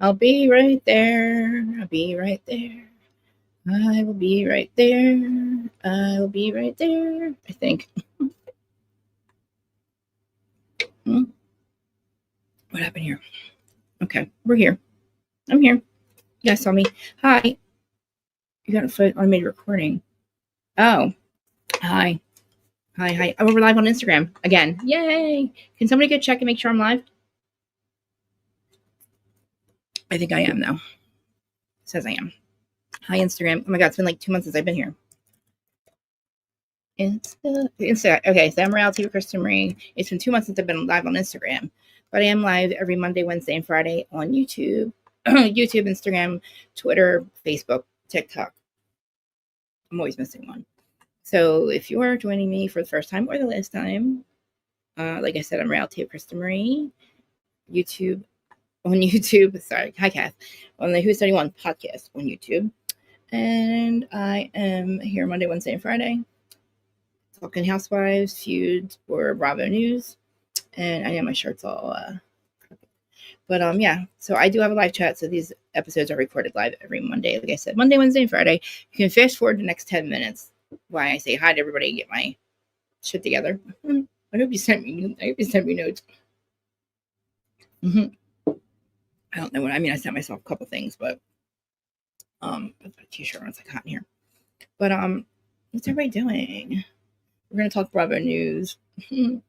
I'll be right there. I'll be right there. I will be right there. I will be right there. I think. What happened here? Okay, we're here. I'm here. You guys saw me. Hi. You got a foot on me recording. Oh, hi. Hi. Oh, we're live on Instagram again. Yay. Can somebody go check and make sure I'm live? I think I am now. It says I am. Hi, Instagram. Oh my God, it's been like 2 months since I've been here. Insta. Okay, so I'm Reality with Kristen Marie. It's been 2 months since I've been live on Instagram, but I am live every Monday, Wednesday, and Friday on YouTube, YouTube, Instagram, Twitter, Facebook, TikTok. I'm always missing one. So if you are joining me for the first time or the last time, like I said, I'm Reality with Kristen Marie. On YouTube. Sorry, hi Kath. On the Who's 31 podcast on YouTube, and I am here Monday, Wednesday, and Friday. Talking Housewives, feuds, or Bravo News, and I know my shirt's all crooked. But yeah, so I do have a live chat, so these episodes are recorded live every Monday. Like I said, Monday, Wednesday, and Friday. You can fast forward the next 10 minutes while I say hi to everybody and get my shit together. I hope you sent me notes. I don't know what I mean. I sent myself a couple things, but put a t-shirt on. It's like hot in here. But what's everybody doing? We're gonna talk Bravo News. Please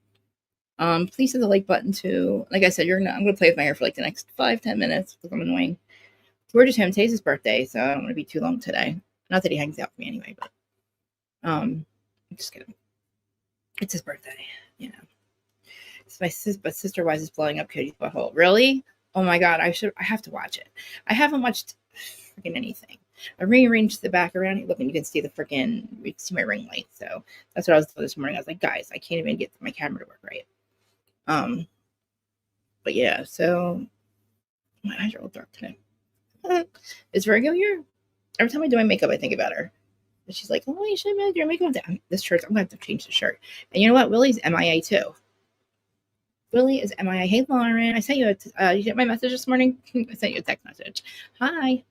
hit the like button too. Like I said, I'm gonna play with my hair for like the next 5-10 minutes because I'm annoying. We're just having Tase's birthday, so I don't want to be too long today. Not that he hangs out with me anyway, but I'm just kidding. It's his birthday, you know. My sister Wise is blowing up Cody's butthole. Really? Oh my God! I have to watch it. I haven't watched freaking anything. I rearranged the back around. Look, and you can see you can see my ring light. So that's what I was doing this morning. I was like, guys, I can't even get my camera to work right. But yeah, so my eyes are all dark today. Is Virgo here? Every time I do my makeup, I think about her. And she's like, oh, you should have your makeup down. This shirt, I'm going to have to change the shirt. And you know what? Willie's MIA too. Willie is MIA. Hey, Lauren. I sent you you get my message this morning? I sent you a text message. Hi.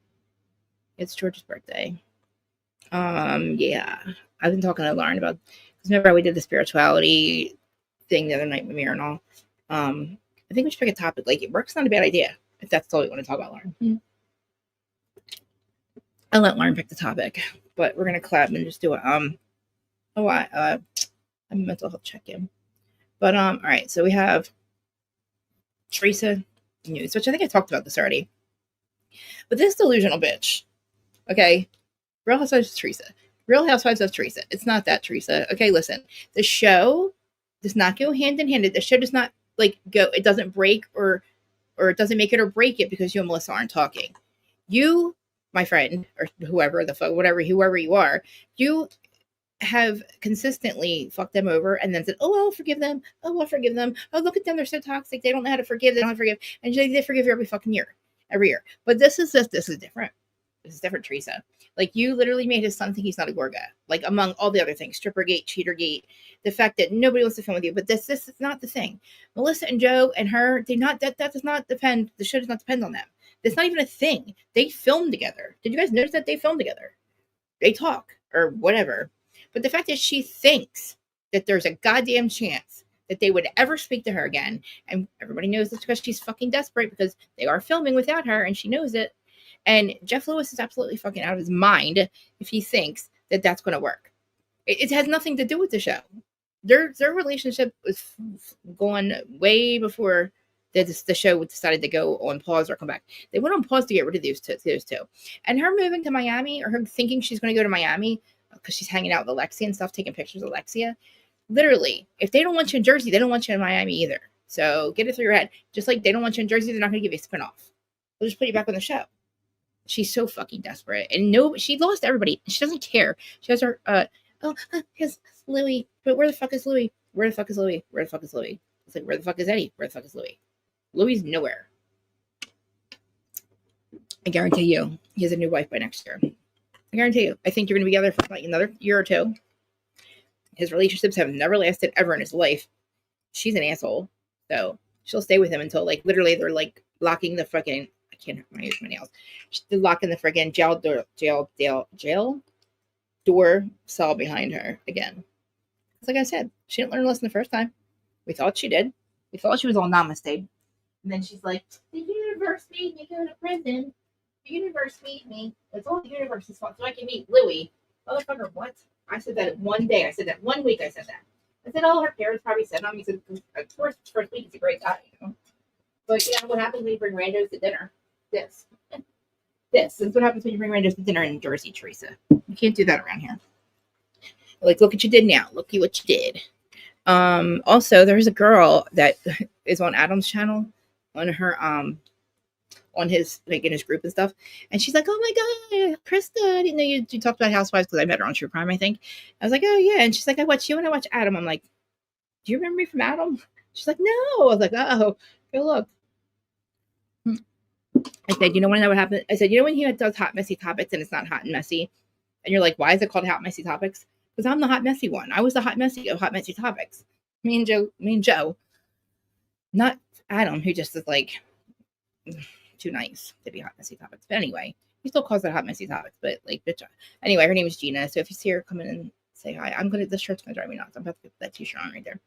It's George's birthday. Yeah. I've been talking to Lauren about, because remember we did the spirituality thing the other night with me and all. I think we should pick a topic. Like, work's not a bad idea if that's all we want to talk about, Lauren. I'll let Lauren pick the topic, but we're gonna collab and just do a mental health check-in. But all right, so we have Teresa News, which I think I talked about this already. But this delusional bitch, okay? Real Housewives of Teresa. Real Housewives of Teresa. It's not that Teresa. Okay, listen. The show does not go hand in hand. The show does not go. It doesn't break or it doesn't make it or break it because you and Melissa aren't talking. You, my friend, or whoever whoever you are, you have consistently fucked them over and then said, oh, I'll forgive them. Oh, I'll forgive them. Oh, look at them. They're so toxic. They don't know how to forgive. They don't have to forgive. And they forgive you every fucking year. Every year. But this is different. This is different, Teresa. Like, you literally made his son think he's not a Gorga. Like, among all the other things. Strippergate, Cheatergate. The fact that nobody wants to film with you. But this is not the thing. Melissa and Joe and her, that does not depend. The show does not depend on them. It's not even a thing. They film together. Did you guys notice that they film together? They talk or whatever. But the fact that she thinks that there's a goddamn chance that they would ever speak to her again, and everybody knows it's because she's fucking desperate because they are filming without her and she knows it. And Jeff Lewis is absolutely fucking out of his mind if he thinks that that's going to work. It has nothing to do with the show. Their relationship was going way before the show decided to go on pause or come back. They went on pause to get rid of those two. And her moving to Miami, or her thinking she's going to go to Miami because she's hanging out with Alexia and stuff, taking pictures of Alexia. Literally, if they don't want you in Jersey, they don't want you in Miami either. So get it through your head. Just like they don't want you in Jersey, they're not going to give you a spinoff. They'll just put you back on the show. She's so fucking desperate. And she lost everybody. She doesn't care. She has her, here's Louie. But where the fuck is Louie? Where the fuck is Louie? Where the fuck is Louie? It's like, where the fuck is Eddie? Where the fuck is Louie? Louie's nowhere. I guarantee you, he has a new wife by next year. I guarantee you. I think you're going to be together for like another year or two. His relationships have never lasted ever in his life. She's an asshole. So she'll stay with him until like literally they're like locking the fucking I can't use my nails. She's locking the friggin' jail door saw behind her again. It's like I said, she didn't learn a lesson the first time. We thought she did. We thought she was all namaste. And then she's like, the universe made me go to prison. The universe made me. It's all the universe's fault. So I can meet Louie. Motherfucker, what? I said that one day. I said that 1 week. I said that. I said, oh, her parents probably said on me. Said, of course, first week is a great guy, you know. But you know what happens when you bring randos to dinner? This is what happens when you bring randos to dinner in Jersey, Teresa. You can't do that around here. Like, look what you did now. Look what you did. Also, there's a girl that is on Adam's channel, on her on his, like, in his group and stuff, and she's like, oh my god, Krista, I didn't know you talked about Housewives, because I met her on True Crime, I think. I was like, oh yeah. And she's like, I watch you and I watch Adam. I'm like, do you remember me from Adam? She's like, no. I was like, oh, go look. I said, you know what happened? I said, you know when he does hot messy topics and it's not hot and messy, and you're like, why is it called hot messy topics? Because I'm the hot messy one. I was the hot messy of hot messy topics. Me and Joe, not Adam, who just is like too nice to be hot messy topics. But anyway, he still calls it hot messy topics. But like, bitch. Anyway, her name is Gina. So if you see her come in and say hi, this shirt's gonna drive me nuts. I'm about to put that t-shirt on right there.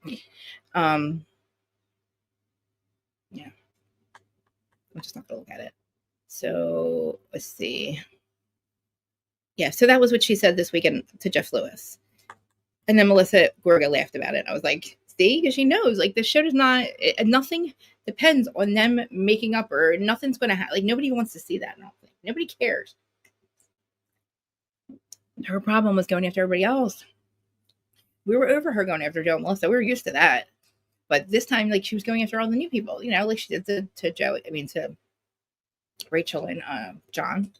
Yeah, I'm just not gonna look at it. So let's see. Yeah, so that was what she said this weekend to Jeff Lewis. And then Melissa Gorga laughed about it. I was like, see, because she knows, like, this show does not, nothing depends on them making up, or nothing's going to happen. Like, nobody wants to see that. Nobody cares. Her problem was going after everybody else. We were over her going after Joe and Melissa. We were used to that. But this time, like, she was going after all the new people, you know, like she did to Joe, to Rachel and John.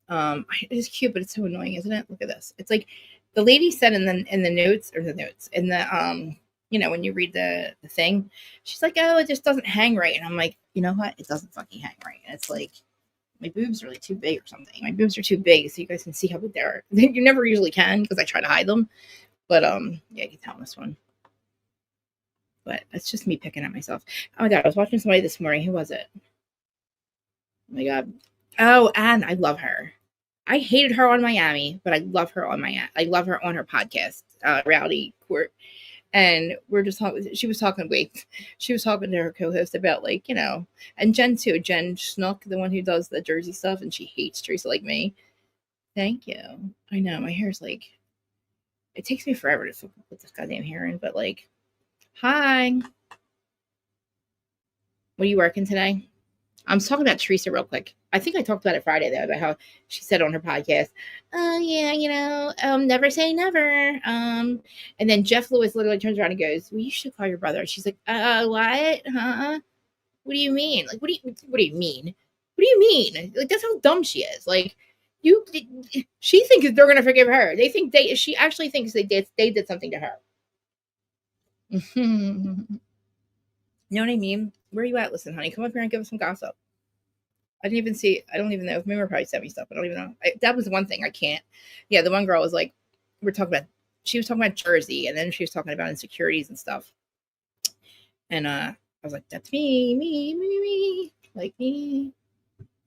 It's cute, but it's so annoying, isn't it? Look at this. It's like the lady said in the notes, in the you know, when you read the thing, she's like, oh, it just doesn't hang right. And I'm like, you know what? It doesn't fucking hang right. And it's like, my boobs are really too big or something. My boobs are too big, so you guys can see how big they are. You never usually can, because I try to hide them. But yeah, you can tell this one. But it's just me picking at myself. Oh my god, I was watching somebody this morning. Who was it? Oh my god. Oh, and I love her. I hated her on Miami, but I love her on her podcast, Reality Court. And we're just talking. She was talking to her co-host about, like, you know, and Jen too. Jen Schnook, the one who does the Jersey stuff, and she hates Teresa like me. Thank you. I know my hair's like, it takes me forever to put this goddamn hair in, but like, hi. What are you working today? I'm talking about Teresa real quick. I think I talked about it Friday, though, about how she said on her podcast, oh, yeah, you know, never say never. And then Jeff Lewis literally turns around and goes, well, you should call your brother. She's like, what? Huh? What do you mean? Like, what do you mean? What do you mean? Like, that's how dumb she is. Like, she thinks they're going to forgive her. She actually thinks they did something to her. You know what I mean? Where are you at? Listen, honey, come up here and give us some gossip. I don't even know if Mima probably sent me stuff. I don't even know. That was one thing I can't. Yeah, the one girl was like, she was talking about Jersey, and then she was talking about insecurities and stuff. And I was like, that's me, like me.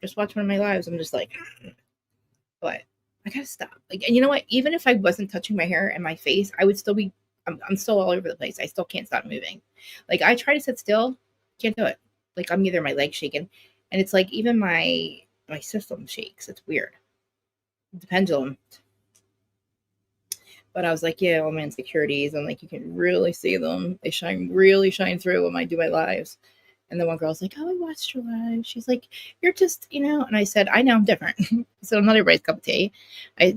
Just watch one of my lives. I'm just like, but I gotta stop. Like, and you know what? Even if I wasn't touching my hair and my face, I would still be. I'm still all over the place. I still can't stop moving. Like, I try to sit still, can't do it. Like, I'm either my legs shaking, and it's like even my system shakes. It's weird. The pendulum. But I was like, yeah, all my insecurities, and like, you can really see them. They really shine through when I do my lives. And the one girl's like, oh, I watched your live. She's like, you're just, you know. And I said, I know I'm different. So I'm not everybody's cup of tea.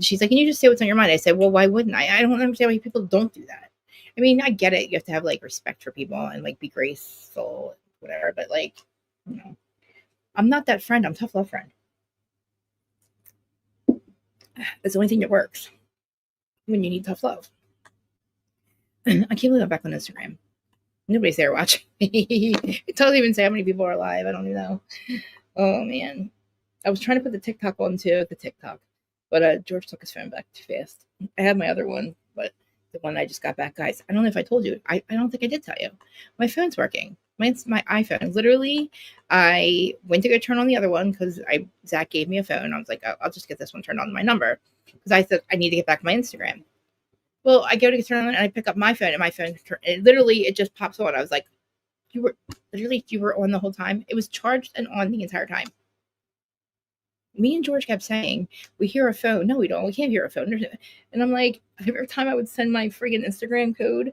She's like, can you just say what's on your mind? I said, well, why wouldn't I? I don't understand why people don't do that. I mean, I get it. You have to have like respect for people and like be graceful, whatever. But like, you know, I'm not that friend. I'm tough love friend. It's the only thing that works when you need tough love. I can't believe I'm back on Instagram. Nobody's there watching me. It doesn't even say how many people are live. I don't even know. Oh man, I was trying to put the TikTok on too, but George took his phone back too fast. I had my other one, but the one I just got back, guys. I don't know if I told you. I don't think I did tell you. My phone's working. Mine's my iPhone. Literally, I went to go turn on the other one because Zach gave me a phone. I was like, oh, I'll just get this one turned on to my number because I said I need to get back my Instagram. Well, I go to turn on and I pick up my phone and my phone, it just pops on. I was like, you were on the whole time. It was charged and on the entire time. Me and George kept saying, we hear a phone. No, we don't. We can't hear a phone. And I'm like, every time I would send my friggin' Instagram code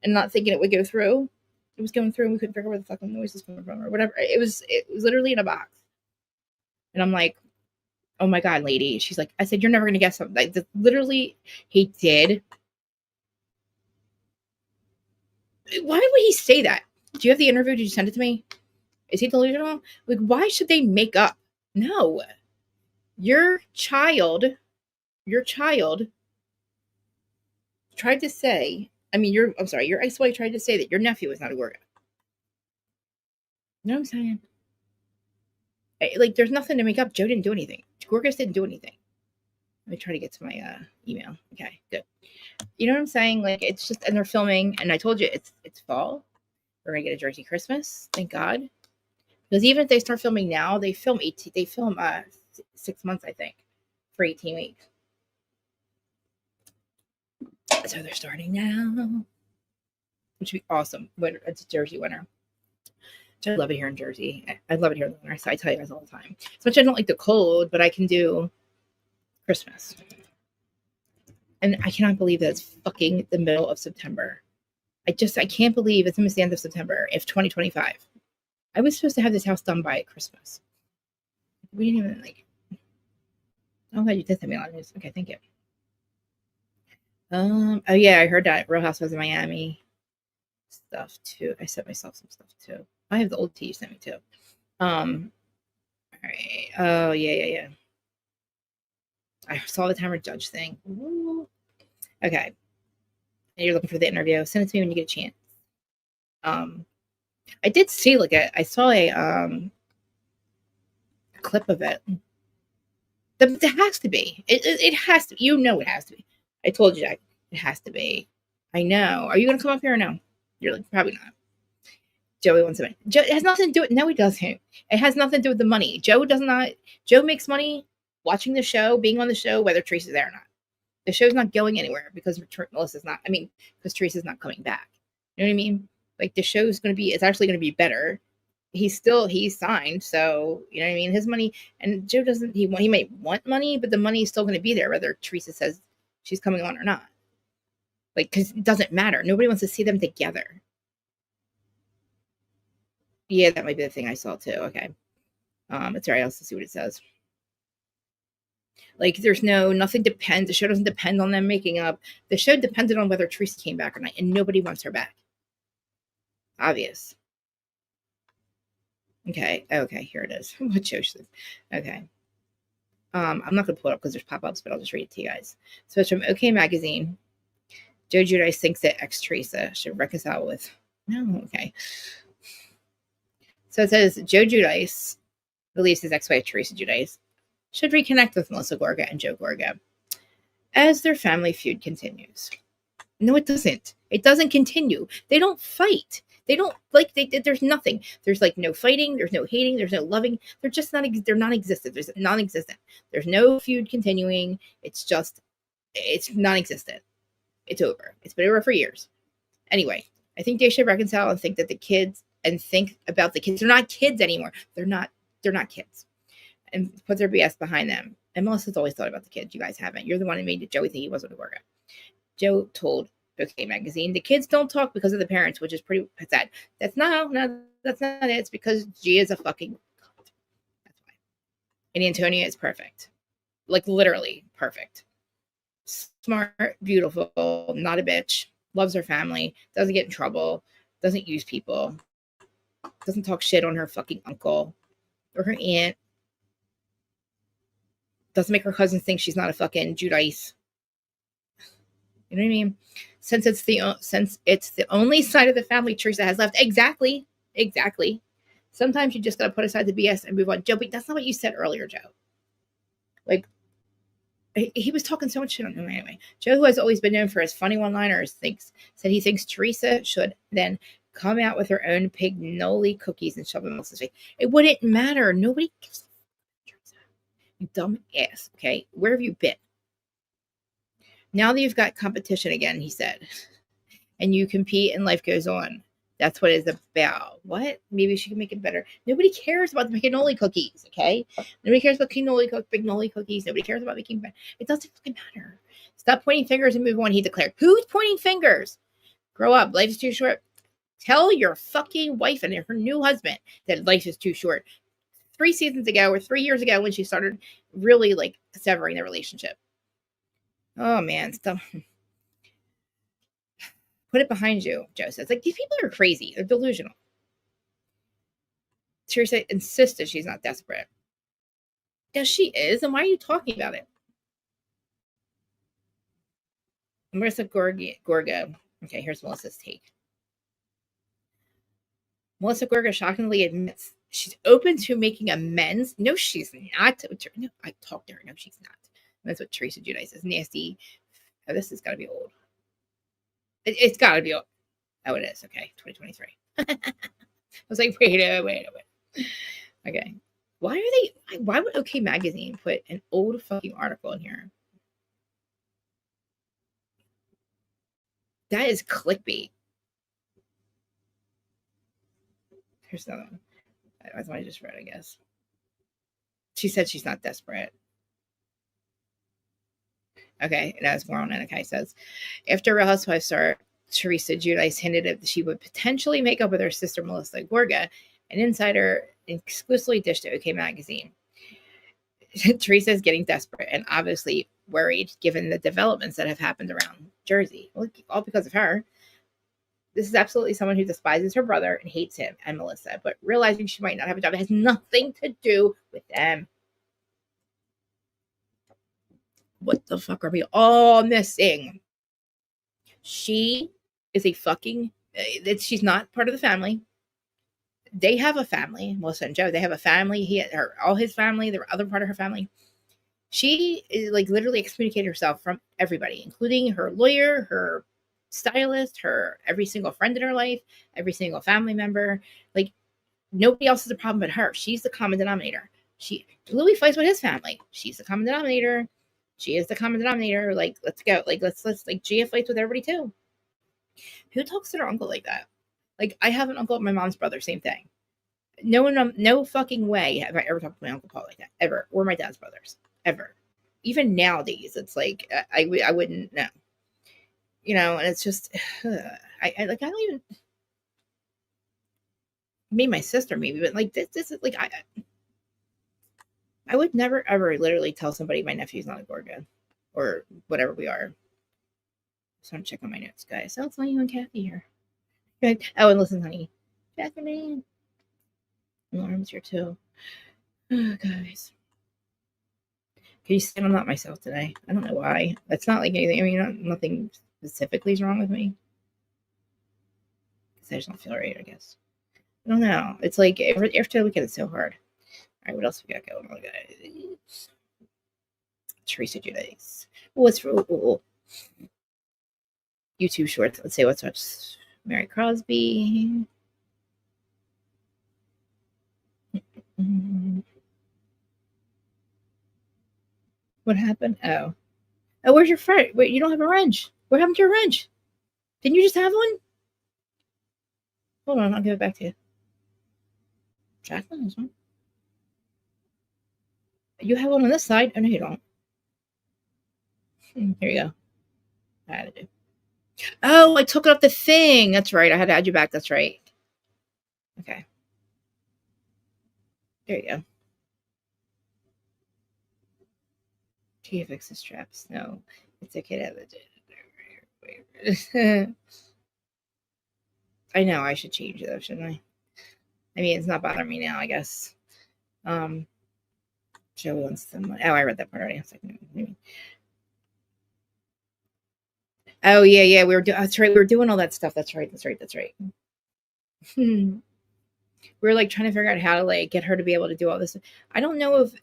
and not thinking it would go through, it was going through and we couldn't figure out where the fucking noise was coming from or whatever. It was literally in a box. And I'm like, oh my God, lady. She's like, I said, you're never going to guess something. Like, literally, he did. Why would he say that? Do you have the interview? Did you send it to me? Is he delusional? Like, why should they make up? No. Your child tried to say, your ex-wife tried to say that your nephew is not a Gorga. You know what I'm saying? Like, there's nothing to make up. Joe didn't do anything. Gorgas didn't do anything. Let me try to get to my email. Okay, good. You know what I'm saying? Like, it's just, and they're filming, and I told you it's fall. We're gonna get a Jersey Christmas, thank God. Because even if they start filming now, they film 6 months, I think, for 18 weeks. So they're starting now, which would be awesome. Winter, it's Jersey winter. I love it here in Jersey. I love it here in the winter. So I tell you guys all the time. As much as I don't like the cold, but I can do Christmas. And I cannot believe that it's fucking the middle of September. I can't believe it's almost the end of September. If 2025, I was supposed to have this house done by Christmas. We didn't even Oh, glad you did send me a lot of news. Okay, thank you. Oh yeah, I heard that Real Housewives of Miami stuff too. I sent myself some stuff too. I have the old tea you sent me too. All right. Oh yeah. I saw the Tamara Judge thing. Ooh. Okay. And you're looking for the interview. Send it to me when you get a chance. I did see I saw a clip of it. It has to be. It has to. You know it has to be. I told you that. It has to be. I know. Are you going to come up here or no? You're like, probably not. Joey wants to. It has nothing to do with. No, he doesn't. It has nothing to do with the money. Joe makes money watching the show, being on the show, whether Teresa's there or not. The show's not going anywhere because Melissa's not. Because Teresa's not coming back. You know what I mean? Like, the show's going to be. It's actually going to be better. He's signed, so you know what I mean. His money, and Joe doesn't. He might want money, but the money is still going to be there, whether Teresa says she's coming on or not. Like, because it doesn't matter. Nobody wants to see them together. Yeah, that might be the thing I saw too. Okay, it's alright. I'll see what it says. Like, there's nothing depends. The show doesn't depend on them making up. The show depended on whether Teresa came back or not, and nobody wants her back. Obvious. Okay, here it is. What show is this? Okay. I'm not going to pull it up because there's pop-ups, but I'll just read it to you guys. So it's from OK Magazine. Joe Giudice thinks that ex-Teresa should reconcile with... No, okay. So it says, Joe Giudice believes his ex-wife, Teresa Giudice, should reconnect with Melissa Gorga and Joe Gorga as their family feud continues. No, it doesn't. It doesn't continue. They don't fight. They don't there's nothing. There's no fighting. There's no hating. There's no loving. They're just they're non-existent. There's non-existent. There's no feud continuing. It's non-existent. It's over. It's been over for years. Anyway, I think they should reconcile and think about the kids. They're not kids anymore. They're not kids. And put their BS behind them. And Melissa's always thought about the kids. You guys haven't. You're the one who made Joey think he wasn't a Gorga. Joe told OK Magazine, the kids don't talk because of the parents, which is pretty sad. That's not it. It's because Gia's a fucking cunt. That's why. And Antonia is perfect. Like, literally perfect. Smart, beautiful, not a bitch, loves her family, doesn't get in trouble, doesn't use people, doesn't talk shit on her fucking uncle or her aunt, doesn't make her cousins think she's not a fucking Giudice. You know what I mean? Since it's the only side of the family Teresa has left. Exactly. Sometimes you just gotta put aside the BS and move on. Joe, but that's not what you said earlier, Joe. Like, he was talking so much shit on him anyway. Joe, who has always been known for his funny one-liners, said he thinks Teresa should then come out with her own pignoli cookies and shove them in Melissa's face. It wouldn't matter. Nobody gives a fuck. You dumb ass. Okay, where have you been? Now that you've got competition again, he said, and you compete and life goes on. That's what it's about. What? Maybe she can make it better. Nobody cares about the cannoli cookies, okay? Nobody cares about cannoli cookies. Nobody cares about making better. It doesn't fucking matter. Stop pointing fingers and move on, he declared. Who's pointing fingers? Grow up. Life is too short. Tell your fucking wife and her new husband that life is too short. 3 seasons ago or 3 years ago when she started really like severing their relationship. Oh man, stop. Put it behind you, Joe says. Like, these people are crazy. They're delusional. Teresa insists that she's not desperate. Yes, she is. And why are you talking about it? Marissa Gorga. Okay, here's Melissa's take. Melissa Gorga shockingly admits she's open to making amends. No, she's not. No, I talked to her. No, she's not. That's what Teresa Giudice says. Nasty. Oh, this has got to be old. It's got to be old. Oh, it is. Okay, 2023. I was like, wait a minute. Okay. Why would OK Magazine put an old fucking article in here? That is clickbait. Here's another one. That's what I just read, I guess. She said she's not desperate. Okay, and as more on it, okay, says, after Real Housewives star Teresa Giudice hinted that she would potentially make up with her sister Melissa Gorga, an insider exclusively dished to OK Magazine. Teresa is getting desperate and obviously worried given the developments that have happened around Jersey. Well, all because of her. This is absolutely someone who despises her brother and hates him and Melissa, but realizing she might not have a job, it has nothing to do with them. What the fuck are we all missing? She is a fucking, she's not part of the family. They have a family, Melissa and Joe. They have a family. All his family, the other part of her family. She is like literally excommunicated herself from everybody, including her lawyer, her stylist, her every single friend in her life, every single family member. Like, nobody else is a problem but her. She's the common denominator. Louis fights with his family. She's the common denominator. She is the common denominator. Like, let's go. Like, let's like Gia fights with everybody too. Who talks to their uncle like that? Like, I have an uncle, my mom's brother, same thing. No fucking way have I ever talked to my uncle Paul like that, ever, or my dad's brothers, ever. Even nowadays, it's like I wouldn't know, and it's just I don't even. Me, my sister, maybe, but like this is like I would never ever literally tell somebody my nephew's not a Gorga or whatever we are. So I'm checking my notes, guys. So it's not you and Kathy here. Good. Oh, and listen, honey, Jacqueline. Lauren's here too. Oh, guys. Can you see I'm not myself today? I don't know why. That's not like anything. I mean, nothing specifically is wrong with me. I just don't feel right, I guess. I don't know. It's like after I look at it so hard. All right, what else we got going on, guys? Teresa Giudice. What's YouTube shorts? Let's say what's up. Mary Crosby. What happened? Oh, where's your friend? Wait, you don't have a wrench. What happened to your wrench? Didn't you just have one? Hold on, I'll give it back to you. Jacqueline has one. You have one on this side. Oh, no, you don't. Here you go. I had to do. Oh, I took it off the thing. That's right. I had to add you back. That's right. Okay. There you go. She fixes straps. No, it's okay to have it. I know I should change it though, shouldn't I? I mean, it's not bothering me now, I guess. Joe wants some money. Oh, I read that part already. Oh yeah. That's right. We were doing all that stuff. That's right. We were like trying to figure out how to like get her to be able to do all this. I don't know if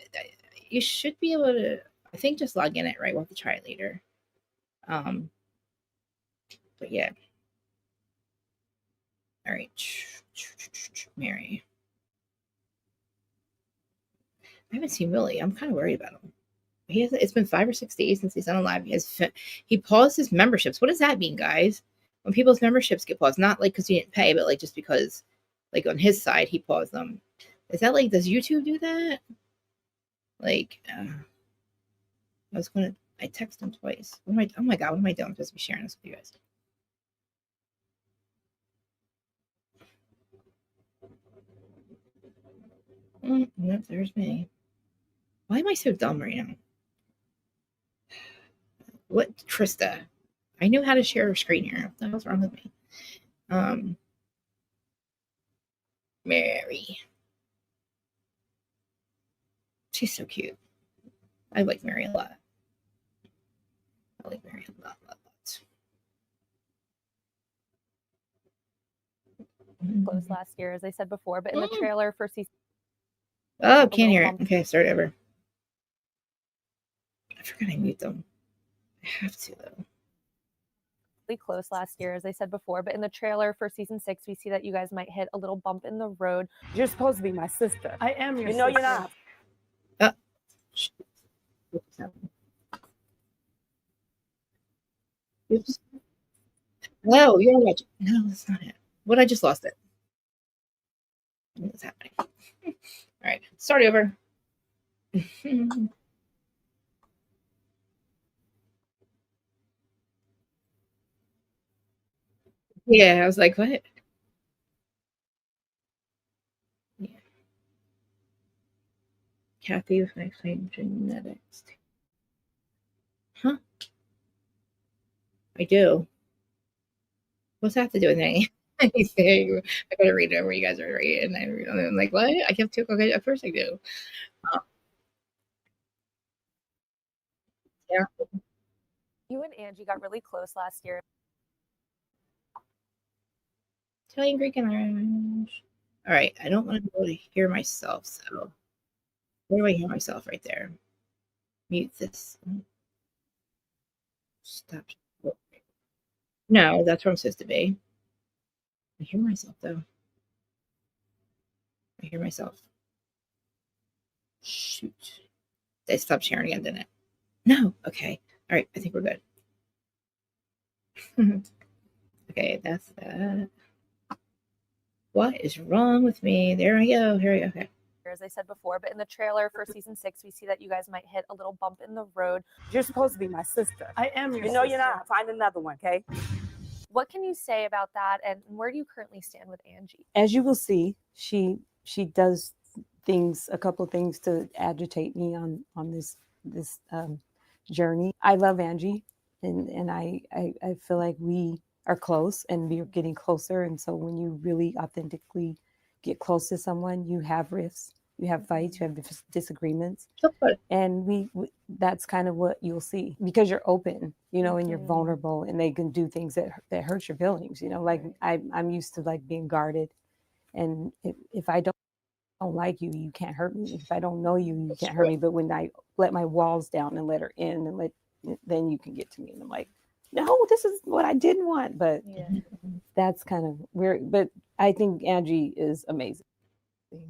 you should be able to. I think just log in it, right? We'll have to try it later. But yeah. All right. Mary. I haven't seen Willie. I'm kind of worried about him. It's been 5 or 6 days since he's on live. He paused his memberships. What does that mean, guys? When people's memberships get paused, not like because he didn't pay, but like just because, like on his side, he paused them. Is that like, does YouTube do that? Like, I texted him twice. Oh my God, what am I doing? I'm supposed to be sharing this with you guys. Nope, there's me. Why am I so dumb right now? What, Trista? I knew how to share a screen here. What the hell's wrong with me? Mary. She's so cute. I like Mary a lot. I like Mary a lot. Close last year, as I said before, but in the trailer for season. Oh, can't hear it. Okay, start over. I forgot I mute them. I have to though. Close last year, as I said before, but in the trailer for season 6, we see that you guys might hit a little bump in the road. You're supposed to be my sister. I am your You know sister. you're not. Oops. No, you're right. No, that's not it. What? I just lost it. What's happening? All right, start over. Yeah, I was like, what? Yeah. Kathy with my flame genetics. Huh? I do. What's that have to do with anything? I gotta read it over. You guys are reading, and I'm like, what? I kept to. Okay, of course I do. Yeah. You and Angie got really close last year. Italian, Greek, and Irish. All right, I don't want to be able to hear myself, so where do I hear myself? Right there. Mute this. Stop. No, that's where I'm supposed to be. I hear myself though. I hear myself. Shoot. I stopped sharing again, didn't it? No. Okay. All right. I think we're good. Okay, that's that. What is wrong with me? There we go. Here we go. Okay. As I said before, but in the trailer for season 6, we see that you guys might hit a little bump in the road. You're supposed to be my sister. I am your You know sister. you're not. Find another one, okay? What can you say about that, and where do you currently stand with Angie? As you will see, she does things, a couple of things to agitate me on this journey. I love Angie, and I feel like we are close, and we're getting closer. And so when you really authentically get close to someone, you have rifts, you have fights, you have disagreements, and we that's kind of what you'll see, because you're open, you know, and you're vulnerable, and they can do things that hurt your feelings, you know. Like I'm used to like being guarded, and if I don't like you, you can't hurt me. If I don't know you, you can't hurt me. But when I let my walls down and let her in, and then you can get to me. And I'm like, no, this is what I didn't want. But that's kind of weird. But I think Angie is amazing.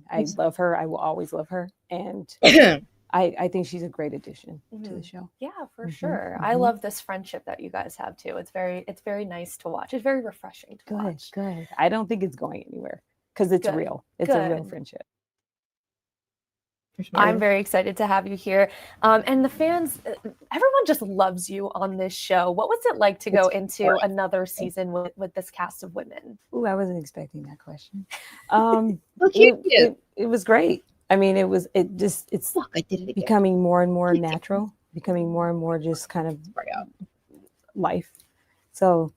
I love her. I will always love her. And I think she's a great addition to the show. Yeah, for sure. I love this friendship that you guys have too. It's very nice to watch. It's very refreshing to watch. Good. I don't think it's going anywhere, because it's real. It's a real friendship. I'm very excited to have you here. And the fans, everyone just loves you on this show. What was it like to go into another season with this cast of women? Ooh, I wasn't expecting that question. It was great. I mean, it's becoming more and more natural, becoming more and more just kind of life. So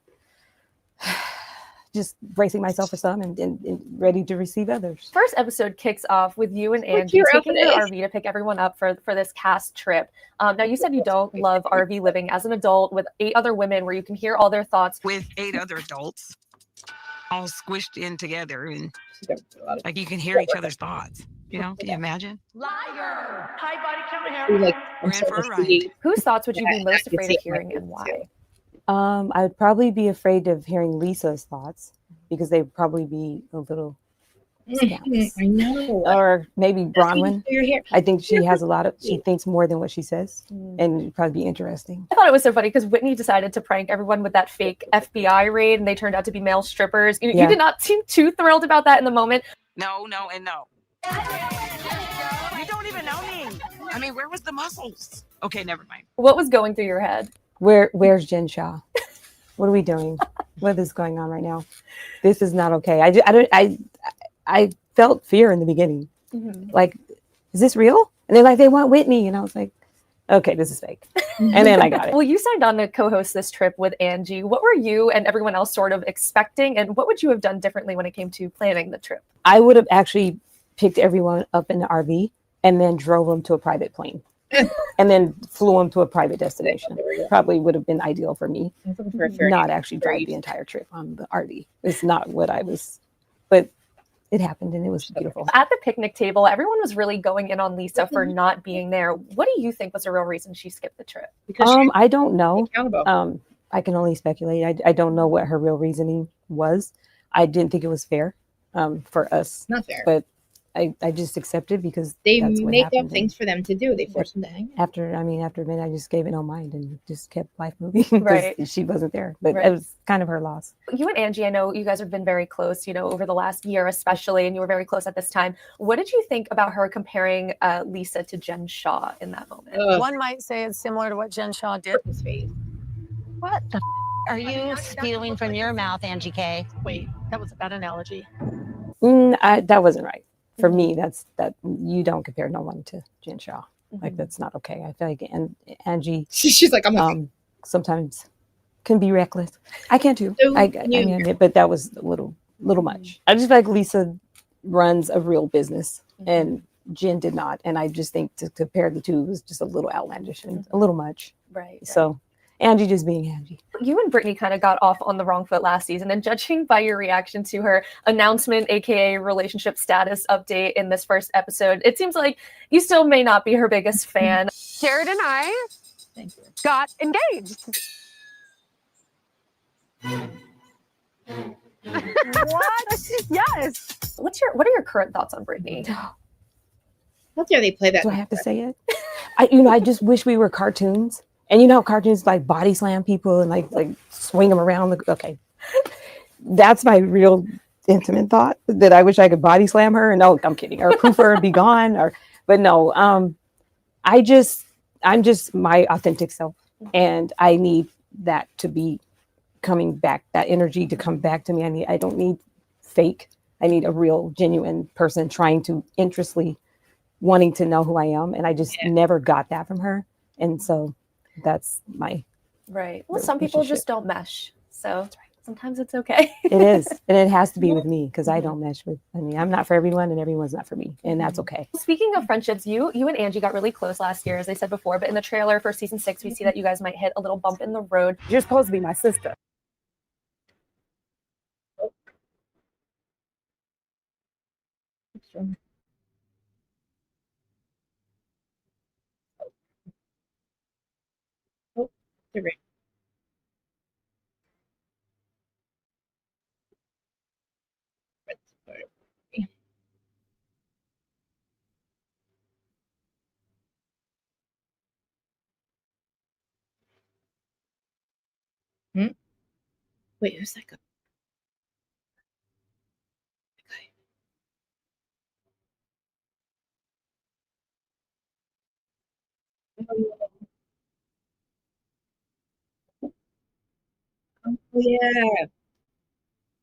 just bracing myself for some and ready to receive others. First episode kicks off with you and Angie taking the RV to pick everyone up for this cast trip. Now, you said you don't love RV living as an adult with 8 other women where you can hear all their thoughts. With 8 other adults all squished in together, and like you can hear each other's thoughts. You know, can you imagine? Liar! Hi, body count here. We're in for a ride. Whose thoughts would you be most afraid of hearing, and why? I would probably be afraid of hearing Lisa's thoughts, because they'd probably be a little scandalous. I know. Or maybe Bronwyn. Your hair. I think she has a lot of, she thinks more than what she says, and it'd probably be interesting. I thought it was so funny because Whitney decided to prank everyone with that fake FBI raid, and they turned out to be male strippers. You did not seem too thrilled about that in the moment. No, and no. You don't even know me. I mean, where was the muscles? Okay, never mind. What was going through your head? Where's Jen Shaw? What are we doing? What is going on right now? This is not okay. I felt fear in the beginning. Like, is this real? And they're like, they want Whitney. And I was like, okay, this is fake. And then I got it. Well, you signed on to co-host this trip with Angie. What were you and everyone else sort of expecting? And what would you have done differently when it came to planning the trip? I would have actually picked everyone up in the RV and then drove them to a private plane. And then flew them to a private destination. Probably would have been ideal for me. Not actually drive the entire trip on the RV. It's not what I was, but it happened and it was beautiful. At the picnic table, everyone was really going in on Lisa for not being there. What do you think was the real reason she skipped the trip? I don't know. I can only speculate. I don't know what her real reasoning was. I didn't think it was fair for us. Not fair. But I just accepted because they that's what make happened. up things for them to do. They forced them to hang out. After a minute, I just gave it no mind and just kept life moving. Right. She wasn't there, but it was kind of her loss. You and Angie, I know you guys have been very close, over the last year especially, and you were very close at this time. What did you think about her comparing Lisa to Jen Shaw in that moment? One might say it's similar to what Jen Shaw did. What the are you spewing from your mouth, Angie K? Wait, that was a bad analogy. That wasn't right. For me, that you don't compare no one to Jen Shaw. Like, that's not okay. I feel like Angie, she's like, I'm sometimes can be reckless. I can too. So I mean, but that was a little much. I just feel like Lisa runs a real business and Jen did not. And I just think to compare the two was just a little outlandish and a little much. Right. So Angie just being Angie. You and Brittany kind of got off on the wrong foot last season, and judging by your reaction to her announcement, aka relationship status update in this first episode, it seems like you still may not be her biggest fan. Jared and I got engaged. What? Yes. What are your current thoughts on Brittany? How dare they play that? Do I have to say it? I just wish we were cartoons. And you know how cartoons like body slam people and like swing them around. Okay, that's my real intimate thought, that I wish I could body slam her. And no, I'm kidding. Or poof her and be gone. But no, I'm just my authentic self, and I need that to be coming back. That energy to come back to me. I don't need fake. I need a real, genuine person trying to interestly wanting to know who I am, and I just never got that from her, and so. That's my right. Well, some people just don't mesh. So sometimes it's okay. It is. And it has to be with me because I don't mesh with, I'm not for everyone and everyone's not for me. And that's okay. Speaking of friendships, you and Angie got really close last year, as I said before, but in the trailer for season 6, we see that you guys might hit a little bump in the road. You're supposed to be my sister. Oh, they're great. Wait, who's that guy? Oh, yeah.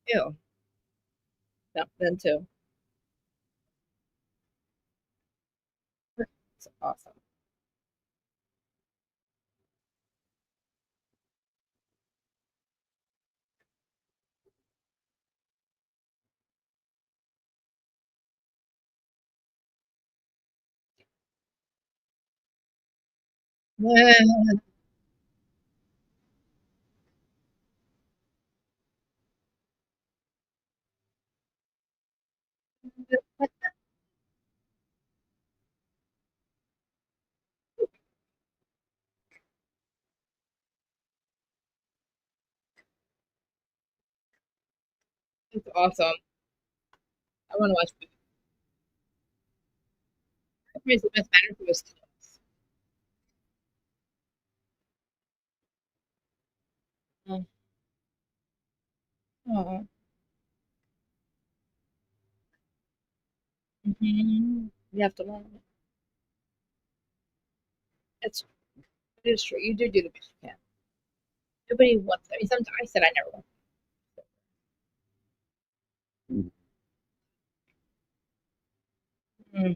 Ew. No, them too. It's awesome. It's awesome. I want to watch it. Everybody's the best matter for us. Oh. Oh. You have to learn. It's it is true. You do the best you can. Nobody wants. I mean, sometimes I said I never want. Mm, mm.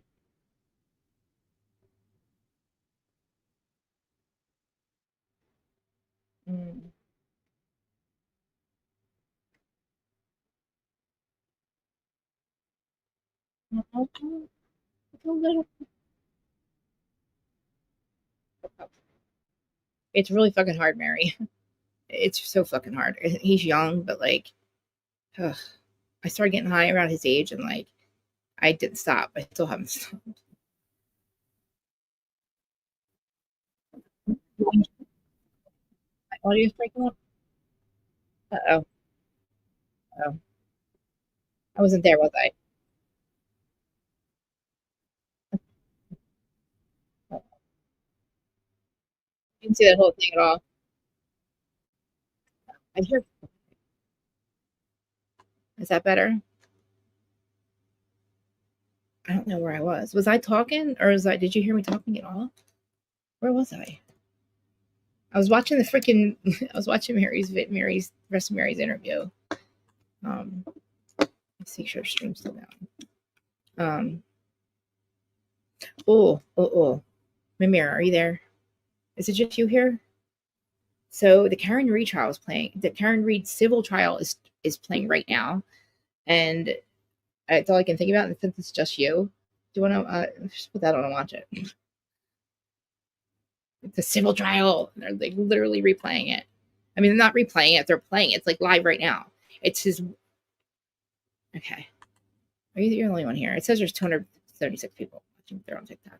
It's a little. It's really fucking hard, Mary. It's so fucking hard. He's young, but like, ugh. I started getting high around his age, and like, I didn't stop. I still haven't stopped. My audio's breaking up. Uh-oh. Oh, I wasn't there, was I? I didn't see that whole thing at all. I hear. Is that better? I don't know where I was. Was I talking, or did you hear me talking at all? Where was I? I was watching the freaking. I was watching rest of Mary's interview. Let's see, sure, stream's still down. Oh. Mimir, are you there? Is it just you here? So the Karen Reed trial is playing. The Karen Reed civil trial is playing right now, and it's all I can think about. And since it's just you, do you want to just put that on and watch it? It's a civil trial. They're like literally replaying it. I mean, they're not replaying it; they're playing it. It's like live right now. It's his. Okay, you're the only one here. It says there's 276 people watching. They're on TikTok.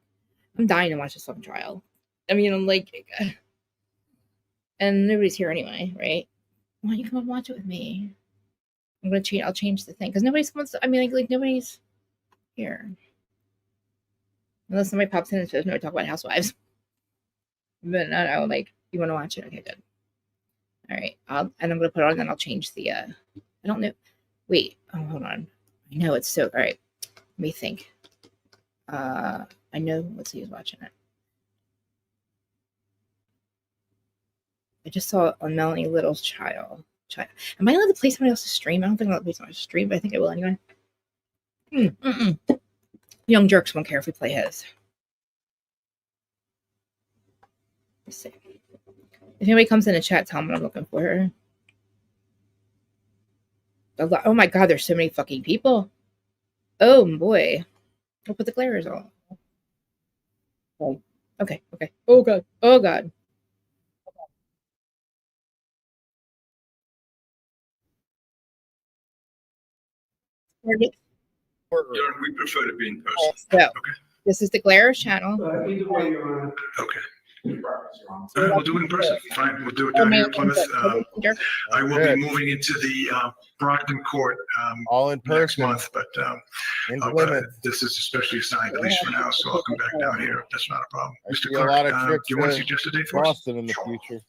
I'm dying to watch this fucking trial. I mean, I'm like, and nobody's here anyway, right? Why don't you come and watch it with me? I'm gonna change. I'll change the thing because nobody's wants to. I mean, like nobody's here unless somebody pops in and says no. Talk about housewives. But I don't know. Like, you want to watch it? Okay, good. All right. And I'm gonna put it on. And then I'll change the. I don't know. Wait. Oh, hold on. I know it's so. All right. Let me think. I know. Let's see who's watching it. I just saw on Melanie Little's child. Am I allowed to play somebody else's stream? I don't think I'm allowed to play somebody else's stream, but I think I will anyway. Young jerks won't care if we play his. Let's see. If anybody comes in the chat, tell them what I'm looking for. Oh my god, there's so many fucking people. Oh boy. I'll put the glares on. Okay. Oh god. We prefer to be in person. So, okay. This is the Glares channel. Okay. We'll do it in person. Fine. We'll do it down here in Plymouth. I will be moving into the Brockton Court all in person next month, but this is especially assigned, at least for now, so I'll come back down here. That's not a problem. Mr. Clerk, do you want to suggest a date for us? Boston in the future.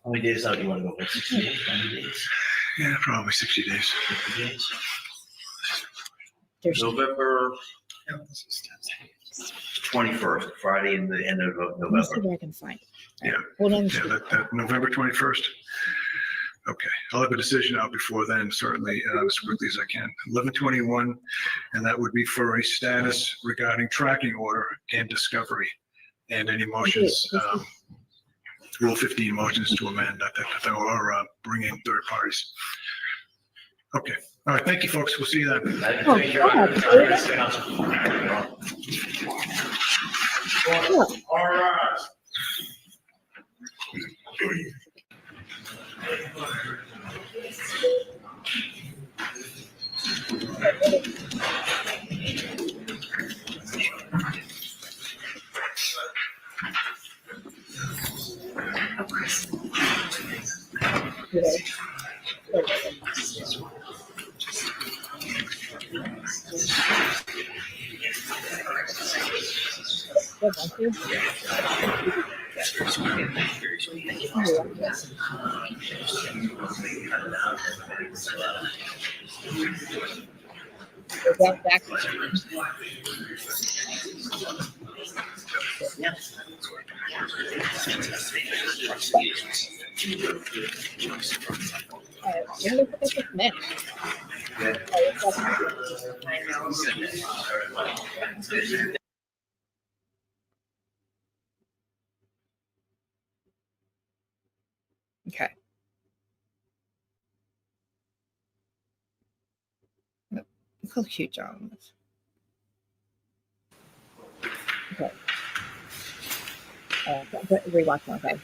How many days out do you want to go for? 60 days? 90 days? Yeah, probably 60 days. 60 days. November 21st, Friday in the end of November. Let's see what I can find. Yeah. Hold on. Yeah, that November 21st. Okay, I'll have a decision out before then, certainly, as quickly as I can. 11/21, and that would be for a status regarding tracking order and discovery, and any motions, Rule 15 motions to amend that or bring in third parties. Okay, all right, thank you, folks. We'll see you then. Thank you. All right. Okay. Look how cute John is. Okay. Rewatch one, okay.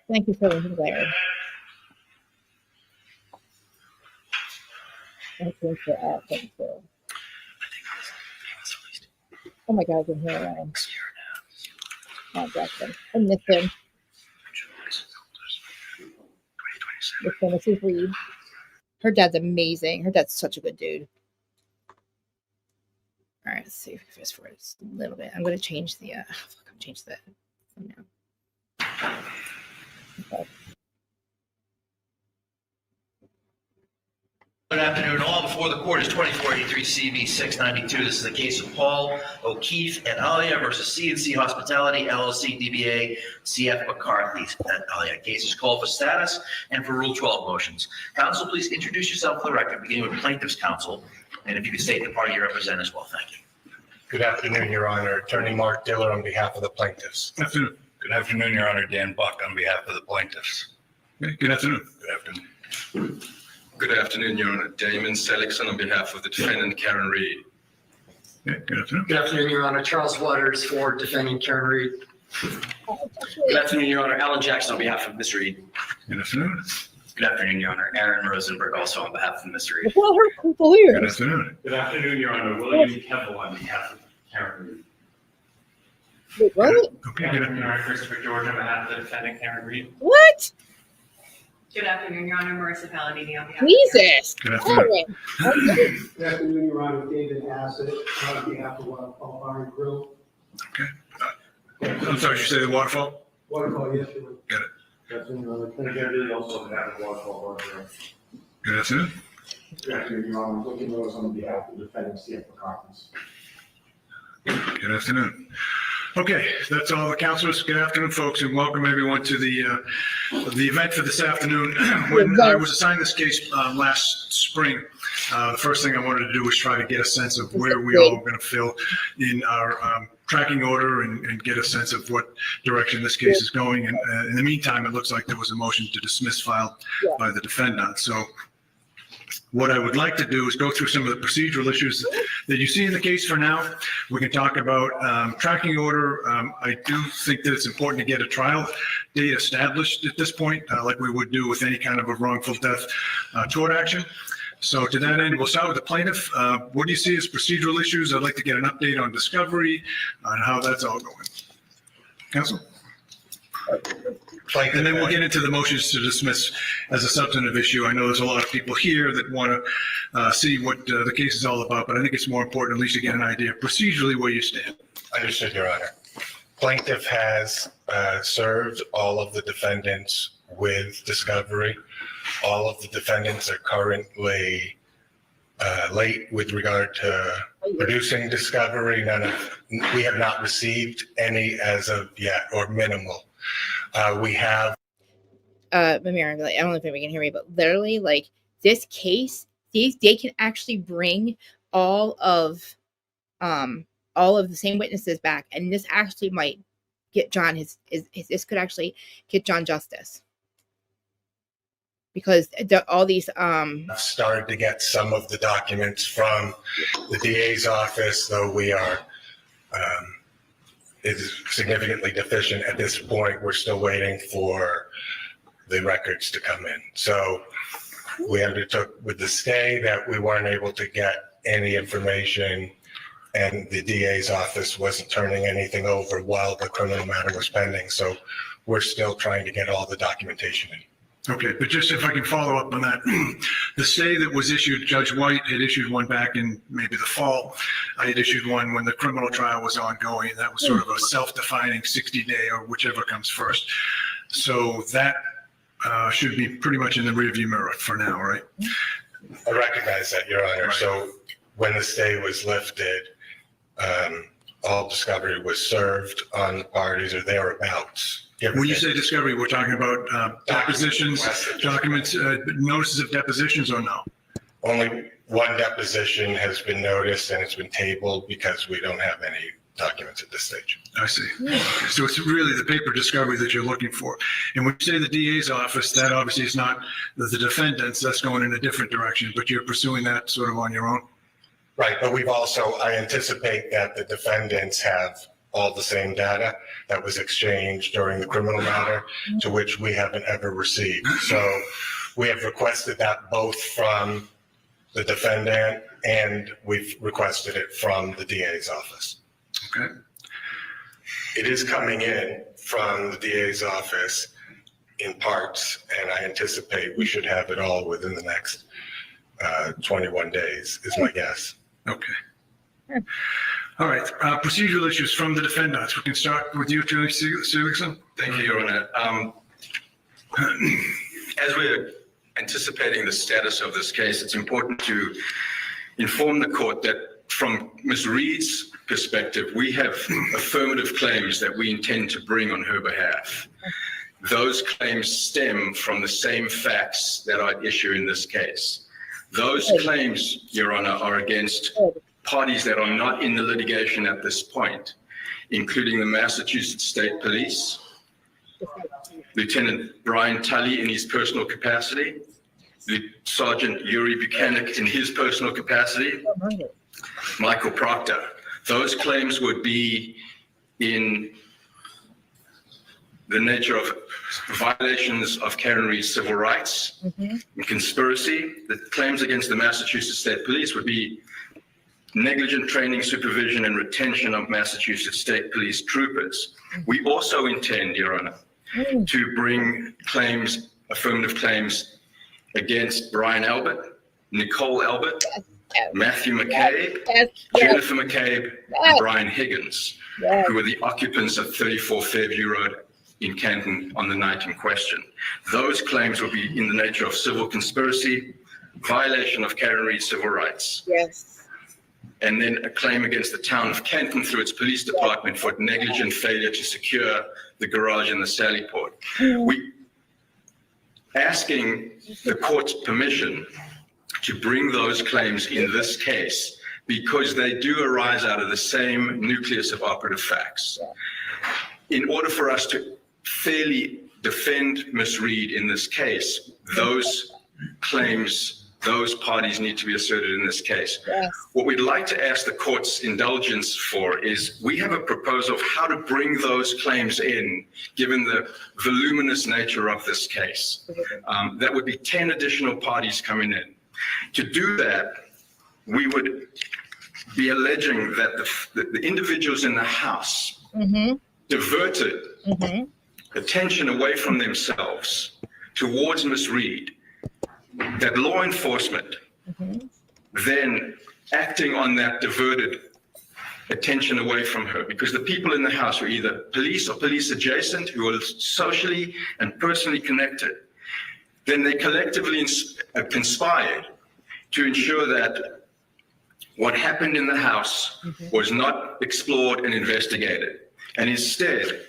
Thank you for the glare. Thank you for thank you. Oh my God, I can hear Ryan. Oh, bless him. I miss him. With Mrs. Reed. Her dad's amazing. Her dad's such a good dude. All right, let's see if we can fast forward just a little bit. I'm going to change the, change that. Okay. Good afternoon, all. Before the court is 2483 CV 692. This is the case of Paul O'Keefe and Alia versus C&C Hospitality, LLC, DBA, CF McCarthy. That Alia case is called for status and for Rule 12 motions. Counsel, please introduce yourself for the record, beginning with plaintiff's counsel. And if you could state the party you represent as well. Thank you. Good afternoon, Your Honor. Attorney Mark Diller on behalf of the plaintiffs. Afternoon. Good afternoon, Your Honor. Dan Buck on behalf of the plaintiffs. Good afternoon. Good afternoon. Good afternoon, Your Honor. Damon Seligson on behalf of the defendant, Karen Reed. Good afternoon. Good afternoon, Your Honor. Charles Waters for defendant Karen Reed. Good afternoon, Your Honor. Alan Jackson on behalf of Ms. Reed. Good afternoon. Good afternoon, Your Honor. Aaron Rosenberg also on behalf of Ms. Reed. Well, her people here. Good afternoon. Good afternoon, Your Honor. William Keppel on behalf of Karen Reed. Wait, what? Okay, good afternoon. Christopher George on behalf of the defendant Karen Reed. What? Good afternoon, Your Honor. Marissa Palladini on behalf of Jesus. Good afternoon. Good afternoon, Your Honor. David Hassett on behalf of Waterfall Bar and Grill. Okay. I'm sorry, you say the waterfall? Waterfall, yes, Your Honor. Got it. Good afternoon, Your Honor. Thank you. Also on behalf of Waterfall Bar and Grill. Good afternoon. Good afternoon, Your Honor. Looking Rose on behalf of the defendant, CF McCarthy. Good afternoon. Okay, that's all the counselors. Good afternoon, folks, and welcome everyone to the event for this afternoon. When I was assigned this case last spring, the first thing I wanted to do was try to get a sense of where we all are going to fill in our tracking order and get a sense of what direction this case is going. And in the meantime, it looks like there was a motion to dismiss filed by the defendant. So what I would like to do is go through some of the procedural issues that you see in the case for now. We can talk about tracking order. I do think that it's important to get a trial date established at this point, like we would do with any kind of a wrongful death tort action. So to that end, we'll start with the plaintiff. What do you see as procedural issues? I'd like to get an update on discovery, on how that's all going. Counsel? And then we'll get into the motions to dismiss as a substantive issue. I know there's a lot of people here that want to see what the case is all about, but I think it's more important at least to get an idea procedurally where you stand. Understood, Your Honor. Plaintiff has served all of the defendants with discovery. All of the defendants are currently late with regard to producing discovery. We have not received any as of yet, or minimal. We have Mamira, I don't know if anybody can hear me, but literally, like, this case, they can actually bring all of the same witnesses back, and this actually might get John this could actually get John justice, because all these started to get some of the documents from the DA's office, though we are is significantly deficient at this point. We're still waiting for the records to come in. So we undertook with the stay that we weren't able to get any information and the DA's office wasn't turning anything over while the criminal matter was pending. So we're still trying to get all the documentation in. Okay, but just if I can follow up on that, the stay that was issued, Judge White had issued one back in maybe the fall. I had issued one when the criminal trial was ongoing. That was sort of a self-defining 60-day or whichever comes first. So that should be pretty much in the rearview mirror for now, right? I recognize that, Your Honor. Right. So when the stay was lifted, all discovery was served on the parties or thereabouts. When you say discovery, we're talking about depositions, documents, notices of depositions or no? Only one deposition has been noticed and it's been tabled because we don't have any documents at this stage. I see. Okay. So it's really the paper discovery that you're looking for. And when you say the DA's office, that obviously is not the defendants, that's going in a different direction, but you're pursuing that sort of on your own? Right, but we've also, I anticipate that the defendants have all the same data that was exchanged during the criminal matter, to which we haven't ever received. So we have requested that both from the defendant and we've requested it from the DA's office. Okay. It is coming in from the DA's office in parts, and I anticipate we should have it all within the next 21 days is my guess. Okay. All right, procedural issues from the defendants. We can start with you, Attorney Seligson. Thank you, Your Honor. As we're anticipating the status of this case, it's important to inform the court that from Ms. Reed's perspective, we have affirmative claims that we intend to bring on her behalf. Those claims stem from the same facts that are at issue in this case. Those claims, Your Honor, are against parties that are not in the litigation at this point, including the Massachusetts State Police, Lieutenant Brian Tully in his personal capacity, Sergeant Yuri Buchanan in his personal capacity, Michael Proctor. Those claims would be in the nature of violations of Karen Reed's civil rights, and conspiracy. The claims against the Massachusetts State Police would be negligent training, supervision, and retention of Massachusetts State Police troopers. We also intend, Your Honor, to bring claims, affirmative claims, against Brian Albert, Nicole Albert, Matthew McCabe, Jennifer McCabe, and Brian Higgins, who were the occupants of 34 Fairview Road in Canton on the night in question. Those claims will be in the nature of civil conspiracy, violation of Karen Reed's civil rights. Yes. And then a claim against the town of Canton through its police department for negligent failure to secure the garage in the Sally Port. We asking the court's permission to bring those claims in this case because they do arise out of the same nucleus of operative facts. In order for us to fairly defend Ms. Reed in this case, those claims, those parties need to be asserted in this case. Yes. What we'd like to ask the court's indulgence for is we have a proposal of how to bring those claims in, given the voluminous nature of this case. That would be 10 additional parties coming in. To do that, we would be alleging that the individuals in the House diverted attention away from themselves towards Ms. Reed, that law enforcement then acting on that diverted attention away from her, because the people in the House were either police or police adjacent who were socially and personally connected. Then they collectively conspired to ensure that what happened in the House was not explored and investigated. And instead,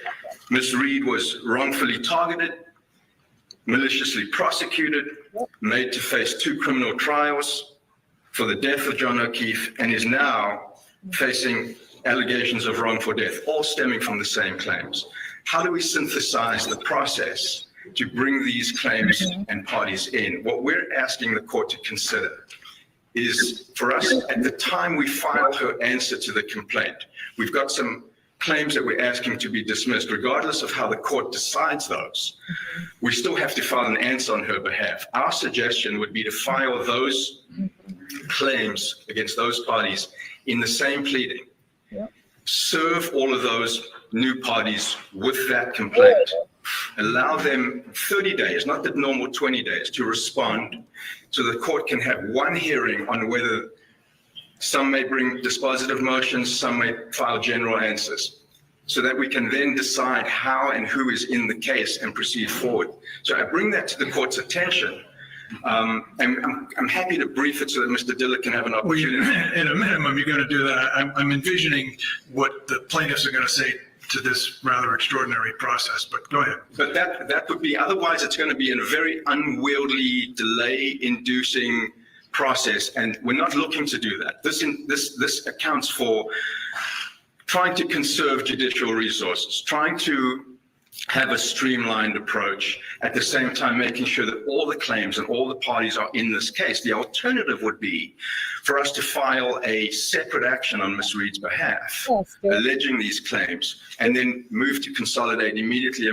Ms. Reed was wrongfully targeted, maliciously prosecuted, made to face 2 criminal trials for the death of John O'Keefe, and is now facing allegations of wrongful death, all stemming from the same claims. How do we synthesize the process to bring these claims and parties in? What we're asking the court to consider is for us, at the time we file her answer to the complaint, we've got some claims that we're asking to be dismissed, regardless of how the court decides those. We still have to file an answer on her behalf. Our suggestion would be to file those claims against those parties in the same pleading. Yep. Serve all of those new parties with that complaint. Allow them 30 days, not the normal 20 days, to respond so the court can have one hearing on whether some may bring dispositive motions, some may file general answers, so that we can then decide how and who is in the case and proceed forward. So I bring that to the court's attention. I'm happy to brief it so that Mr. Dillard can have an opportunity. At a minimum, you're going to do that. I'm envisioning what the plaintiffs are going to say to this rather extraordinary process, but go ahead. But that would be, otherwise it's going to be in a very unwieldy, delay-inducing process, and we're not looking to do that. This accounts for trying to conserve judicial resources, trying to have a streamlined approach, at the same time making sure that all the claims and all the parties are in this case. The alternative would be for us to file a separate action on Ms. Reed's behalf, alleging these claims, and then move to consolidate immediately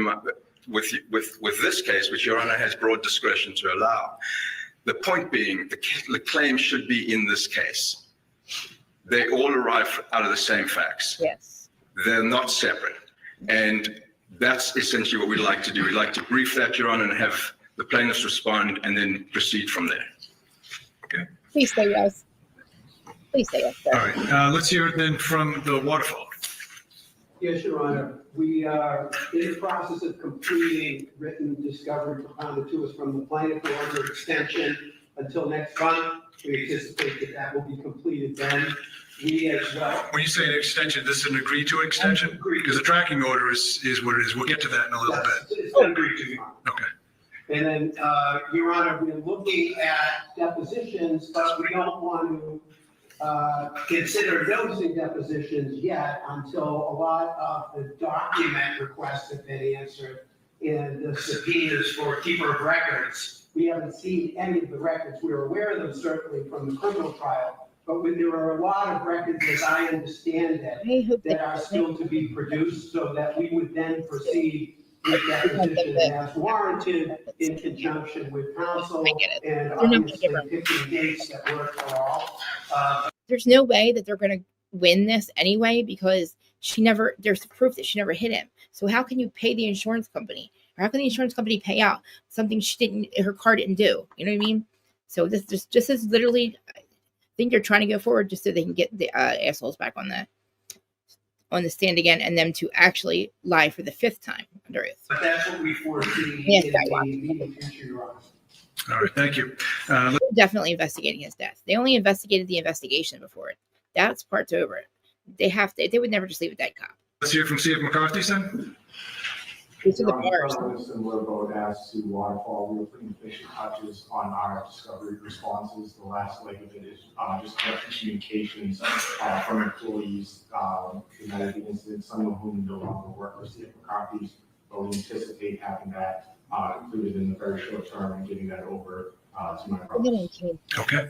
with this case, which Your Honor has broad discretion to allow. The point being, the claim should be in this case. They all arrive out of the same facts. Yes. They're not separate. And that's essentially what we'd like to do. We'd like to brief that, Your Honor, and have the plaintiffs respond and then proceed from there. Okay. Please say yes. Please say yes, sir. All right, let's hear it then from the waterfall. Yes, Your Honor. We are in the process of completing written discovery propounded to us from the plaintiff for under extension until next month. We anticipate that will be completed then. We as well. When you say an extension, this is an agreed to extension? Because the tracking order is what it is. We'll get to that in a little bit. It's been agreed to, Your Honor. Okay. And then, Your Honor, we're looking at depositions, but we don't want to consider noticing depositions yet until a lot of the document requests have been answered in the subpoenas for keeper of records. We haven't seen any of the records. We're aware of them certainly from the criminal trial, but when there are a lot of records, as I understand it, that are still to be produced, so that we would then proceed with depositions as warranted in conjunction with counsel and obviously picking dates that work for all. There's no way that they're going to win this anyway, because there's proof that she never hit him. So how can you pay the insurance company? Or how can the insurance company pay out something her car didn't do? You know what I mean? So this just is literally, I think they're trying to go forward just so they can get the assholes back on the stand again, and them to actually lie for the 5th time under oath. But that's what we foresee Yes, in the future, Your Honor. All right, thank you. They're definitely investigating his death. They only investigated the investigation before it. That's part's over. They would never just leave a dead cop. Let's hear from C.F. McCarthy, then. These are the bars. Similar vote as to Waterfall, we were putting efficient touches on our discovery responses. The last leg of it is just communications from employees related to the incident, some of whom no longer work for C.F. McCarthy's, but we anticipate having that included in the very short term and getting that over to my brother. Okay.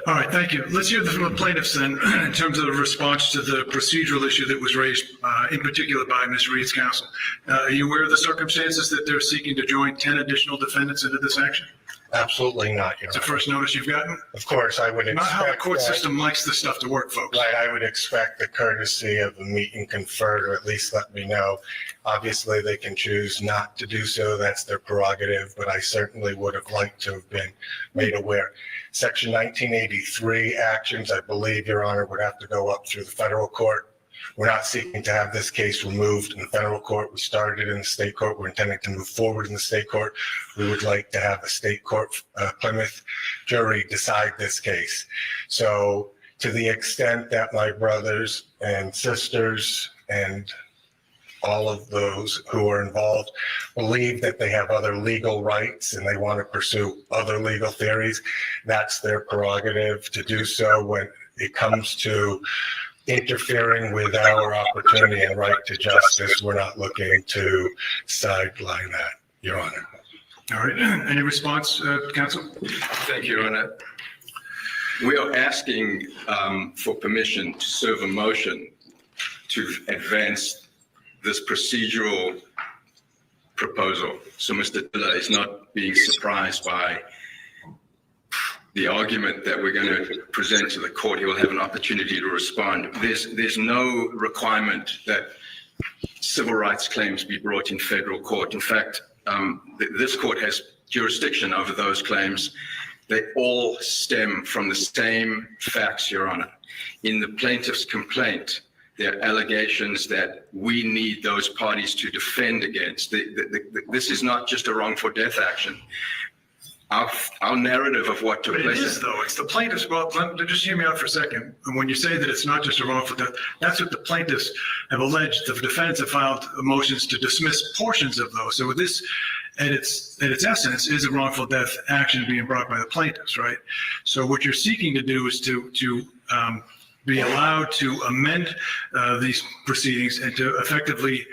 All right, thank you. Let's hear from the plaintiffs then, in terms of the response to the procedural issue that was raised, in particular by Ms. Reed's counsel. Are you aware of the circumstances that they're seeking to join 10 additional defendants into this action? Absolutely not, Your It's the Honor. first notice you've gotten? Of course, I would expect. Not how the court that- system likes this stuff to work, folks. Right, I would expect the courtesy of a meet and confer, or at least let me know. Obviously, they can choose not to do so. That's their prerogative, but I certainly would have liked to have been made aware. Section 1983 actions, I believe, Your Honor, would have to go up through the federal court. We're not seeking to have this case removed in the federal court. We started it in the state court. We're intending to move forward in the state court. We would like to have a state court, Plymouth jury decide this case. So to the extent that my brothers and sisters and all of those who are involved believe that they have other legal rights and they want to pursue other legal theories, that's their prerogative to do so. When it comes to interfering with our opportunity and right to justice, we're not looking to sideline that, Your Honor. All right. Any response, counsel? Thank you, Your Honor. We are asking for permission to serve a motion to advance this procedural proposal. So Mr. Dillard is not being surprised by the argument that we're going to present to the court, he will have an opportunity to respond. There's no requirement that civil rights claims be brought in federal court. In fact, this court has jurisdiction over those claims. They all stem from the same facts, Your Honor. In the plaintiff's complaint, there are allegations that we need those parties to defend against. This is not just a wrongful death action. Our narrative of what took place. It is, though. It's the plaintiffs. Well, just hear me out for a second. And when you say that it's not just a wrongful death, that's what the plaintiffs have alleged. The defendants have filed motions to dismiss portions of those. So this, at its essence, is a wrongful death action being brought by the plaintiffs, right? So what you're seeking to do is to be allowed to amend these proceedings and to effectively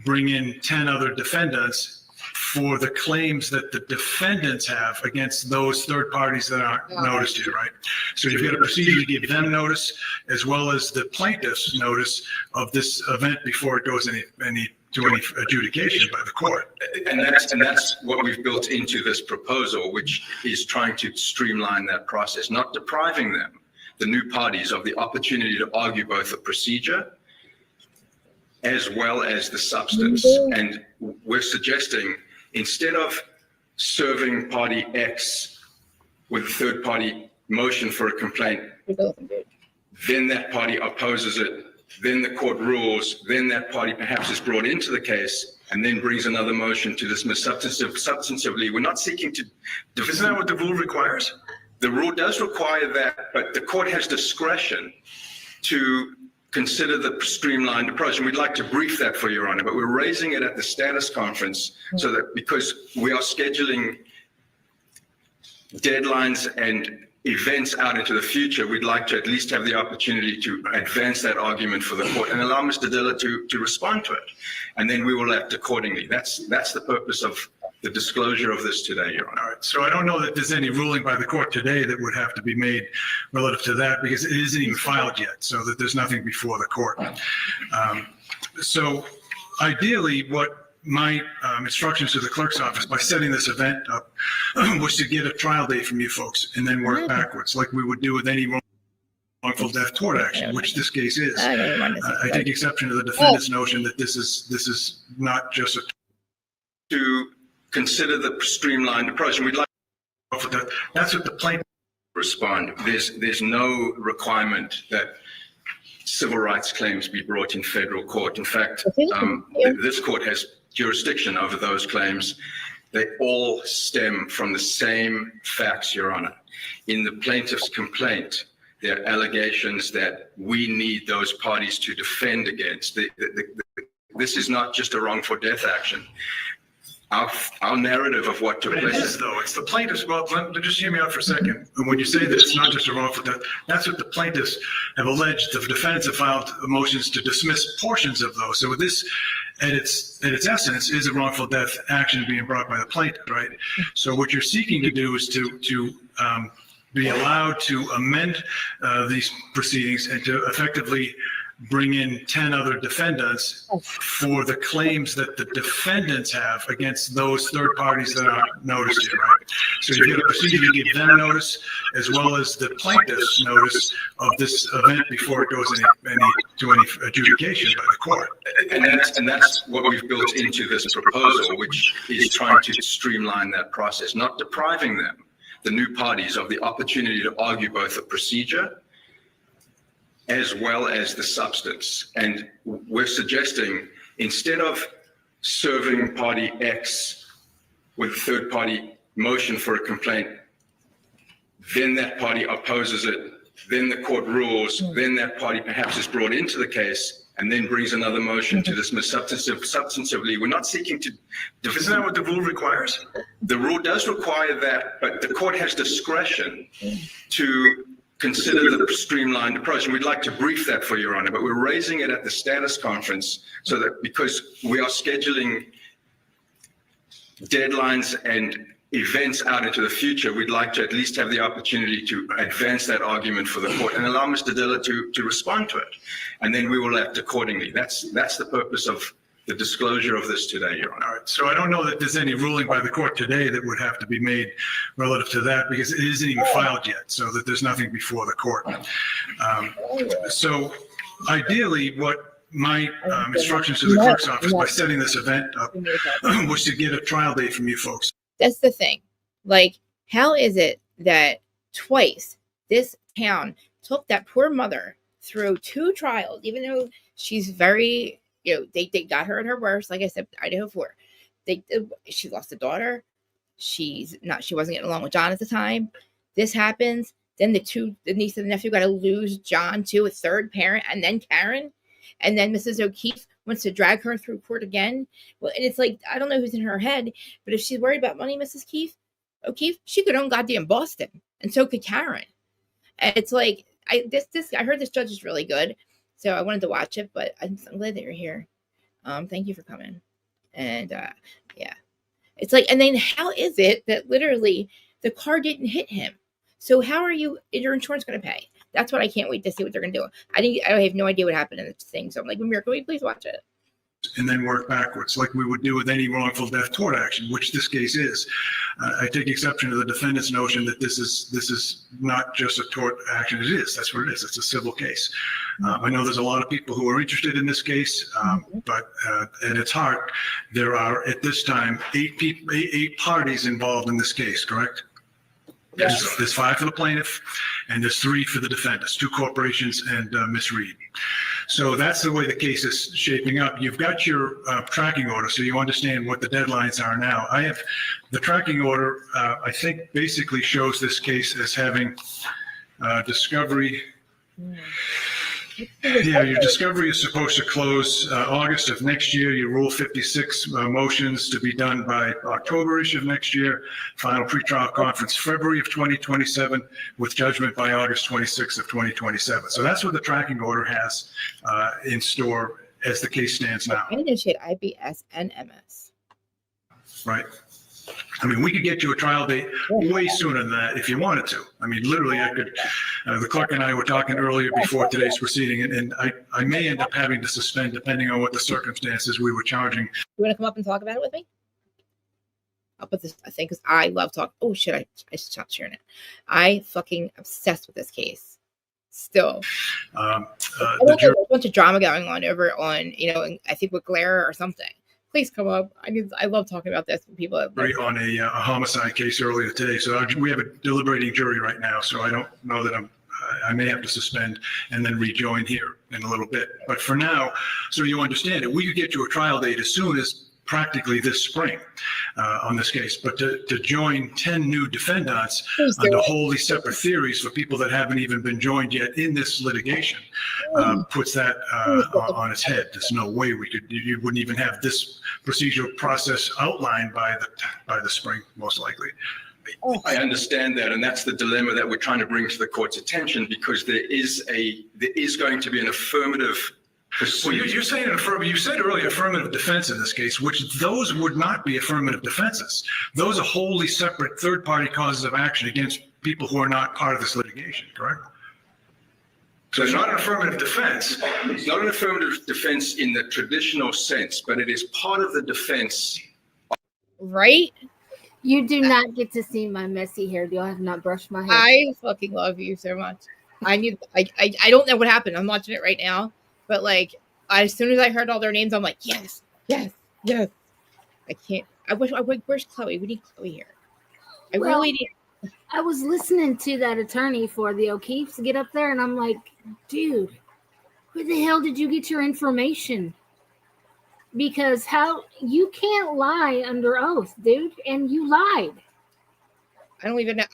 bring in 10 other defendants for the claims that the defendants have against those third parties that aren't noticed here, right? So you've got a procedure to give them notice as well as the plaintiffs notice of this event before it goes to any adjudication by the court. And that's what we've built into this proposal, which is trying to streamline that process, not depriving them, the new parties, of the opportunity to argue both the procedure as well as the substance. And we're suggesting, instead of serving party X with a third party motion for a complaint, then that party opposes it, then the court rules, then that party perhaps is brought into the case and then brings another motion to dismiss substantively. We're not seeking to... Isn't that what the rule requires? The rule does require that, but the court has discretion to consider the streamlined approach. And we'd like to brief that for Your Honor, but we're raising it at the status conference so that, because we are scheduling deadlines and events out into the future, we'd like to at least have the opportunity to advance that argument for the court and allow Mr. Diller to respond to it. And then we will act accordingly. That's the purpose of the disclosure of this today, Your Honor. All right. So I don't know that there's any ruling by the court today that would have to be made relative to that, because it isn't even filed yet, so that there's nothing before the court. So ideally, what my instructions to the clerk's office by setting this event up was to get a trial date from you folks and then work backwards, like we would do with any wrongful death tort action, which this case is. I take exception to the defendant's notion that this is not just to consider the streamlined approach. And we'd like that's what the plaintiff respond. There's no requirement that civil rights claims be brought in federal court. In fact, this court has jurisdiction over those claims. They all stem from the same facts, Your Honor. In the plaintiff's complaint, there are allegations that we need those parties to defend against. This is not just a wrongful death action. Our narrative of what took place. It is, though. It's the plaintiffs. Well, just hear me out for a second. And when you say that it's not just a wrongful death, that's what the plaintiffs have alleged. The defendants have filed motions to dismiss portions of those. So this, at its essence, is a wrongful death action being brought by the plaintiff, right? So what you're seeking to do is to be allowed to amend these proceedings and to effectively bring in 10 other defendants for the claims that the defendants have against those third parties that aren't noticed here, right? So you've got a procedure to give them notice as well as the plaintiff's notice of this event before it goes to any adjudication by the court. And that's what we've built into this proposal, which is trying to streamline that process, not depriving them, the new parties, of the opportunity to argue both the procedure as well as the substance. And we're suggesting, instead of serving party X with a third party motion for a complaint, then that party opposes it, then the court rules, then that party perhaps is brought into the case and then brings another motion to dismiss substantively. We're not seeking to... Isn't that what the rule requires? The rule does require that, but the court has discretion to consider the streamlined approach. And we'd like to brief that for Your Honor, but we're raising it at the status conference so that, because we are scheduling deadlines and events out into the future, we'd like to at least have the opportunity to advance that argument for the court and allow Mr. Diller to respond to it. And then we will act accordingly. That's the purpose of the disclosure of this today, Your Honor. All right, so I don't know that there's any ruling by the court today that would have to be made relative to that because it isn't even filed yet, so that there's nothing before the court. So ideally, what my instructions to the clerk's office by setting this event up was to get a trial date from you folks. That's the thing. Like, how is it that twice this town took that poor mother through 2 trials, even though she's very, they got her at her worst, like I said, Idaho 4. She lost a daughter. She wasn't getting along with John at the time. This happens. Then the niece and the nephew got to lose John to a third parent, and then Karen, and then Mrs. O'Keefe wants to drag her through court again. Well, and it's like, I don't know who's in her head, but if she's worried about money, Mrs. O'Keefe, she could own goddamn Boston, and so could Karen. And it's like, I heard this judge is really good, so I wanted to watch it, but I'm glad that you're here. Thank you for coming. And yeah, it's like, and then how is it that literally the car didn't hit him? So how are your insurance going to pay? That's what I can't wait to see what they're going to do. I have no idea what happened in this thing. So I'm like, Amir, can we please watch it? And then work backwards, like we would do with any wrongful death tort action, which this case is. I take exception to the defendant's notion that this is not just a tort action. It is. That's what it is. It's a civil case. I know there's a lot of people who are interested in this case, but at its heart, there are at this time 8 parties involved in this case. Correct? Yes. There's 5 for the plaintiff, and there's 3 for the defendants, 2 corporations and Miss Reed. So that's the way the case is shaping up. You've got your tracking order, so you understand what the deadlines are now. I have the tracking order, I think basically shows this case as having discovery. Yeah, your discovery is supposed to close August of next year. Your Rule 56 motions to be done by October-ish of next year. Final pretrial conference February of 2027 with judgment by August 26th of 2027. So that's what the tracking order has in store as the case stands now. I negotiate IBS and MS. Right. I mean, we could get you a trial date way sooner than that if you wanted to. I mean, literally, I could. The clerk and I were talking earlier before today's proceeding, and I may end up having to suspend depending on what the circumstances we were charging. You want to come up and talk about it with me? I'll put this, I think, because I love talking. Oh, shit, I stopped sharing it. I fucking obsessed with this case. Still. I there's a bunch of drama going on over on, I think with Glare or something. Please come up. I love talking about this with people. On a homicide case earlier today. So we have a deliberating jury right now. So I don't know that I may have to suspend and then rejoin here in a little bit. But for now, so you understand it, we could get you a trial date as soon as practically this spring on this case. But to join 10 new defendants under wholly separate theories for people that haven't even been joined yet in this litigation puts that on its head. There's no way you wouldn't even have this procedural process outlined by the spring, most likely. I understand that, and that's the dilemma that we're trying to bring to the court's attention, because there is going to be an affirmative. Well, you're saying you said earlier affirmative defense in this case, which those would not be affirmative defenses. Those are wholly separate third-party causes of action against people who are not part of this litigation, correct? So it's not an affirmative defense. It's not an affirmative defense in the traditional sense, but it is part of the defense. Right? You do not get to see my messy hair. Do I have not brushed my hair? I fucking love you so much. I don't know what happened. I'm watching it right now. But as soon as I heard all their names, I'm like, yes. I can't. Where's Chloe? We need Chloe here. I really need. I was listening to that attorney for the O'Keefes get up there, and I'm like, dude, where the hell did you get your information? Because you can't lie under oath, dude, and you lied. I don't even know.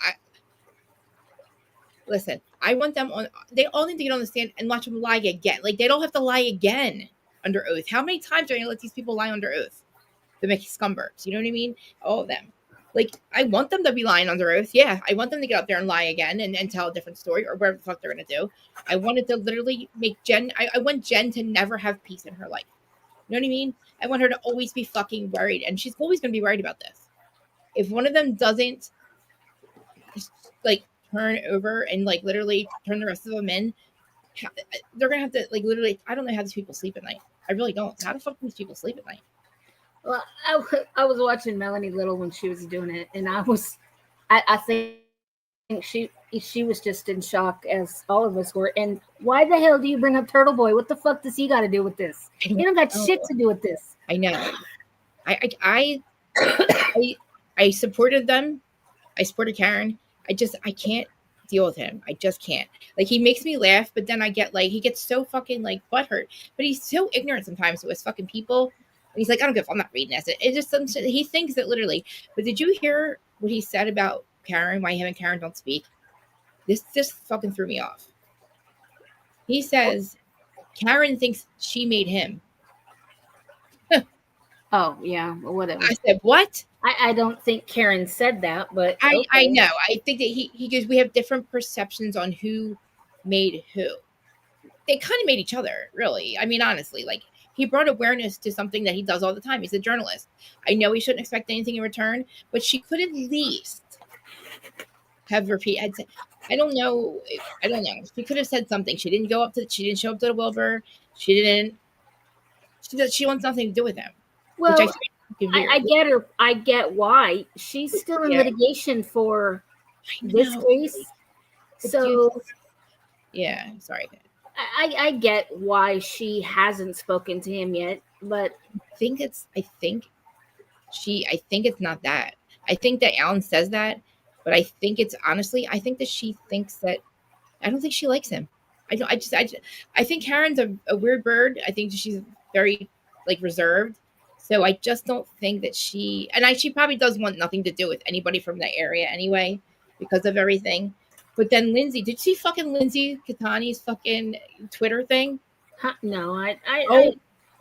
Listen, I want them on. They all need to get on the stand and watch them lie again. They don't have to lie again under oath. How many times are you going to let these people lie under oath? The Mickey Scumbergs, you know what I mean? All of them. I want them to be lying under oath. Yeah, I want them to get up there and lie again and tell a different story or whatever the fuck they're going to do. I wanted to literally make Jen. I want Jen to never have peace in her life. You know what I mean? I want her to always be fucking worried, and she's always going to be worried about this. If one of them doesn't, turn over and literally turn the rest of them in, they're gonna have to literally. I don't know how these people sleep at night. I really don't. How the fuck do these people sleep at night? Well, I was watching Melanie Little when she was doing it, and I think she was just in shock, as all of us were. And why the hell do you bring up Turtle Boy? What the fuck does he got to do with this? He don't got shit to do with this. I know. I supported them. I supported Karen. I can't deal with him. I just can't. Like, he makes me laugh, but then I get like, he gets so fucking like butthurt. But he's so ignorant sometimes to his fucking people. He's like, I don't give. I'm not reading this. It just some shit. He thinks that literally. But did you hear what he said about Karen? Why him and Karen don't speak? This just fucking threw me off. He says Karen thinks she made him. Oh yeah, well, whatever. I said what? I don't think Karen said that, but okay. I know. I think that he goes, we have different perceptions on who made who. They kind of made each other, really. I mean, honestly, like, he brought awareness to something that he does all the time. He's a journalist. I know he shouldn't expect anything in return, but she could at least have repeated. I don't know. She could have said something. She didn't show up to the Wilbur. She wants nothing to do with him. Well, I get her. I get why she's still in litigation for this case. So, yeah, sorry. I get why she hasn't spoken to him yet, but I think it's not that. I think that Alan says that, but I think it's honestly, I think that she thinks that, I don't think she likes him. I think Karen's a weird bird. I think she's very like reserved. So I just don't think that she probably does want nothing to do with anybody from that area anyway, because of everything. But then Lindsay, did you see fucking Lindsay Catani's fucking Twitter thing? No, I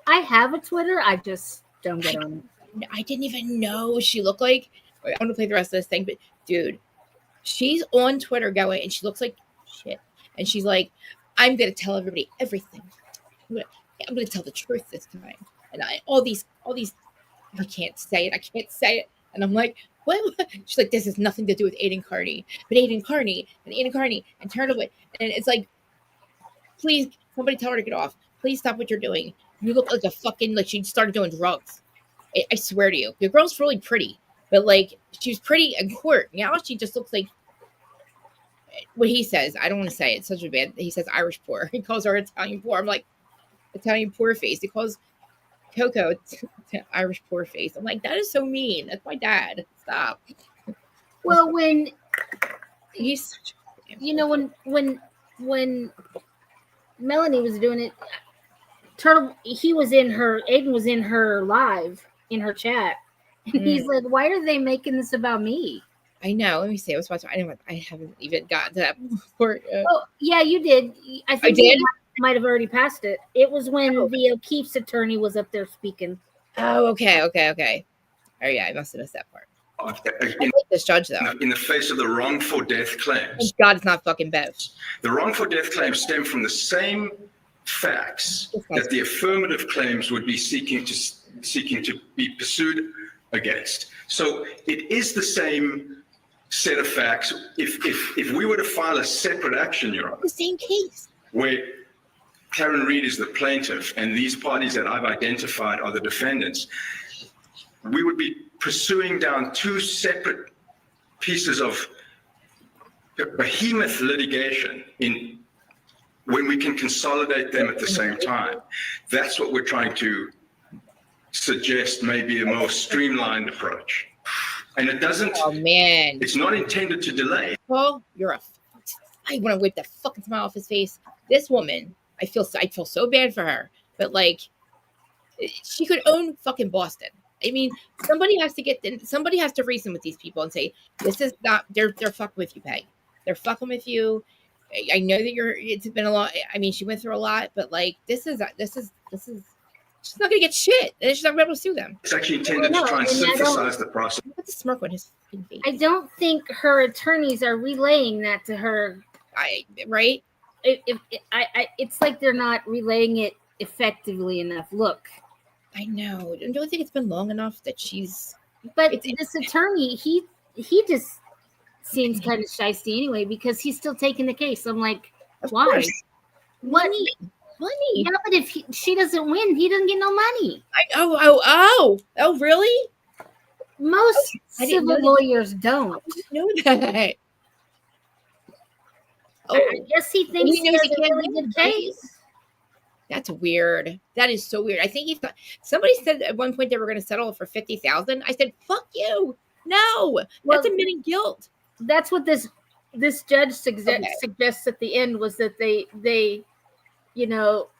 have a Twitter. I just don't get on it. I didn't even know what she looked like. I want to play the rest of this thing, but dude, she's on Twitter going, and she looks like shit. And she's like, I'm going to tell everybody everything. I'm going to tell the truth this time. And all these, I can't say it. And I'm like, what? She's like, this has nothing to do with Aiden Carney. But Aiden Carney and Turtle. And it's like, please, somebody tell her to get off. Please stop what you're doing. You look like a fucking, like she started doing drugs. I swear to you. The girl's really pretty. But like, she was pretty in court. Now she just looks like what he says. I don't want to say it. It's such a bad, he says Irish poor. He calls her Italian poor. I'm like, Italian poor face. He calls Coco Irish poor face. I'm like, that is so mean. That's my dad. Stop. Well, when he's, you know, when Melanie was doing it, Aiden was in her live in her chat, and he's like, why are they making this about me? I know. Let me see. I was watching. I haven't even gotten to that part. Oh, yeah, you did. I think I did. Might have already passed it. It was when the O'Keefe's attorney was up there speaking. Oh, okay. Oh, yeah, I must have missed that part. I like this judge, though. In the face of the wrongful death claims. Thank God it's not fucking Bev. The wrongful death claims stem from the same facts that the affirmative claims would be seeking to be pursued against. So it is the same set of facts. If we were to file a separate action, Your Honor, the same case where Karen Reed is the plaintiff and these parties that I've identified are the defendants, we would be pursuing down two separate pieces of behemoth litigation when we can consolidate them at the same time. That's what we're trying to suggest may be a more streamlined approach. And it doesn't, it's not intended to delay. Well, I want to wipe that fucking smile off his face. This woman, I feel so bad for her, but like, she could own fucking Boston. I mean, somebody has to reason with these people and say, this is not, they're fucking with you, Peg. They're fucking with you. I know that it's been a lot. I mean, she went through a lot, but like, this is, she's not gonna get shit. And she's not gonna be able to sue them. It's actually intended to try and synthesize the process. Put the smirk on his face. I don't think her attorneys are relaying that to her. Right? It's like they're not relaying it effectively enough. Look, I know. Don't you think it's been long enough that she's? But this attorney, he just seems kind of shysty anyway because he's still taking the case. I'm like, why? What? money. Yeah, but if she doesn't win, he doesn't get no money. Oh, really? Most I didn't civil know that. lawyers don't. Know that. I guess he thinks he knows he he has a can't really win, good right? case. That's weird. That is so weird. I think he thought somebody said at one point they were going to settle for $50,000. I said, "Fuck you! No, that's admitting guilt." That's what this judge suggests at the end was that they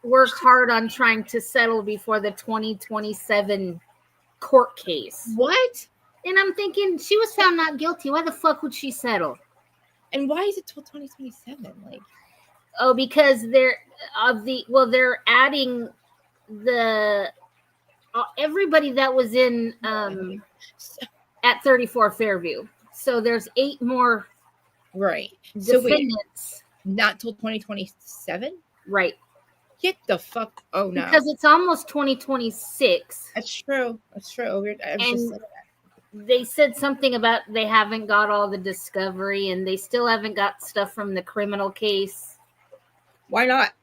work hard on trying to settle before the 2027 court case. What? And I'm thinking she was found not guilty. Why the fuck would she settle? And why is it till 2027? Like, oh, because they're adding the everybody that was in at 34 Fairview. So there's 8 more right defendants. Not till 2027? Right. Get the fuck. Oh no. Because it's almost 2026. That's true. They said something about they haven't got all the discovery and they still haven't got stuff from the criminal case. Why not?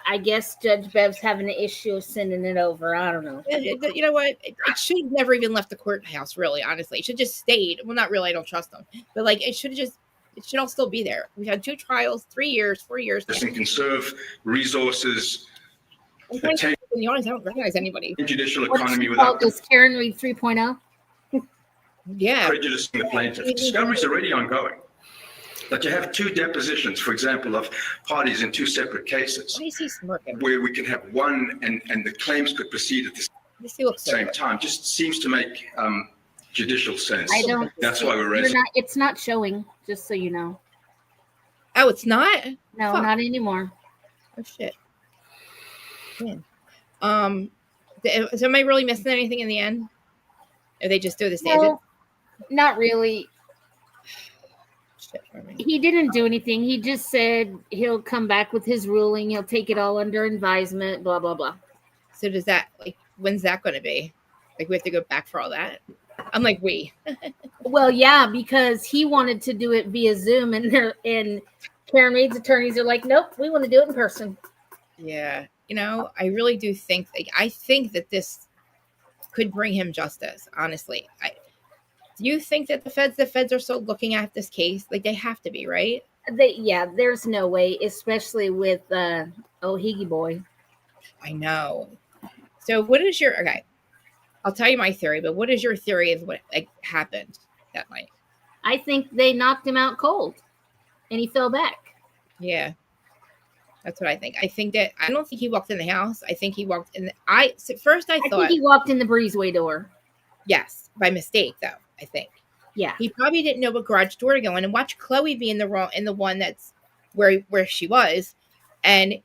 I guess Judge Bev's having an issue of sending it over. I don't know. You know what? It should have never even left the courthouse, really, honestly. It should just stayed. Well, not really. I don't trust them. But, like, it should all still be there. We had 2 trials, 3 years, 4 years. And conserve resources. In the audience, I don't recognize anybody. Judicial economy without Does Karen Reed 3.0? Yeah. prejudicing the plaintiff. Discovery is already ongoing. But you have 2 depositions, for example, of parties in 2 separate cases. Why is he smirking? Where we can have one and the claims could proceed at the same time. Just seems to make judicial sense. I don't. That's why we're raising. It's not showing, just so you know. Oh, it's not? No, Fuck. not anymore. Oh, shit. Man. Is somebody really missing anything in the end? Or they just do the stage? No, not really. He didn't do anything. He just said he'll come back with his ruling. He'll take it all under advisement, blah, blah, blah. So does that, like, when's that going to be? Like, we have to go back for all that? I'm like, Well, yeah, because he wanted to do it via Zoom, and Karen Reed's attorneys are like, nope, we want to do it in person. Yeah. You know, I really do think, I think that this could bring him justice, honestly. Do you think that the feds are still looking at this case? Like, they have to be, right? There's no way, especially with Higgy Boy. I know. So what is okay, I'll tell you my theory, but what is your theory of what happened that night? I think they knocked him out cold and he fell back. Yeah. That's what I think. I don't think he walked in the house. I think he walked in first I thought he walked in the breezeway door. Yes, by mistake though, I think. Yeah. He probably didn't know what garage door to go in, and watch Chloe be in the one that's where she was. And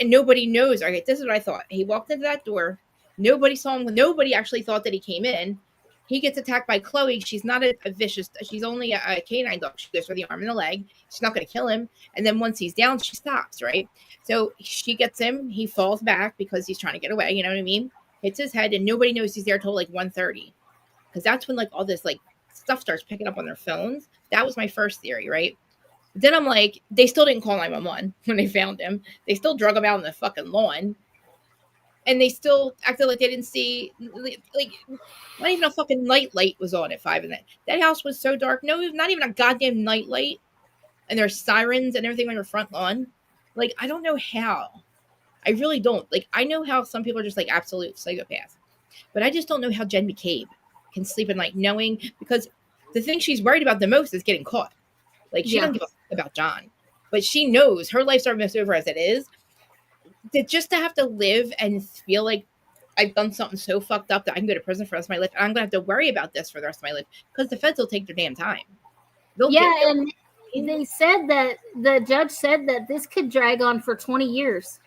nobody knows. Okay, this is what I thought. He walked into that door. Nobody saw him. Nobody actually thought that he came in. He gets attacked by Chloe. She's not a vicious. She's only a canine dog. She goes for the arm and the leg. She's not going to kill him. And then once he's down, she stops. Right. So she gets him. He falls back because he's trying to get away. You know what I mean? Hits his head, and nobody knows he's there till like 1:30, because that's when like all this like stuff starts picking up on their phones. That was my first theory, right? Then I'm like, they still didn't call 911 when they found him. They still drug him out on the fucking lawn. And they still acted like they didn't see, like, not even a fucking night light was on at 5 in that house was so dark. No, not even a goddamn night light. And there's sirens and everything on your front lawn. Like, I don't know how. I really don't. Like, I know how some people are just like absolute psychopaths. But I just don't know how Jen McCabe can sleep at night knowing, because the thing she's worried about the most is getting caught. Like, she doesn't give a fuck about John. But she knows her life's almost over as it is. Just to have to live and feel like I've done something so fucked up that I can go to prison for the rest of my life, and I'm going to have to worry about this for the rest of my life, because the feds will take their damn time. And they said that the judge said that this could drag on for 20 years.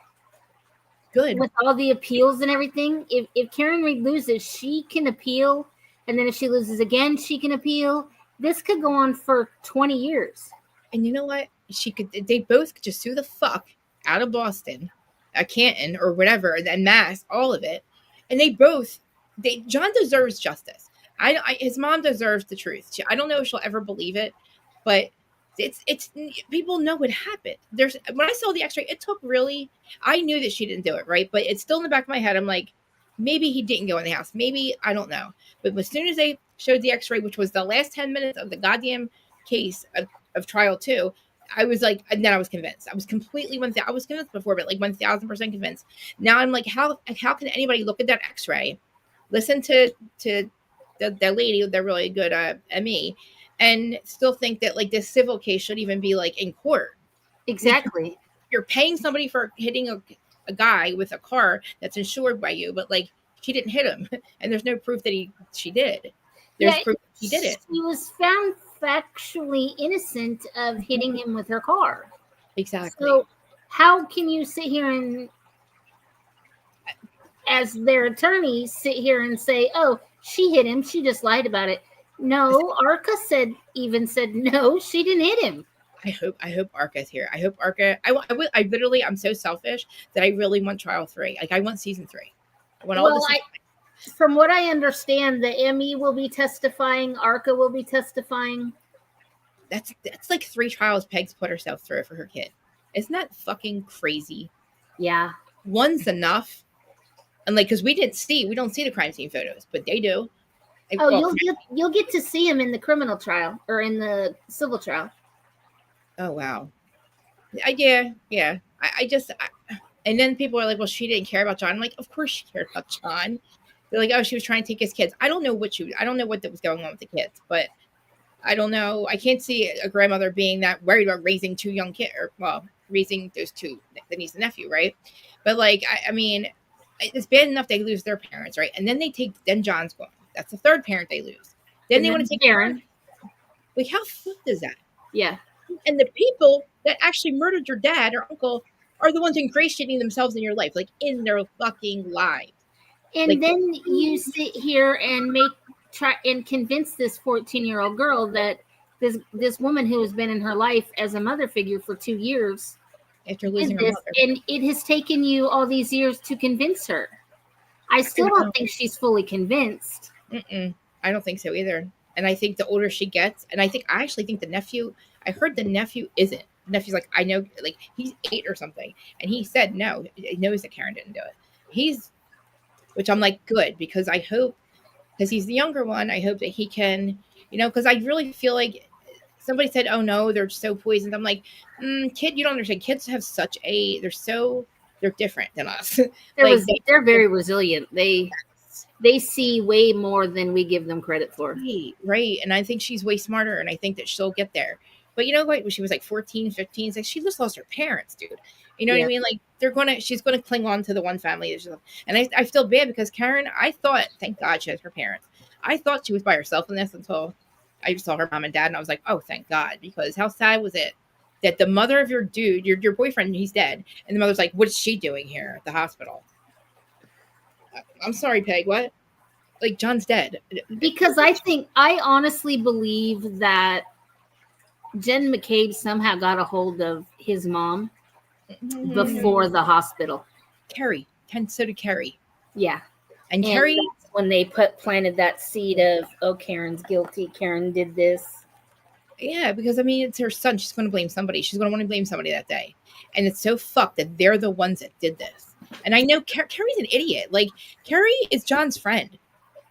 Good. With all the appeals and everything. If Karen Reed loses, she can appeal. And then if she loses again, she can appeal. This could go on for 20 years. And you know what? They both could just sue the fuck out of Boston, Canton, or whatever, and Mass, all of it. And John deserves justice. His mom deserves the truth. I don't know if she'll ever believe it, but It's people know what happened. When I saw the X-ray, it took really. I knew that she didn't do it, right? But it's still in the back of my head. I'm like, maybe he didn't go in the house. Maybe I don't know. But as soon as they showed the X-ray, which was the last 10 minutes of the goddamn case of trial 2, I was like, and then I was convinced. I was completely I was convinced before, but like 1,000% convinced. Now I'm like, how can anybody look at that X-ray, listen to the lady, they're really good at me, and still think that like this civil case should even be like in court? Exactly. You're paying somebody for hitting a guy with a car that's insured by you, but like she didn't hit him, and there's no proof that she did. There's proof that she did it. She was found factually innocent of hitting him with her car. Exactly. So how can you sit here and, as their attorney, sit here and say, "Oh, she hit him. She just lied about it"? No, Arca said no, she didn't hit him. I hope Arca's here. I hope Arca. I literally, I'm so selfish that I really want trial 3. Like I want season 3. I want all this. From what I understand, the ME will be testifying. Arca will be testifying. That's like 3 trials Peg's put herself through for her kid. Isn't that fucking crazy? Yeah. One's enough. And like, because we don't see the crime scene photos, but they do. You'll get to see him in the criminal trial or in the civil trial. Oh wow. Yeah. And then people are like, well, she didn't care about John. I'm like, of course she cared about John. They're like, oh, she was trying to take his kids. I don't know what was going on with the kids, but I don't know. I can't see a grandmother being that worried about raising 2 young kids, or raising those 2, the niece and nephew, right? But like, I mean, it's bad enough they lose their parents, right? And then then John's gone. That's the 3rd parent they lose. Then they want to take Aaron. Like, how fucked is that? Yeah. And the people that actually murdered your dad or uncle are the ones ingratiating themselves in your life, like in their fucking lives. And like, then you sit here and try and convince this 14-year-old girl that this woman who has been in her life as a mother figure for 2 years, after losing her mother, and it has taken you all these years to convince her. I still don't think she's fully convinced. I don't think so either. And I think the older she gets, and I actually think the nephew. I heard the nephew isn't. The nephew's like, I know, like he's 8 or something, and he said no. He knows that Karen didn't do it. Which I'm like, good, because I hope, because he's the younger one, I hope that he can, because I really feel like somebody said, oh no, they're so poisoned. I'm like, kid, you don't understand. Kids have they're different than us. They're very resilient. They see way more than we give them credit for. Right. And I think she's way smarter, and I think that she'll get there. But you know what? When she was like 14, 15, like she just lost her parents, dude. You know what I mean? Like she's gonna cling on to the one family. And I feel bad because Karen, I thought, thank God she has her parents. I thought she was by herself in this until I saw her mom and dad, and I was like, oh, thank God, because how sad was it that the mother of your dude, your boyfriend, he's dead, and the mother's like, what is she doing here at the hospital? I'm sorry, Peg, what? Like, John's dead. Because I honestly believe that Jen McCabe somehow got a hold of his mom before the hospital. Carrie. So did Carrie. Yeah. And Carrie, that's when they planted that seed of, oh, Karen's guilty. Karen did this. Yeah, because I mean, it's her son. She's going to blame somebody. She's going to want to blame somebody that day. And it's so fucked that they're the ones that did this. And I know Carrie's an idiot. Like, Carrie is John's friend.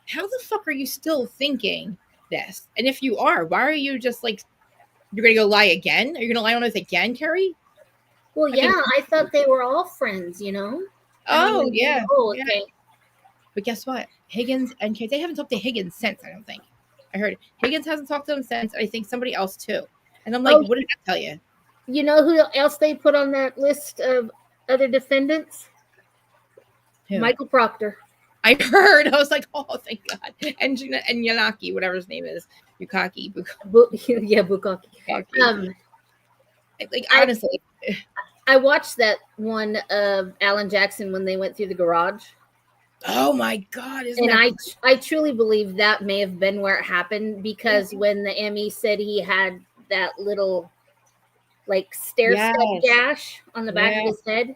How the fuck are you still thinking this? And if you are, why are you just like, you're going to go lie again? Are you going to lie on us again, Carrie? Well, I thought they were all friends, Oh, yeah. Oh, okay. Yeah. But guess what? Higgins and Kate, they haven't talked to Higgins since, I don't think. I heard Higgins hasn't talked to him since. I think somebody else too. And I'm like, what did I tell you? You know who else they put on that list of other defendants? Who? Michael Proctor. I heard. I was like, oh, thank God. And Yanaki, whatever his name is, Bukaki. Bukaki. Like, honestly. I watched that one of Alan Jackson when they went through the garage. Oh my God! I truly believe that may have been where it happened, because when the ME said he had that little like stair-step gash on the back of his head,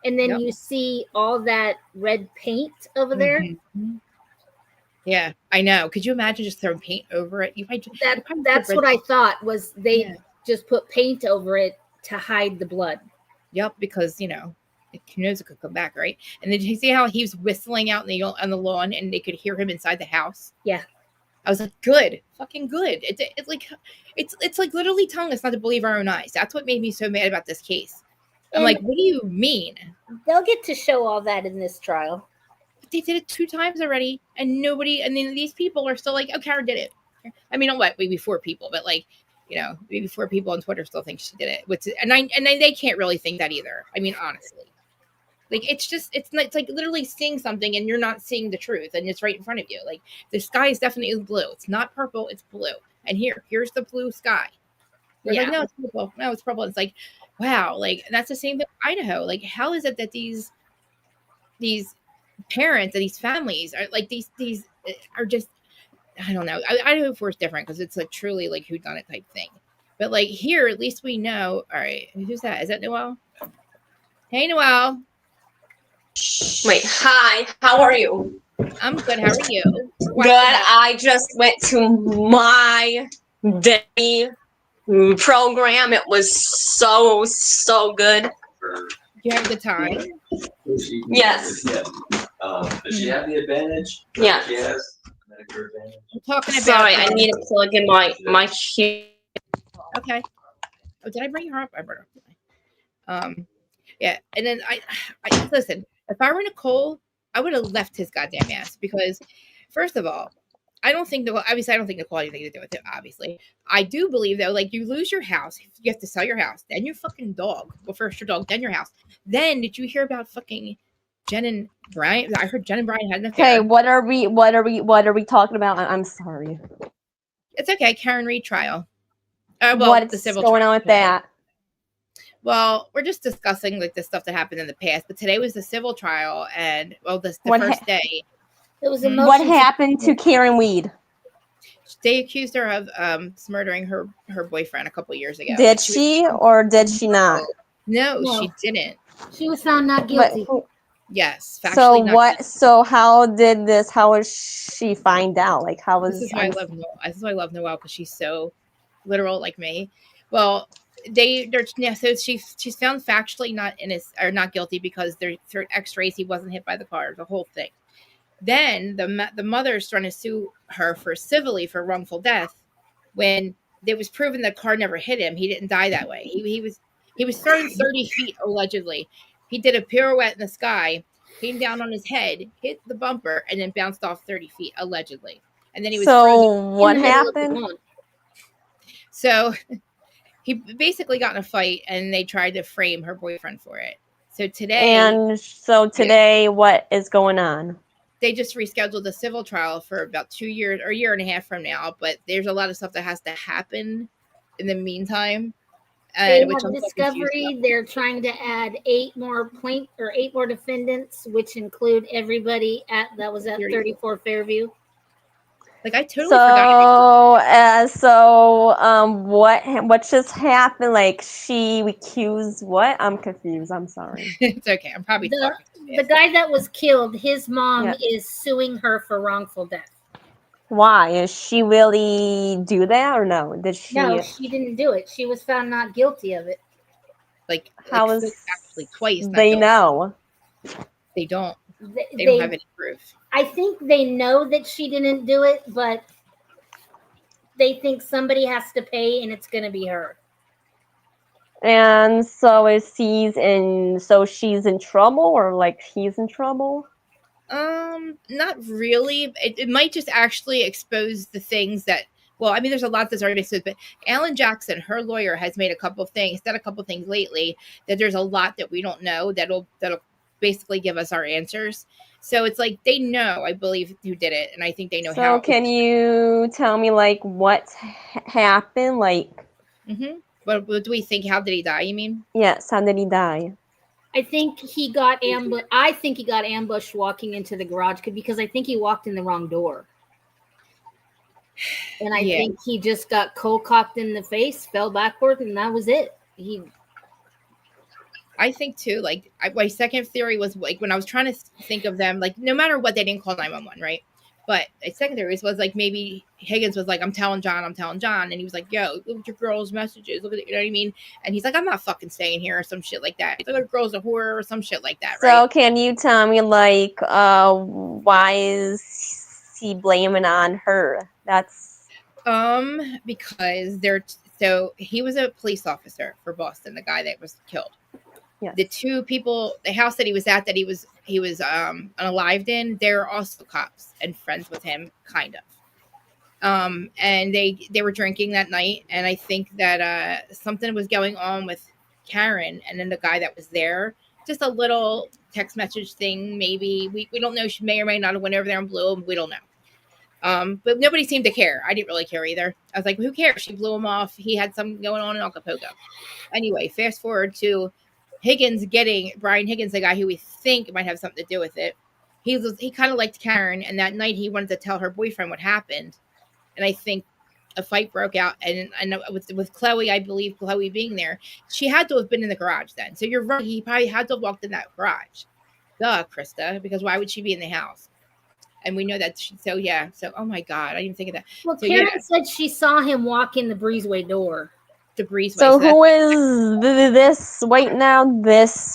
and then you see all that red paint over there. Yeah, I know. Could you imagine just throwing paint over it? That's what I thought was they just put paint over it to hide the blood. Yep, because who knows, it could come back, right? And then did you see how he was whistling out on the lawn, and they could hear him inside the house? Yeah, I was like, good, fucking good. It's like literally telling us not to believe our own eyes. That's what made me so mad about this case. I'm like, what do you mean? They'll get to show all that in this trial. But they did it 2 times already, and nobody. And then these people are still like, oh, Karen did it. I mean, maybe 4 people, but maybe 4 people on Twitter still think she did it. And they can't really think that either. I mean, honestly, like it's like literally seeing something and you're not seeing the truth, and it's right in front of you. Like the sky is definitely blue. It's not purple. It's blue. And here's the blue sky. We're like, no, it's purple. No, it's purple. It's like, wow. Like that's the same thing with Idaho. Like, how is it that these parents and these families are like these are just, I don't know. Idaho for it's different because it's like truly like whodunit type thing. But like here, at least we know. All right, who's that? Is that Noelle? Hey, Noelle. Wait, hi. How are you? I'm good. How are you? Good. I just went to my day program. It was so good. You have a good time? Yes. Does she have the advantage? Yeah. She has Medicare advantage. I'm talking about. Sorry, I need to plug in my key. Okay. Oh, did I bring her up? I brought her up. Yeah, and then I listen. If I were Nicole, I would have left his goddamn ass because, first of all, I don't think Nicole had anything to do with it. Obviously, I do believe though, like you lose your house, you have to sell your house, then your fucking dog. Well, first your dog, then your house. Then did you hear about fucking Jen and Brian? I heard Jen and Brian had an affair. Okay, what are we talking about? I'm sorry. It's okay, Karen Reed trial. What's the civil going trial. on with that? Well, we're just discussing like the stuff that happened in the past, but today was the civil trial, and the first day. It was What happened to Karen Weed? They accused her of murdering her boyfriend a couple years ago. Did she or did she not? No, she didn't. She was found not guilty. Yes. So what? So how was she find out? Like how was? This is why I love Noelle. This is why I love Noelle because she's so literal like me. Well, so she's found factually not guilty because through X-rays he wasn't hit by the car. The whole thing. Then the mother's trying to sue her civilly for wrongful death when it was proven the car never hit him. He didn't die that way. He was thrown 30 feet allegedly. He did a pirouette in the sky, came down on his head, hit the bumper, and then bounced off 30 feet allegedly. And then he was. So what happened? So he basically got in a fight, and they tried to frame her boyfriend for it. So today, what is going on? They just rescheduled the civil trial for about 2 years or a year and a half from now. But there's a lot of stuff that has to happen in the meantime. They have discovery. They're trying to add 8 more defendants, which include everybody that was at 34 Fairview. Like I totally forgot. What just happened? Like she accused what? I'm confused. I'm sorry. It's okay. I'm probably the guy that was killed. His mom is suing her for wrongful death. Why? Is she really do that or no? Did she? No, she didn't do it. She was found not guilty of it. Like how is actually twice? They know. They don't. They don't have any proof. I think they know that she didn't do it, but they think somebody has to pay, and it's going to be her. And so she's in trouble, or like he's in trouble? Not really. It might just actually expose the things that. Well, I mean, there's a lot that's already exposed, but Alan Jackson, her lawyer, has said a couple of things lately that there's a lot that we don't know that'll basically give us our answers. So it's like they know, I believe, who did it, and I think they know how. So can you tell me like what happened? Like, what do we think? How did he die? You mean? Yes. How did he die? I think he got ambushed. I think he got ambushed walking into the garage because I think he walked in the wrong door. And I think he just got cold-cocked in the face, fell backward, and that was it. I think too, my second theory was like when I was trying to think of them, like no matter what, they didn't call 911, right? But a secondary was like maybe Higgins was like, I'm telling John, and he was like, yo, look at your girl's messages, look at it, you know what I mean? And he's like, I'm not fucking staying here or some shit like that. The girl's a whore or some shit like that, right? So can you tell me like why is he blaming on her? That's because so he was a police officer for Boston, the guy that was killed. Yes. The two people, the house that he was at, that he was unalived in, they're also cops and friends with him, kind of. And they were drinking that night, and I think that something was going on with Karen and then the guy that was there. Just a little text message thing, maybe. We don't know. She may or may not have went over there and blew him. We don't know. But nobody seemed to care. I didn't really care either. I was like, who cares? She blew him off. He had something going on in Acapulco. Anyway, fast forward to Brian Higgins, the guy who we think might have something to do with it. He kind of liked Karen, and that night he wanted to tell her boyfriend what happened. And I think a fight broke out, and with Chloe, I believe Chloe being there, she had to have been in the garage then. So you're right, he probably had to have walked in that garage. Duh, Krista, because why would she be in the house? And we know that. So oh my God, I didn't think of that. Well, So, Karen said she saw him walk in the breezeway door. The breezeway. So who is this? Wait now,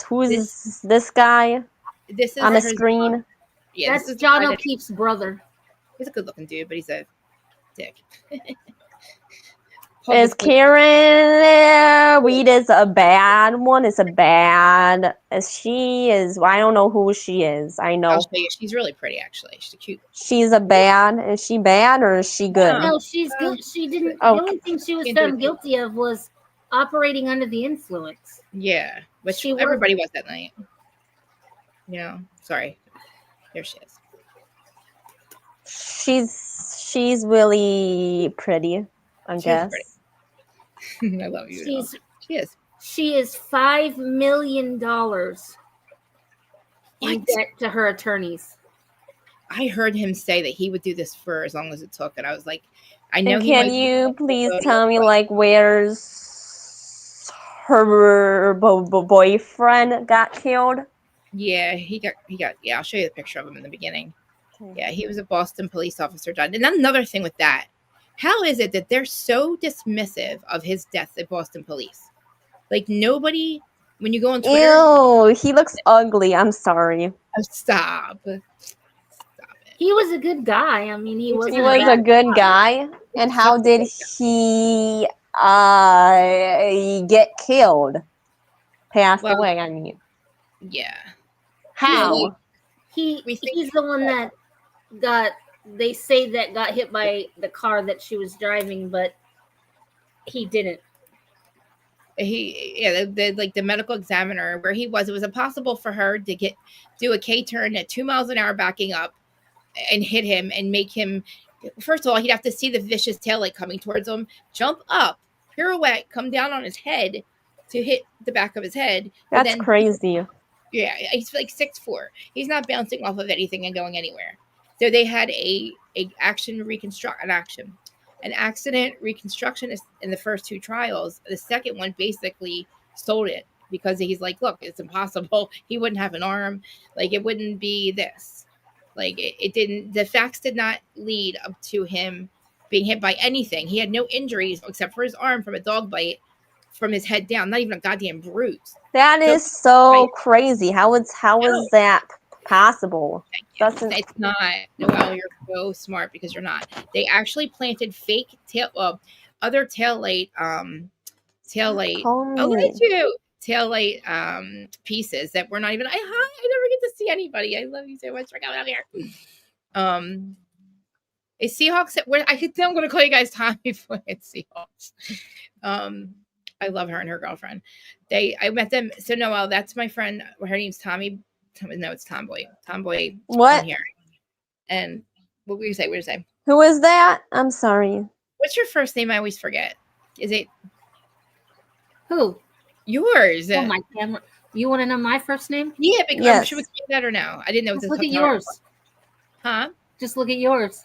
who's this guy? This is on the screen. Yeah, that's John O'Keefe's brother. He's a good-looking dude, but he's a dick. Is Karen Reed is a bad one? Is a bad as she is? I don't know who she is. I know I'll show you. She's really pretty, actually. She's cute. she's a bad. Is she bad or is she good? No, she's good. She didn't. Oh. The only thing she was found guilty of was operating under the influence. Yeah, which everybody was that night. Sorry. There she is. She's really pretty, I guess. I love you. She is $5 million in debt to her attorneys. I heard him say that he would do this for as long as it took, and I was like, I know. And can you please tell me like where's her boyfriend got killed? Yeah, he got. Yeah, I'll show you the picture of him in the beginning. Yeah, he was a Boston police officer. And another thing with that, how is it that they're so dismissive of his death at Boston police? Like nobody, when you go on Twitter. Ew, he looks ugly. I'm sorry. Stop. He was a good guy. I mean, he was a good guy. And how did he get killed? Passed away, I mean. Yeah. How? He's the one that they say that got hit by the car that she was driving, but he didn't. The medical examiner where he was, it was impossible for her to do a K-turn at 2 miles an hour backing up and hit him and make him. First of all, he'd have to see the vicious taillight coming towards him, jump up, pirouette, come down on his head to hit the back of his head. That's crazy. Yeah, he's like 6'4". He's not bouncing off of anything and going anywhere. So they had an accident reconstruction in the first two trials. The second one basically sold it because he's like, look, it's impossible. He wouldn't have an arm. Like it wouldn't be this. Like it didn't. The facts did not lead up to him being hit by anything. He had no injuries except for his arm from a dog bite from his head down. Not even a goddamn bruise. That is so crazy. How is that possible? It's not. Noelle, you're so smart because you're not. They actually planted fake other taillight pieces that were not even. I never get to see anybody. I love you so much for coming out here. A Seahawks. I think I'm going to call you guys Tommy for Seahawks. I love her and her girlfriend. I met them. So Noelle, that's my friend. Her name's Tommy. No, it's Tomboy. Tomboy. What? Here. And what were you say? What did you say? Who is that? I'm sorry. What's your first name? I always forget. Is it who? Yours. Oh my camera. You want to know my first name? Yeah, because should we say that or no? I didn't know. Just look at yours. Huh? Just look at yours.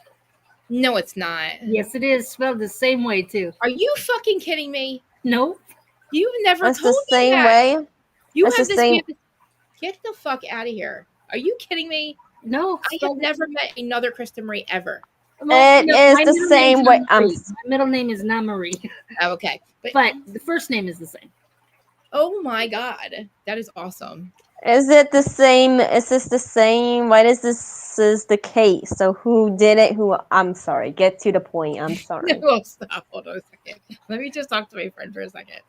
No, it's not. Yes, it is spelled the same way too. Are you fucking kidding me? No. You've never That's told the me same that. way. You That's have the this. same. Get the fuck out of here. Are you kidding me? No, I have never met another Krista Marie ever. Well, It no, is my the middle same name's way. not Marie. My middle name is not Marie, Oh, okay. but the first name is the same. Oh my God. That is awesome. Is it the same? Is this the same? What is this is the case? So who did it? I'm sorry. Get to the point. I'm sorry. No, stop. Hold on a second. Let me just talk to my friend for a second.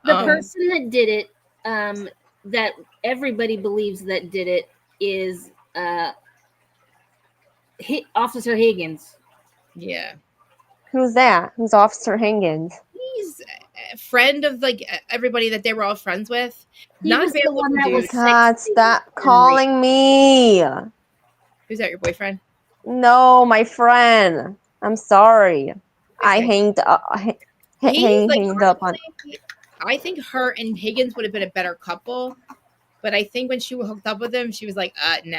The person that did it, that everybody believes that did it, is Officer Higgins. Yeah. Who's that? Who's Officer Higgins? He's a friend of like everybody that they were all friends with. He Not was the one that was God, stop calling me. Who's that? Your boyfriend? No, my friend. I'm sorry. I hanged up. Hanged up on. I think her and Higgins would have been a better couple, but I think when she hooked up with him, she was like, nah.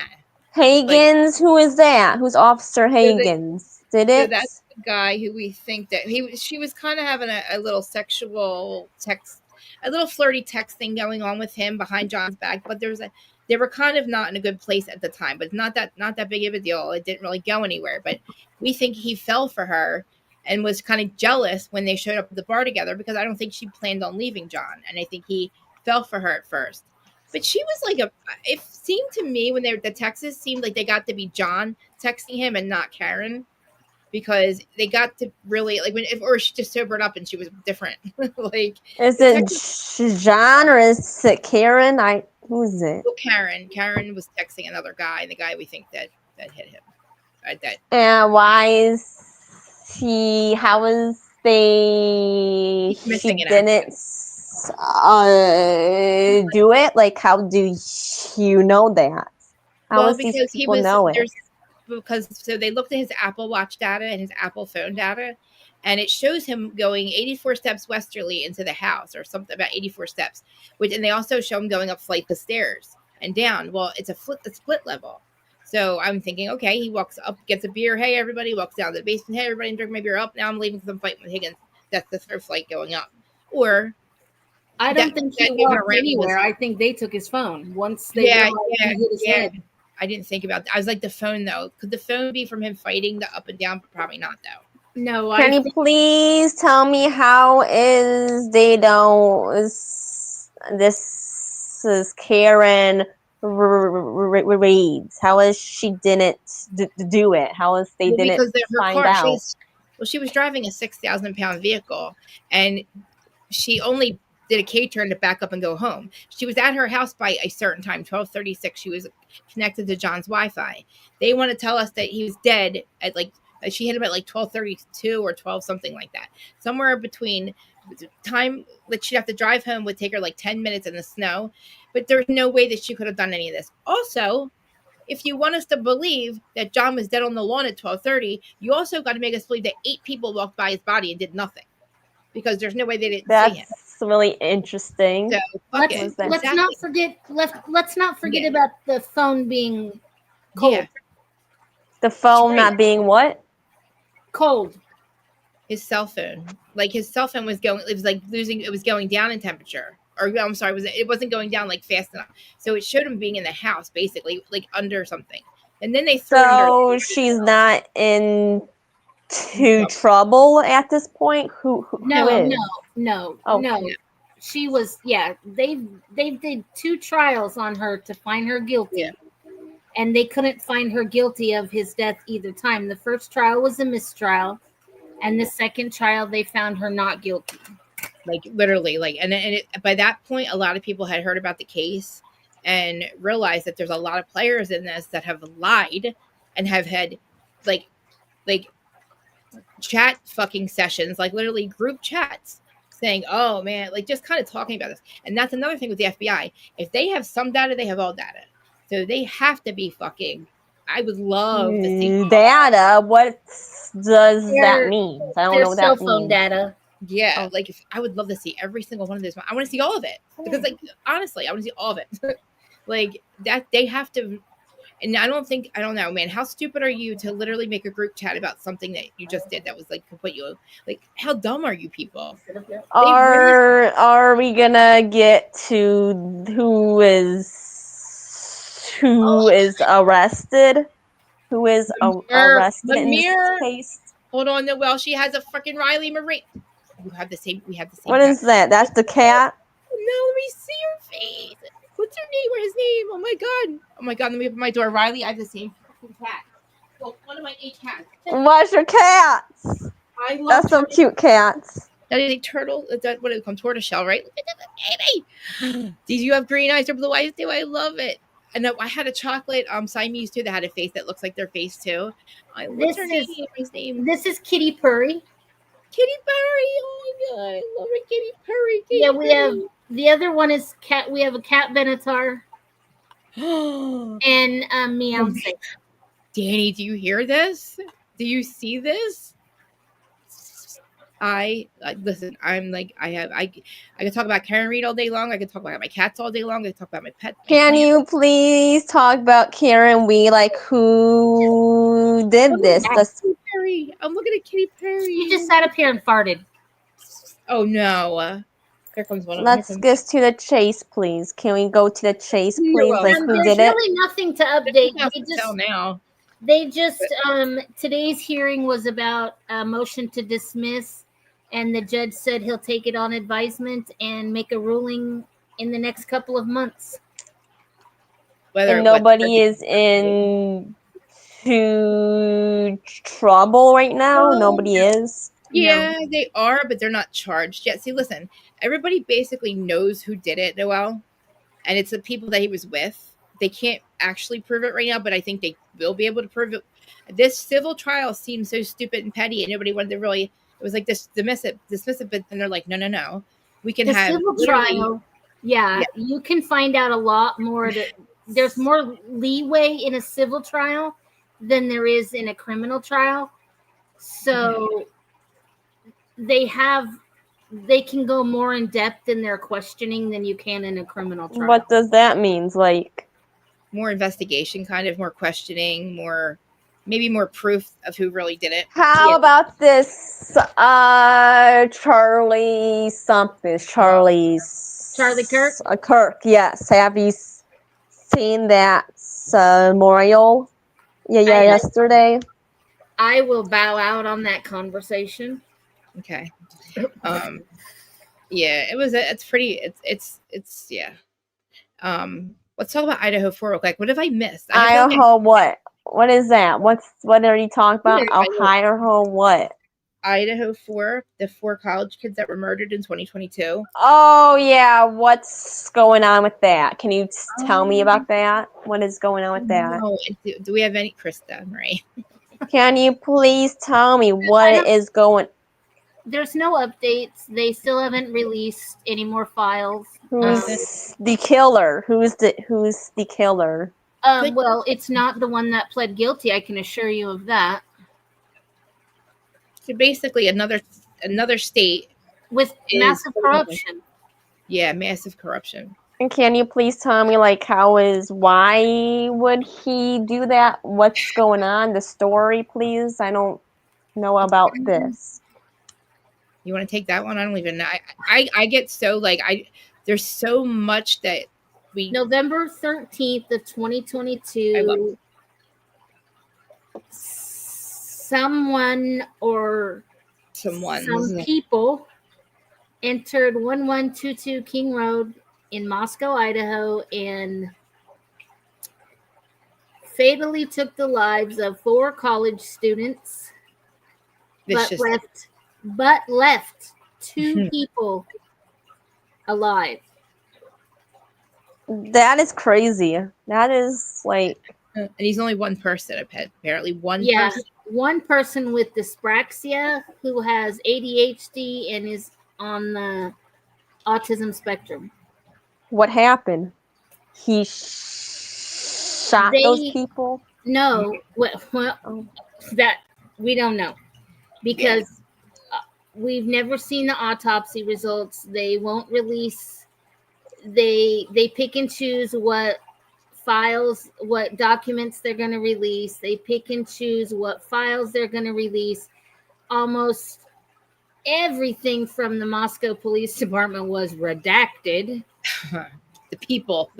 Higgins, who is that? Who's Officer Higgins? Did So it? that's the guy who we think that she was kind of having a little sexual text, a little flirty text thing going on with him behind John's back, but they were kind of not in a good place at the time, but not that big of a deal. It didn't really go anywhere, but we think he fell for her and was kind of jealous when they showed up at the bar together, because I don't think she planned on leaving John, and I think he fell for her at first. But she was like it seemed to me when the texts seemed like they got to be John texting him and not Karen, because they got to really like or she just sobered up and she was different. Like, is it John or is it Karen? Who is it? Well, Karen was texting another guy, the guy we think that hit him. And why is he? How is they? She didn't do it. Like, how do you know that? How Well, does because these people know it? Because so they looked at his Apple Watch data and his Apple phone data, and it shows him going 84 steps westerly into the house, or something about 84 steps. And they also show him going up flight of stairs and down. Well, it's a split level. So I'm thinking, okay, he walks up, gets a beer. Hey, everybody, walks down to the basement. Hey, everybody, drink my beer up. Now I'm leaving because I'm fighting with Higgins. That's the third flight going up. Or I don't think he walked anywhere. I think they took his phone once they realized he hit his head. I didn't think about that. I was like, the phone though. Could the phone be from him fighting the up and down? Probably not though. No. Can you please tell me how is they don't? This is Karen Reeds. How is she didn't do it? How is they didn't because her find car, out? She was driving a 6,000-pound vehicle, and she only did a K-turn to back up and go home. She was at her house by a certain time, 12:36. She was connected to John's Wi-Fi. They want to tell us that he was dead at she hit him at 12:32 or 12, something like that. Somewhere between the time that she'd have to drive home would take her 10 minutes in the snow. But there's no way that she could have done any of this. Also, if you want us to believe that John was dead on the lawn at 12:30, you also got to make us believe that 8 people walked by his body and did nothing, because there's no way they didn't see him. That's really interesting. So let's not forget about the phone being cold. Yeah. The phone not being what? Cold. His cell phone. His cell phone was going, it was losing, it was going down in temperature. Or I'm sorry, it wasn't going down fast enough. So it showed him being in the house, basically, under something. And then they threw So she's not in trouble at this point? Who is? No. She was, they did 2 trials on her to find her guilty. Yeah. And they couldn't find her guilty of his death either time. The first trial was a mistrial, and the second trial they found her not guilty. Literally, by that point, a lot of people had heard about the case and realized that there's a lot of players in this that have lied and have had chat fucking sessions, literally group chats, saying, oh man, just kind of talking about this. And that's another thing with the FBI. If they have some data, they have all data. So they have to be fucking, I would love to see data. What does that mean? I don't know what that means. Cell phone data. Yeah, I would love to see every single one of those. I want to see all of it, because honestly, I want to see all of it. That they have to. And I don't know, man. How stupid are you to literally make a group chat about something that you just did that was completely how dumb are you people? Are we gonna get to who is who is arrested? Who is arrested in this Lemire. case? Hold on, Noelle. She has a freaking Riley Marie. We have the same. What is that? That's the cat? No, let me see your face. What's her name or his name? Oh my god. Oh my god, let me open my door. Riley, I have the same freaking cat. Well, one of my 8 cats. What's your cats? I love That's some cute cats. That is a turtle. That what it comes tortoiseshell, right? Look at that baby. Did you have green eyes or blue eyes too? I love it. And I had a chocolate Siamese too that had a face that looks like their face too. What's her name? His name? This is Kitty Purry. Kitty Purry. Oh my god, I love it, Kitty Purry. Yeah, we have the other one is cat. We have a cat Benatar and Meowsy. Danny, do you hear this? Do you see this? Listen. I'm like I could talk about Karen Reed all day long. I could talk about my cats all day long. I could talk about my pet. Can you please talk about Karen Wee? Like, who did this? Kitty Perry. I'm looking at Kitty Perry. She just sat up here and farted. Oh no! Here comes one of them. Let's get to the chase, please. Can we go to the chase, please? Like, who There's did it? really nothing to update. They just today's hearing was about a motion to dismiss, and the judge said he'll take it on advisement and make a ruling in the next couple of months. And nobody is in trouble right now. Nobody is. Yeah, they are, but they're not charged yet. See, listen, everybody basically knows who did it, Noelle, and it's the people that he was with. They can't actually prove it right now, but I think they will be able to prove it. This civil trial seems so stupid and petty, and nobody wanted to really. It was like dismiss it, but then they're like, no. We can have civil trial. Yeah, you can find out a lot more. There's more leeway in a civil trial than there is in a criminal trial. So they can go more in depth in their questioning than you can in a criminal trial. What does that mean? Like, more investigation, kind of more questioning, maybe more proof of who really did it. How about this? Charlie something. Charlie Kirk. Kirk. Yes. Have you seen that memorial? Yeah. Yesterday. I will bow out on that conversation. Okay. Yeah. It's pretty. It's yeah. Let's talk about Idaho 4 real quick. What have I missed? Idaho what? What is that? What are you talking about? Idaho what? Idaho 4, the 4 college kids that were murdered in 2022. Oh yeah, what's going on with that? Can you tell me about that? What is going on with that? No. Do we have any Krista, Marie? Can you please tell me what is going? There's no updates. They still haven't released any more files. Who's the killer? Who's the killer? Well, it's not the one that pled guilty. I can assure you of that. So basically, another state with massive corruption. Yeah, massive corruption. And can you please tell me, like, why would he do that? What's going on? The story, please. I don't know about this. You want to take that one? I don't even know. I get so like there's so much that we. November 13th of 2022. Some people entered 1122 King Road in Moscow, Idaho, and fatally took the lives of 4 college students, but left 2 people alive. That is crazy. That is like, and he's only one person. Apparently, one person. One person with dyspraxia who has ADHD and is on the autism spectrum. What happened? He shot those people? No. Well, that we don't know because we've never seen the autopsy results. They won't release. They pick and choose what files, what documents they're going to release. They pick and choose what files they're going to release. Almost everything from the Moscow Police Department was redacted. The people.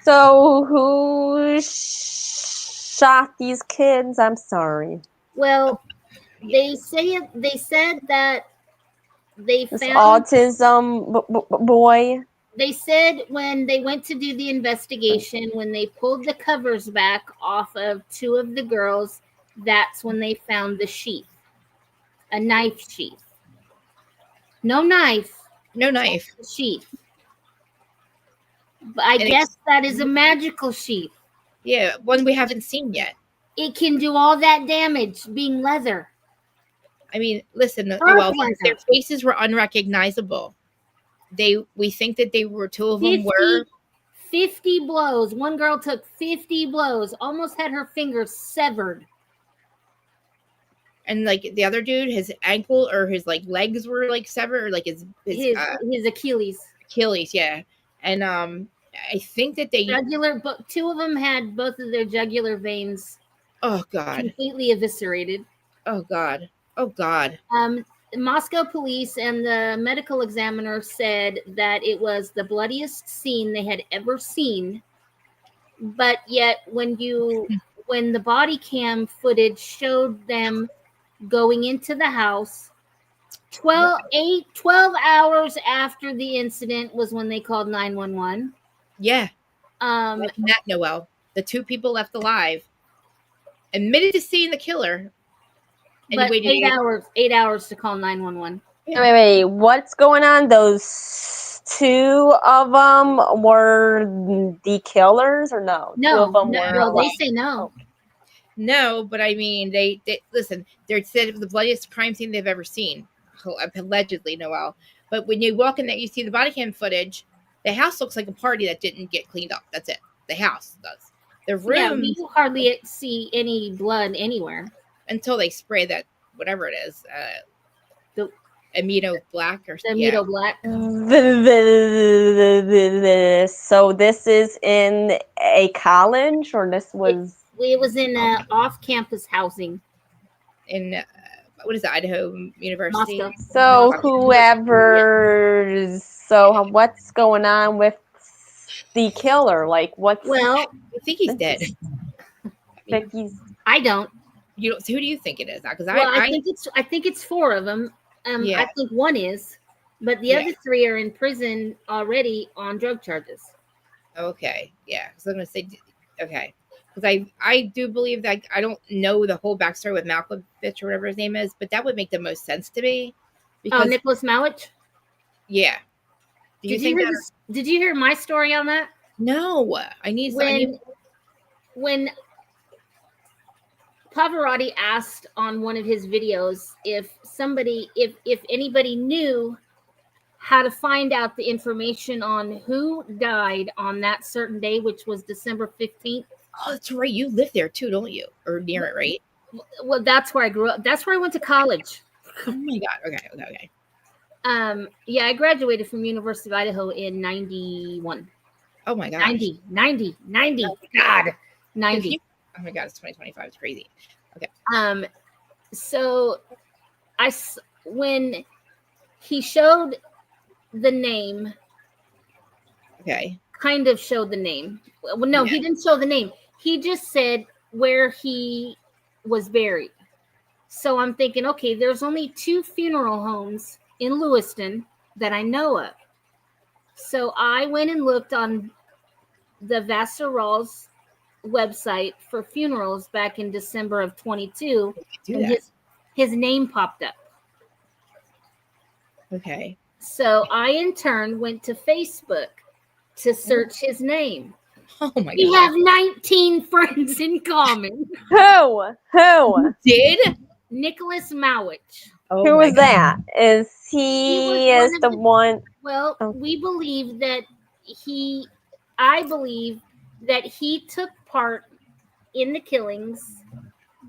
So who shot these kids? I'm sorry. Well, they said that they This found autism boy. They said when they went to do the investigation, when they pulled the covers back off of two of the girls, that's when they found the sheath, a knife sheath. No knife. No knife. Sheath. But I guess that is a magical sheath. Yeah, one we haven't seen yet. It can do all that damage being leather. I mean, listen, well, their faces were unrecognizable. We think that they were, two of them were 50 blows. One girl took 50 blows, almost had her fingers severed. And like the other dude, his ankle or his like legs were like severed, or like his Achilles. Achilles, yeah. And I think that they but two of them had both of their jugular veins. Oh God! Completely eviscerated. Oh God! Oh God! Moscow police and the medical examiner said that it was the bloodiest scene they had ever seen. But yet, when the body cam footage showed them going into the house, 12 hours after the incident was when they called 911. Yeah. Matt Noel, the two people left alive, admitted to seeing the killer. And but 8 hours to call 911. Wait, what's going on? Those two of them were the killers, or no? No, they say no. No, but I mean, they listen. They said it was the bloodiest crime scene they've ever seen, allegedly, Noel. But when you walk in there, you see the body cam footage. The house looks like a party that didn't get cleaned up. That's it. The house does. The room, you hardly see any blood anywhere until they spray that whatever it is, the amino black or something. Amino black. So this is in a college, or this was? It was in off-campus housing. In what is it, Idaho University? Moscow. So whoever. So what's going on with the killer? Like what's? Well, I think he's dead. I don't. You don't. So who do you think it is? Because I think it's four of them. I think one is, but the other three are in prison already on drug charges. Okay, yeah. So I'm gonna say, okay, because I do believe that I don't know the whole backstory with Malkovich or whatever his name is, but that would make the most sense to me. Because Nicholas Malkovich. Yeah. Did you hear my story on that? No, I need when Pavarotti asked on one of his videos if anybody knew how to find out the information on who died on that certain day, which was December 15th. Oh, that's right. You live there too, don't you? Or near it, right? Well, that's where I grew up. That's where I went to college. Oh my God. Okay. Yeah, I graduated from University of Idaho in 91. Oh my God. 90. God, 90. Oh my God, it's 2025. It's crazy. Okay. So when he showed the name, okay, kind of showed the name. Well, no, he didn't show the name. He just said where he was buried. So I'm thinking, okay, there's only 2 funeral homes in Lewiston that I know of. So I went and looked on the Vassaral's website for funerals back in December of 22, and his name popped up. Okay. So I in turn went to Facebook to search his name. Oh my God. We have 19 friends in common. Who did? Nicholas Malkovich. Oh, who was that? Is he is the one? Well, we believe that I believe that he took part in the killings,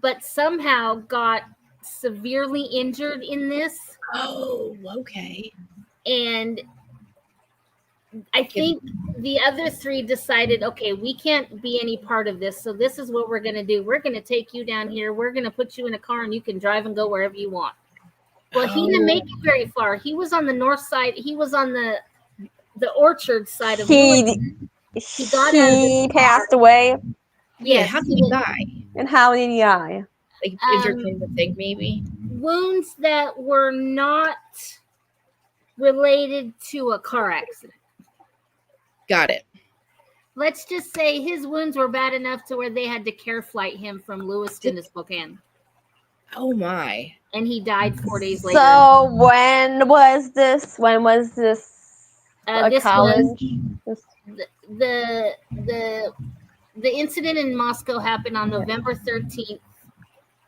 but somehow got severely injured in this. Oh, okay. And I think the other 3 decided, okay, we can't be any part of this. So this is what we're going to do. We're going to take you down here. We're going to put you in a car and you can drive and go wherever you want. Well, he didn't make it very far. He was on the north side. He was on the orchard side of He got out of He the car. passed away. Yeah, Yes, how did he he was- die? And how did he die? Like injured to think maybe. wounds that were not related to a car accident. Got it. Let's just say his wounds were bad enough to where they had to care flight him from Lewiston to Spokane. Oh my. And he died 4 days later. So when was this? When was this? This college? was the incident in Moscow happened on November 13th,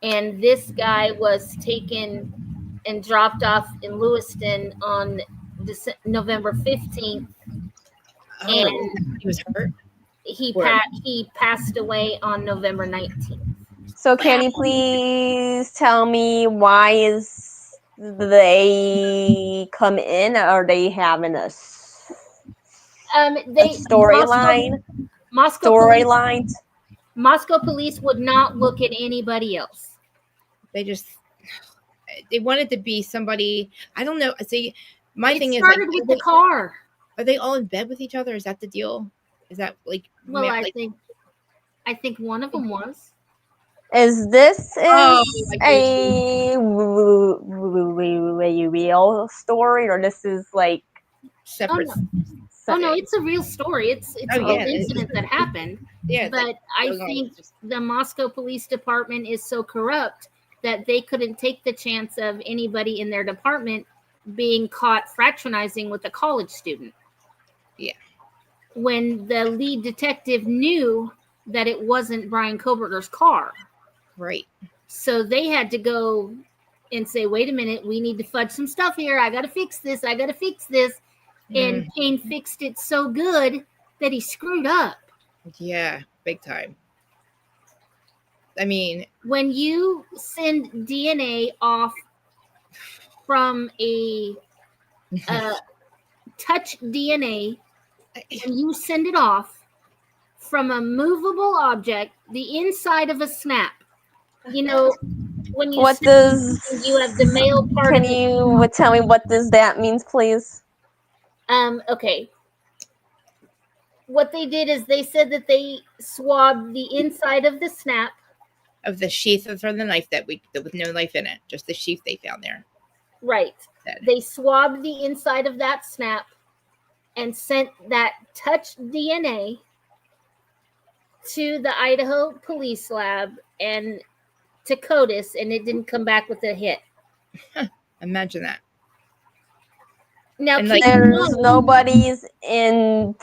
and this guy was taken and dropped off in Lewiston on November 15th. And he was hurt. He passed away on November 19th. So can you please tell me why is they come in? Or are they having a storyline? Moscow police would not look at anybody else. They wanted to be somebody. I don't know. See, my thing is started with the car. Are they all in bed with each other? Is that the deal? Is that like? Well, I think one of them was. Is this Oh, a real story, or this is like separate? Oh no, it's a real story. It's a real incident that happened. Yeah, but I think the Moscow Police Department is so corrupt that they couldn't take the chance of anybody in their department being caught fraternizing with a college student. Yeah. When the lead detective knew that it wasn't Brian Koberger's car. Right. So they had to go and say, wait a minute, we need to fudge some stuff here. I got to fix this. And Payne fixed it so good that he screwed up. Yeah, big time. I mean, when you send DNA off from a touch DNA, and you send it off from a movable object, the inside of a snap, you know, when you you have the male part. Can you tell me what that means, please? Okay. What they did is they said that they swabbed the inside of the snap of the sheath from the knife with no knife in it, just the sheath they found there. Right. They swabbed the inside of that snap and sent that touch DNA to the Idaho Police Lab and to CODIS, and it didn't come back with a hit. Imagine that. Now, there's nobody's into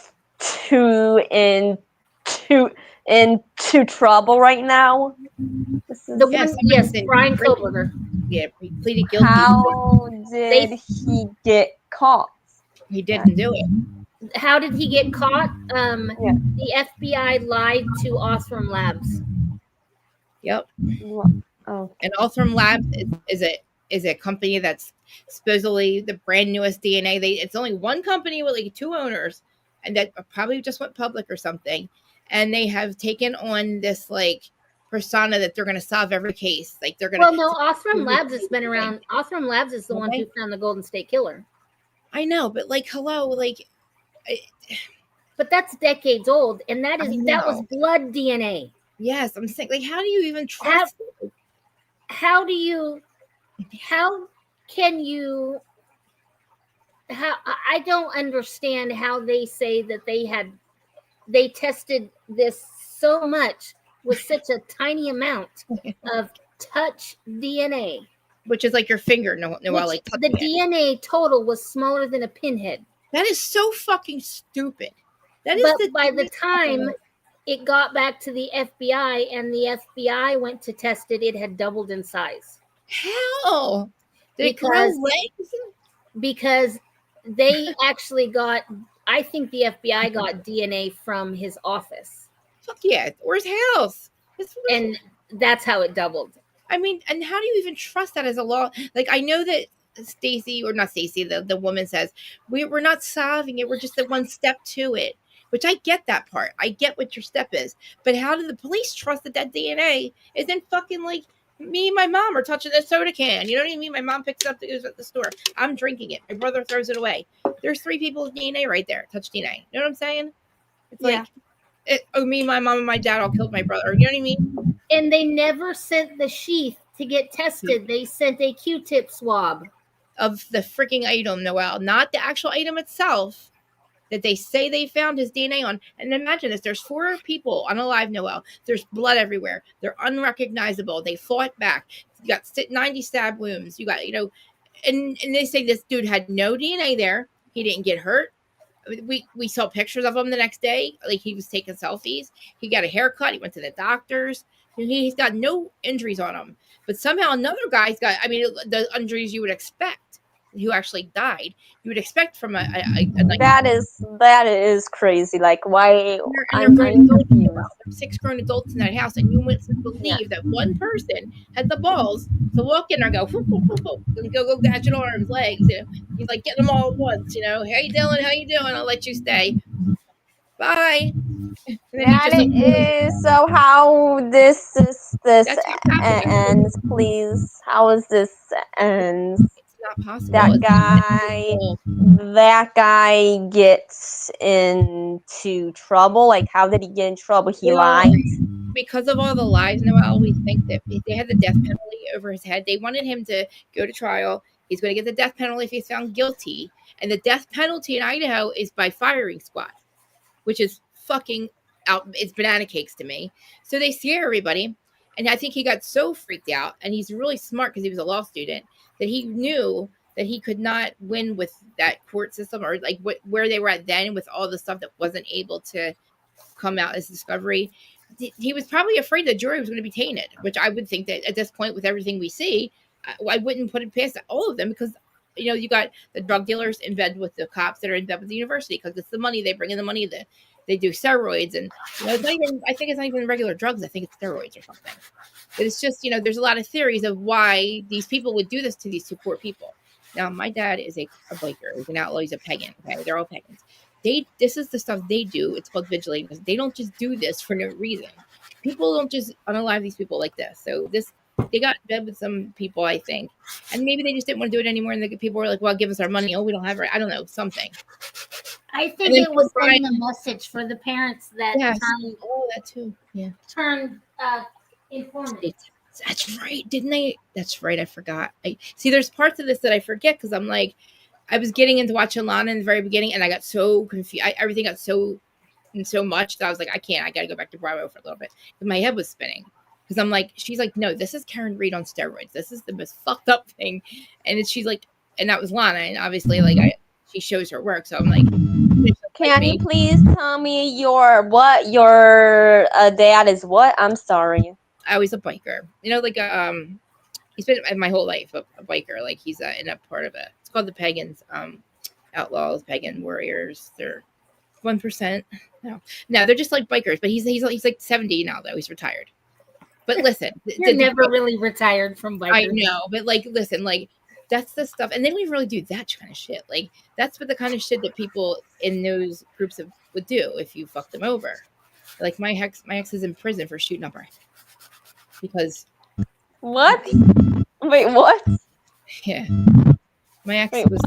trouble right now. Brian Koberger. Yeah, he pleaded guilty. How did he get caught? He didn't do it. How did he get caught? The FBI lied to Othram Labs. Yep. Oh. And Othram Labs is a company that's supposedly the brand newest DNA. It's only one company with like 2 owners, and that probably just went public or something. And they have taken on this like persona that they're going to solve every case. Like they're going to. Well, no, Othram Labs has been around. Othram Labs is the one who found the Golden State Killer. I know, but like, hello, like. But that's decades old, and that was blood DNA. Yes, I'm saying, like, how do you even trust? How I don't understand how they say that they tested this so much with such a tiny amount of touch DNA. Which is like your finger. Like the DNA total was smaller than a pinhead. That is so fucking stupid. By the time it got back to the FBI and the FBI went to test it, it had doubled in size. How? Did it grow legs? Because they actually got, I think the FBI got DNA from his office. Fuck yeah. Or his house. And that's how it doubled. I mean, and how do you even trust that as a law? Like, I know that Stacy, or not Stacy, the woman says, we're not solving it. We're just the one step to it. Which I get that part. I get what your step is. But how do the police trust that DNA isn't fucking like me and my mom are touching a soda can? You know what I mean? My mom picks it up at the store. I'm drinking it. My brother throws it away. There's 3 people's DNA right there. Touch DNA. You know what I'm saying? It's like, me, my mom, and my dad all killed my brother. You know what I mean? And they never sent the sheath to get tested. They sent a Q-tip swab of the freaking item, Noelle, not the actual item itself that they say they found his DNA on. And imagine this: there's 4 people unalive, Noelle. There's blood everywhere. They're unrecognizable. They fought back. You got 90 stab wounds. You got, and they say this dude had no DNA there. He didn't get hurt. We saw pictures of him the next day. Like, he was taking selfies. He got a haircut. He went to the doctors. He's got no injuries on him. But somehow another guy's got, the injuries you would expect, who actually died. You would expect from a that is crazy. Like, why? And they're grown adults. There's 6 grown adults in that house, and you wouldn't believe that one person had the balls to walk in there and go, whoop, whoop, whoop, whoop, and go catch your arms, legs. He's like getting them all at once. Hey, Dylan, how you doing? I'll let you stay. Bye. So how this ends, please? How is this ends? Not possible. That guy gets into trouble. Like, how did he get in trouble? He lied. Because of all the lies, Noelle, we think that they had the death penalty over his head. They wanted him to go to trial. He's going to get the death penalty if he's found guilty. And the death penalty in Idaho is by firing squad, which is fucking out. It's banana cakes to me. So they scare everybody. And I think he got so freaked out, and he's really smart because he was a law student, that he knew that he could not win with that court system, or like where they were at then with all the stuff that wasn't able to come out as discovery. He was probably afraid the jury was going to be tainted, which I would think that at this point, with everything we see, I wouldn't put it past all of them, because you got the drug dealers in bed with the cops that are in bed with the university, because it's the money they bring in, the money that they do steroids, and it's not even, I think it's not even regular drugs. I think it's steroids or something. But it's just, there's a lot of theories of why these people would do this to these 2 poor people. Now, my dad is a biker. He's an outlaw. He's a pagan. Okay, they're all pagans. This is the stuff they do. It's called vigilating, because they don't just do this for no reason. People don't just unalive these people like this. So they got in bed with some people, I think, and maybe they just didn't want to do it anymore. And the people were like, "Well, give us our money." Oh, we don't have it. I don't know, something. I think it was sending a message for the parents that that too. Yeah. Turned informative. That's right. Didn't they? That's right. I forgot. See, there's parts of this that I forget, because I'm like, I was getting into watching Lana in the very beginning, and I got so confused. Everything got so much that I was like, I got to go back to Bravo for a little bit. But my head was spinning, because I'm like, she's like, no, this is Karen Reed on steroids. This is the most fucked up thing. And she's like, and that was Lana. And obviously, she shows her work. So I'm like, can you please tell me your dad is what? I'm sorry. I was a biker. He's been my whole life a biker. Like, he's in a part of it. It's called the Pagans, Outlaws, Pagan Warriors. They're 1%. No, they're just like bikers. But he's like 70 now, though. He's retired. But listen, you're never really retired from bikers. I know, but listen, that's the stuff, and they don't even really do that kind of shit. Like, that's what the kind of shit that people in those groups would do if you fucked them over. Like, my ex is in prison for shooting up her because. What? Wait, what? Yeah, my ex was.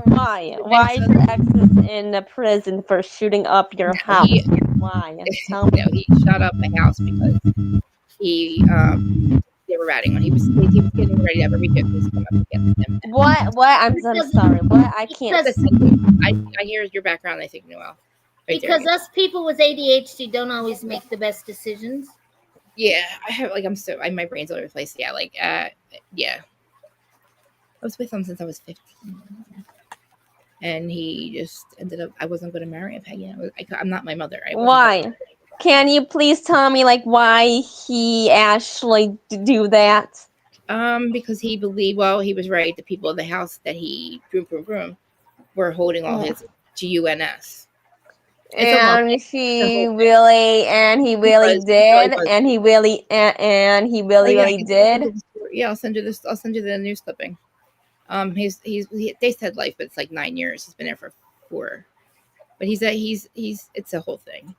Why? Why is your ex in the prison for shooting up your house? Why? No, he shot up my house because they were ratting on. He was getting ready to have a ridiculous come up against him. What? I'm sorry. What? I can't. I hear your background. I think, Noelle. Right, because us people with ADHD don't always make the best decisions. Yeah, I have my brain's all over the place. Yeah, yeah. I was with him since I was 15, and he just ended up. I wasn't going to marry a pagan. I'm not my mother. Why? Can you please tell me why he actually do that? Because he believed. Well, he was right. The people of the house that he were holding all his GUNS. And he really did. Yeah, I'll send you this. I'll send you the news clipping. They said life, but it's like 9 years. He's been there for 4. But he's it's a whole thing.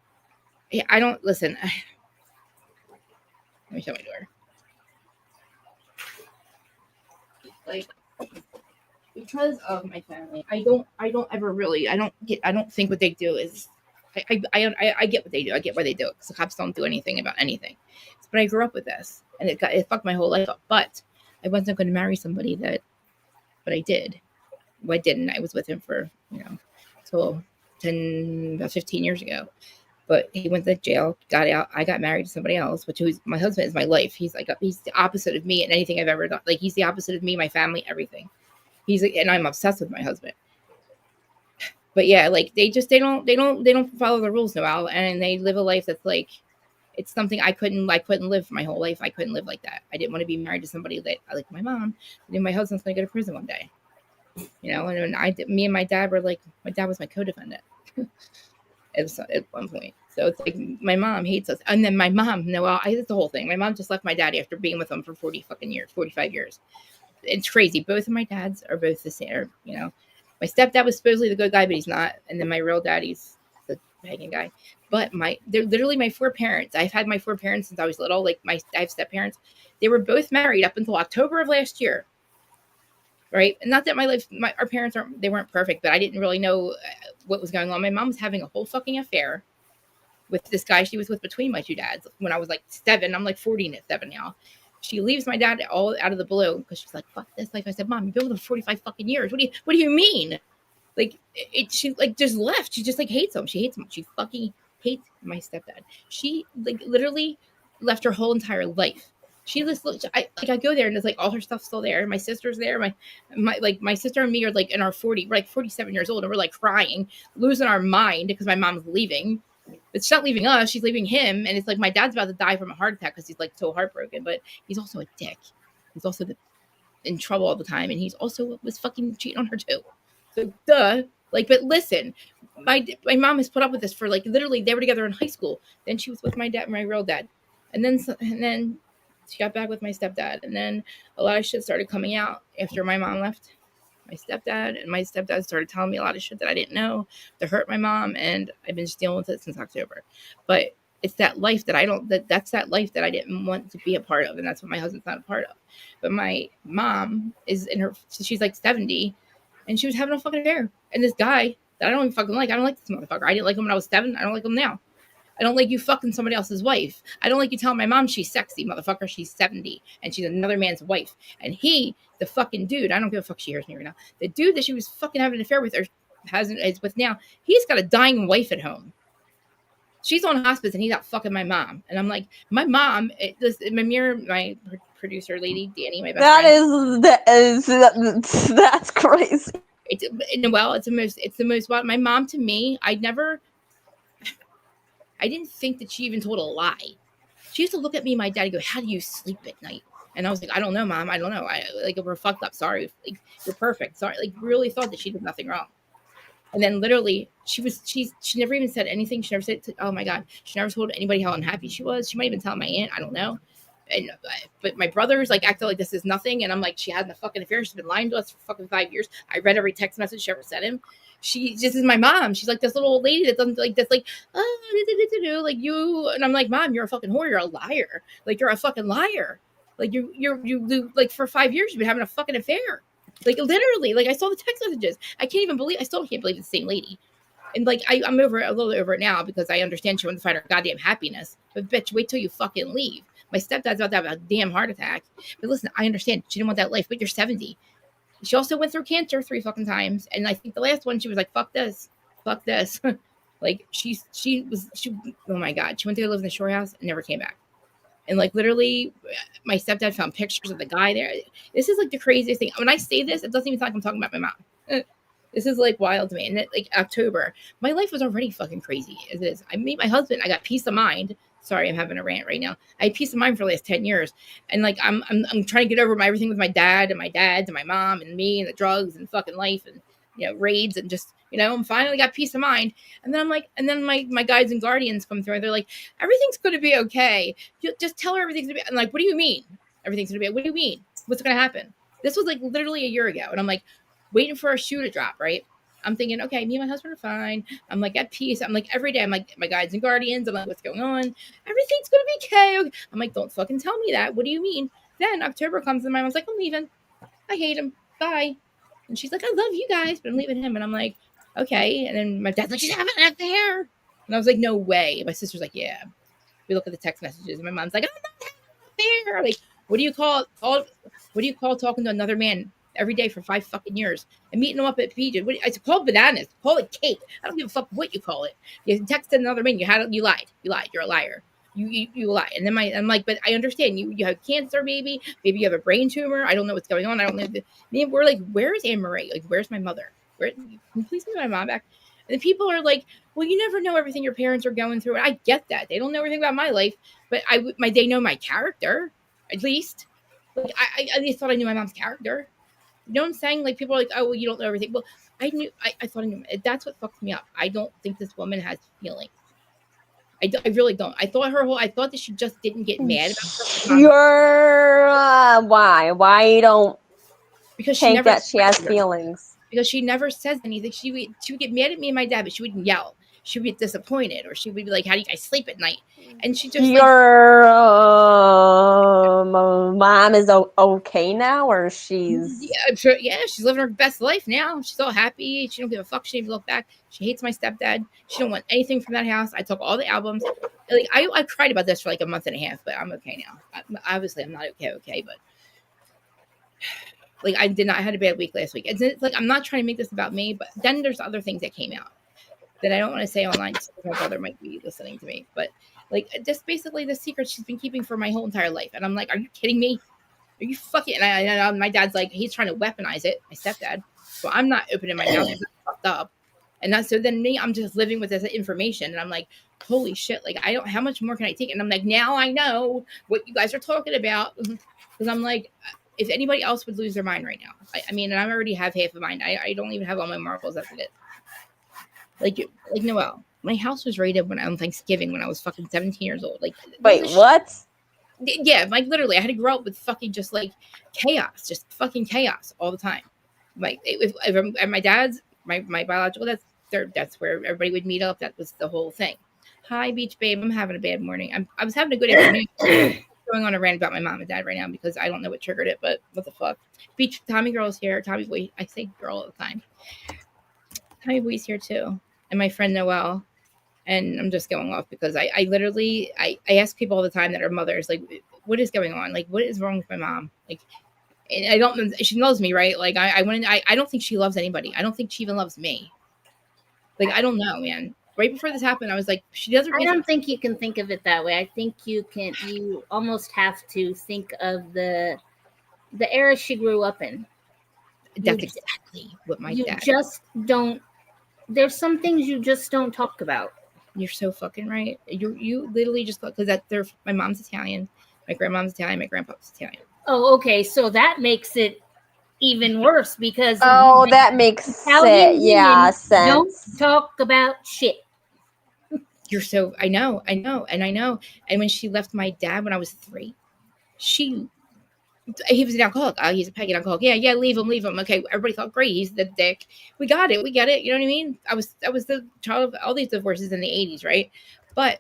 I don't listen. Let me shut my door. Like, because of my family, I don't think what they do is I get what they do. I get why they do it because the cops don't do anything about anything. But I grew up with this, and it fucked my whole life up. But I wasn't going to marry somebody but I did. Well, I didn't. I was with him for till about 15 years ago. But he went to jail, got out. I got married to somebody else, my husband is my life. He's the opposite of me and anything I've ever done. Like he's the opposite of me, my family, everything. And I'm obsessed with my husband. But yeah, like they don't follow the rules, Noelle, and they live a life that's like it's something I couldn't live my whole life. I couldn't live like that. I didn't want to be married to somebody that like my mom. I knew my husband's going to go to prison one day. And me and my dad were like, my dad was my co-defendant. At one point. So it's like my mom hates us. And then my mom, Noelle, it's the whole thing. My mom just left my daddy after being with him for 45 years. It's crazy. Both of my dads are both the same. My stepdad was supposedly the good guy, but he's not. And then my real daddy's the pagan guy. But they're literally my four parents. I've had my four parents since I was little. Like I have step parents. They were both married up until October of last year. Right. And not that our parents they weren't perfect, but I didn't really know what was going on. My mom was having a whole fucking affair with this guy she was with between my two dads when I was like 7. I'm like 40 at 7 now. She leaves my dad all out of the blue because she's like, fuck this life. I said, Mom, you've been with him 45 fucking years. What do you mean? Like she like just left. She just like hates him. She hates him. She fucking hates my stepdad. She like literally left her whole entire life. She just I go there and it's like all her stuff's still there. My sister's there. My sister and me are like in our 40, we're like 47 years old, and we're like crying, losing our mind because my mom's leaving. But she's not leaving us, she's leaving him. And it's like my dad's about to die from a heart attack because he's like so heartbroken. But he's also a dick. He's also in trouble all the time, and he's also was fucking cheating on her too. So duh. Like, but listen, my mom has put up with this for like literally they were together in high school. Then she was with my dad, my real dad, and then she got back with my stepdad, and then a lot of shit started coming out after my mom left my stepdad, and my stepdad started telling me a lot of shit that I didn't know to hurt my mom, and I've been just dealing with it since October. But it's that life that that's that life that I didn't want to be a part of, and that's what my husband's not a part of. But my mom is she's like 70, and she was having a fucking affair, and this guy that I don't even fucking like. I don't like this motherfucker. I didn't like him when I was 7. I don't like him now. I don't like you fucking somebody else's wife. I don't like you telling my mom she's sexy, motherfucker. She's 70 and she's another man's wife. And he, the fucking dude, I don't give a fuck she hears me right now. The dude that she was fucking having an affair with or is with now, he's got a dying wife at home. She's on hospice and he's out fucking my mom. And I'm like, my mom, my producer lady, Danny, my best friend. That's crazy. It's the most, my mom to me, I didn't think that she even told a lie. She used to look at me and my dad and go, how do you sleep at night? And I was like, I don't know, Mom. I don't know. We're fucked up. Sorry. Like, you're perfect. Sorry. Like, really thought that she did nothing wrong. And then literally she never even said anything. She never said, oh my God. She never told anybody how unhappy she was. She might even tell my aunt. I don't know. But my brothers like acted like this is nothing. And I'm like, she had a fucking affair. She's been lying to us for fucking 5 years. I read every text message she ever sent him. She just is my mom. She's like this little old lady that doesn't like that's like, oh, like you. And I'm like, Mom, you're a fucking whore. You're a liar. Like you're a fucking liar. Like you like for 5 years you've been having a fucking affair. Like literally, like I saw the text messages. I still can't believe it's the same lady. And like I'm a little over it now because I understand she wants to find her goddamn happiness. But bitch, wait till you fucking leave. My stepdad's about to have a damn heart attack. But listen, I understand she didn't want that life, but you're 70. She also went through cancer 3 fucking times. And I think the last one, she was like, fuck this. Like she oh my God. She went to go live in the shore house and never came back. And like literally my stepdad found pictures of the guy there. This is like the craziest thing. When I say this, it doesn't even sound like I'm talking about my mom. This is like wild to me. And like October, my life was already fucking crazy as it is. I made my husband, I got peace of mind. Sorry, I'm having a rant right now. I had peace of mind for the last 10 years. And like, I'm trying to get over everything with my dad and my dads and my mom and me and the drugs and fucking life and, raids and just, I'm finally got peace of mind. And then I'm like, and then my guides and guardians come through and they're like, everything's going to be okay. You just tell her everything's going to be. I'm like, what do you mean? Everything's going to be, what do you mean? What's going to happen? This was like literally a year ago. And I'm like waiting for a shoe to drop, right? I'm thinking, okay, me and my husband are fine. I'm like at peace. I'm like every day, I'm like my guides and guardians. I'm like, what's going on? Everything's going to be okay. I'm like, don't fucking tell me that. What do you mean? Then October comes and my mom's like, I'm leaving. I hate him. Bye. And she's like, I love you guys, but I'm leaving him. And I'm like, okay. And then my dad's like, she's having an affair. And I was like, no way. My sister's like, yeah. We look at the text messages, and my mom's like, I'm not there. Like, what do you call what do you call talking to another man every day for 5 fucking years and meeting him up at PJ? It's called bananas. Call it cake. I don't give a fuck what you call it. You texted another man. You lied. You lied. You're a liar. You lie. And then I'm like, but I understand you have cancer, maybe you have a brain tumor. I don't know what's going on. I don't know. We're like, where's Anne Marie? Like, where's my mother? Can you please get my mom back? And people are like, well, you never know everything your parents are going through. And I get that. They don't know everything about my life, but they know my character, at least. Like, I at least thought I knew my mom's character. You know what I'm saying? Like, people are like, oh, well, you don't know everything. Well, I thought I knew. That's what fucked me up. I don't think this woman has feelings. I really don't. I thought that she just didn't get mad about stuff. Why? Why don't because she never that she has feelings? Because she never says anything. She would get mad at me and my dad, but she wouldn't yell. She would get disappointed, or she would be like, how do you guys sleep at night? And she just your mom is okay now, or she's she's living her best life now. She's all happy. She don't give a fuck. She didn't look back. She hates my stepdad. She don't want anything from that house. I took all the albums. Like, I cried about this for like a month and a half, but I'm okay now. Obviously, I'm not okay, but like, I had a bad week last week. It's like, I'm not trying to make this about me, but then there's other things that came out that I don't want to say online because my brother might be listening to me. But like, just basically the secret she's been keeping for my whole entire life. And I'm like, are you kidding me? Are you fucking? And my dad's like, he's trying to weaponize it. My stepdad. So I'm not opening my mouth. I'm fucked up. And so then I'm just living with this information. And I'm like, holy shit. Like, how much more can I take? And I'm like, now I know what you guys are talking about. Because I'm like, if anybody else would lose their mind right now. I mean, and I already have half of mine. I don't even have all my marbles. That's it. Like Noelle, my house was raided on Thanksgiving when I was fucking 17 years old. Like, wait, what? Yeah, like literally, I had to grow up with fucking just like chaos, just fucking chaos all the time. Like, if at my dad's, my biological, that's where everybody would meet up. That was the whole thing. Hi, beach babe. I'm having a bad morning. I was having a good afternoon. Going on a rant about my mom and dad right now because I don't know what triggered it, but what the fuck. Beach Tommy girl's here. Tommy boy, I say girl all the time. Tommy boy's here too, and my friend Noelle. And I'm just going off because I literally ask people all the time that are mothers, like, what is going on? Like, what is wrong with my mom? Like, and she knows me, right? Like, I don't think she loves anybody. I don't think she even loves me. Like, I don't know, man. Right before this happened, I was like, she doesn't. I don't think you can think of it that way. I think you almost have to think of the era she grew up in. That's exactly what my dad. You just don't. There's some things you just don't talk about. You're so fucking right. You literally just, because my mom's Italian, my grandmom's Italian, my grandpa's Italian. Oh, okay. So that makes it even worse because that makes sense. Yeah, sense. Don't talk about shit. You're so I know. And when she left my dad when I was 3, he was an alcoholic. He's a pegging alcoholic. Yeah, leave him. Okay, everybody thought, great, he's the dick. We get it. You know what I mean? I was the child of all these divorces in the 80s, right? But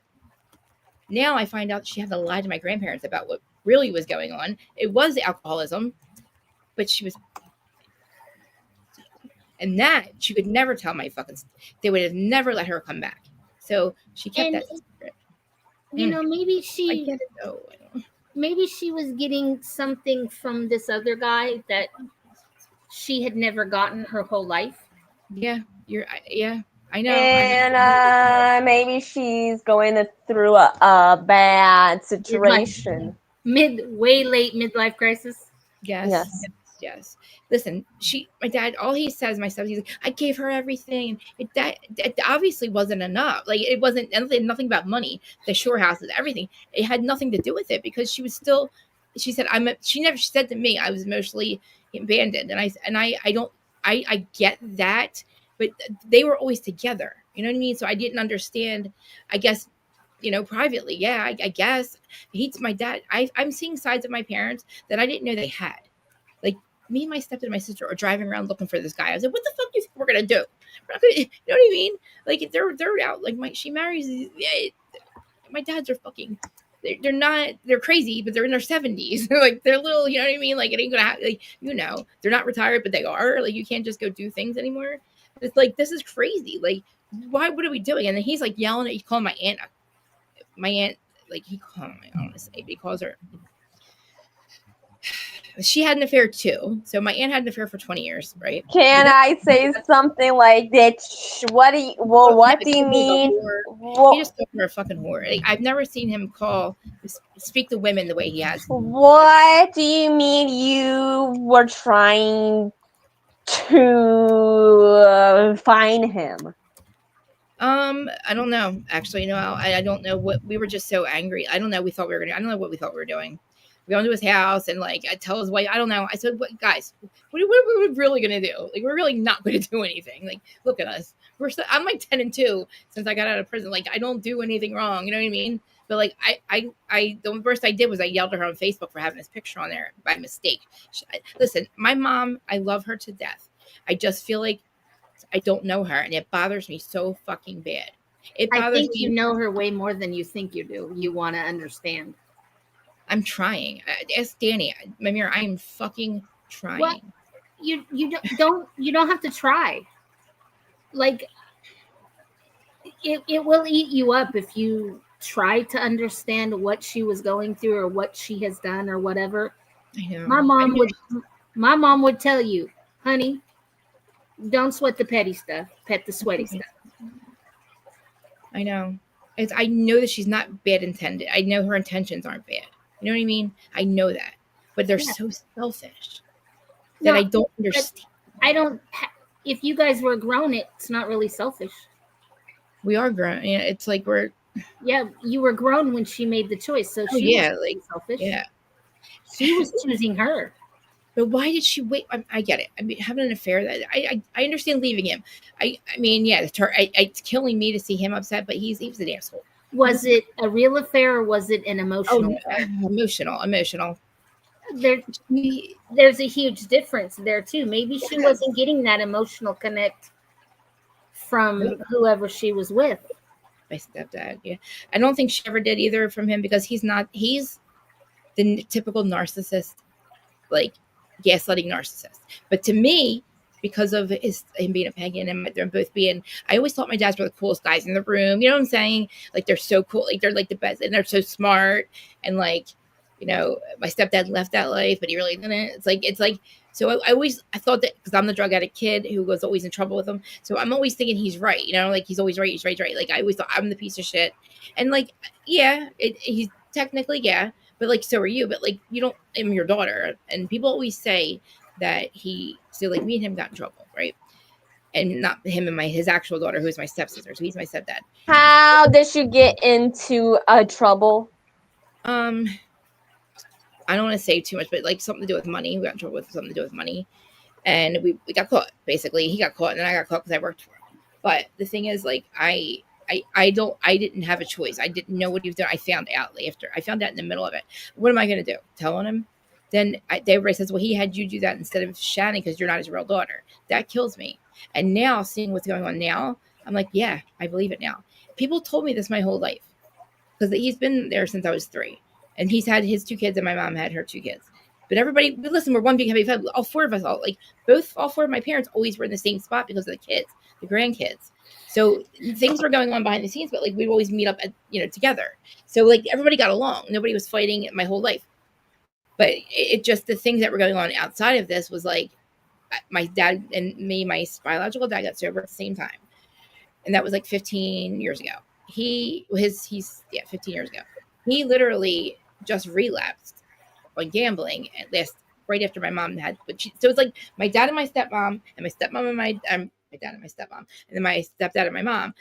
now I find out she had to lie to my grandparents about what really was going on. It was alcoholism, but she was, and that she could never tell they would have never let her come back. So she kept that secret. You know, maybe I get it though. Maybe she was getting something from this other guy that she had never gotten her whole life. Yeah, I know. And maybe she's going through a bad situation. Way late midlife crisis. Yes. Listen, my dad, all he says, my stuff, he's like, I gave her everything. It obviously wasn't enough. Like, it wasn't nothing about money, the shore houses, everything. It had nothing to do with it because she was still, she said, she never said to me I was emotionally abandoned. And I get that, but they were always together. You know what I mean? So I didn't understand, I guess, privately. Yeah, I guess. He's my dad. I'm seeing sides of my parents that I didn't know they had. Like, me and my stepdad and my sister are driving around looking for this guy. I was like, what the fuck do you think we're going to do? We're not gonna, you know what I mean? Like, they're out. Like, she marries, my dads are fucking, they're crazy, but they're in their 70s. Like, they're little, you know what I mean? Like, it ain't going to happen. Like, they're not retired, but they are. Like, you can't just go do things anymore. It's like, this is crazy. Like, why? What are we doing? And then he's like yelling at, he's calling my aunt, like he called me, I don't want to say, but he calls her. She had an affair too. So my aunt had an affair for 20 years, right? Can I say something like that? What do you mean? He just called her a fucking whore. Like, I've never seen him speak to women the way he has. What do you mean you were trying to find him? I don't know. Actually, no, I don't know what we were just so angry. I don't know. I don't know what we thought we were doing. We went to his house and like I tell his wife, I don't know. I said, "What guys? What are we really gonna do? Like we're really not gonna do anything. Like look at us. I'm like 10 and 2 since I got out of prison. Like I don't do anything wrong. You know what I mean? But like the worst I did was I yelled at her on Facebook for having this picture on there by mistake. Listen, my mom, I love her to death. I just feel like I don't know her, and it bothers me so fucking bad. I think you know her way more than you think you do. You want to understand. I'm trying. Ask Danny. Mamir, I am fucking trying. What? You don't have to try. Like it will eat you up if you try to understand what she was going through or what she has done or whatever. I know. My mom would tell you, honey, don't sweat the petty stuff, pet the sweaty stuff. I know. I know that she's not bad intended. I know her intentions aren't bad. You know what I mean? I know that. But they're so selfish that I don't understand. If you guys were grown, it's not really selfish. We are grown. Yeah, it's like we're. Yeah, you were grown when she made the choice. So she was like selfish. Yeah. She was choosing her. But why did she wait? I get it. I mean, having an affair, that I understand leaving him. I mean, yeah, it's killing me to see him upset, but he was an asshole. Was it a real affair or was it an emotional affair? Emotional. There's a huge difference there too. Maybe she wasn't getting that emotional connect from whoever she was with. My stepdad, yeah. I don't think she ever did either from him because he's the typical narcissist, like gaslighting narcissist. But to me, because of him being a pagan and them both being, I always thought my dads were the coolest guys in the room. You know what I'm saying? Like they're so cool. Like they're like the best and they're so smart. And like, you know, my stepdad left that life, but he really didn't. It's like, so I thought that because I'm the drug addict kid who was always in trouble with him. So I'm always thinking he's right. You know, like he's always right. He's right. Like I always thought I'm the piece of shit. And like, yeah, he's technically, yeah. But like, so are you. But like, you don't. I'm your daughter, and people always say that like me and him got in trouble, right? And not him and his actual daughter, who is my stepsister. So he's my stepdad. How did you get into trouble? I don't want to say too much, but like something to do with money. We got in trouble with something to do with money, and we got caught. Basically, he got caught, and then I got caught because I worked for him. But the thing is, like, I didn't have a choice. I didn't know what he was doing. I found out after. I found out in the middle of it. What am I going to do? Tell on him? Then everybody says, well, he had you do that instead of Shannon because you're not his real daughter. That kills me. And now, seeing what's going on now, I'm like, yeah, I believe it now. People told me this my whole life because he's been there since I was 3. And he's had his 2 kids and my mom had her 2 kids. But everybody, listen, we're one big happy family. All 4 of us, all 4 of my parents always were in the same spot because of the kids, the grandkids. So things were going on behind the scenes, but like we'd always meet up, together. So like everybody got along. Nobody was fighting my whole life. But it just, the things that were going on outside of this was like my dad and me, my biological dad got sober at the same time. And that was like 15 years ago. He's 15 years ago. He literally just relapsed on gambling right after my mom had, so it's like my dad and my stepmom and my stepmom and my dad and my stepmom and then my stepdad and my mom,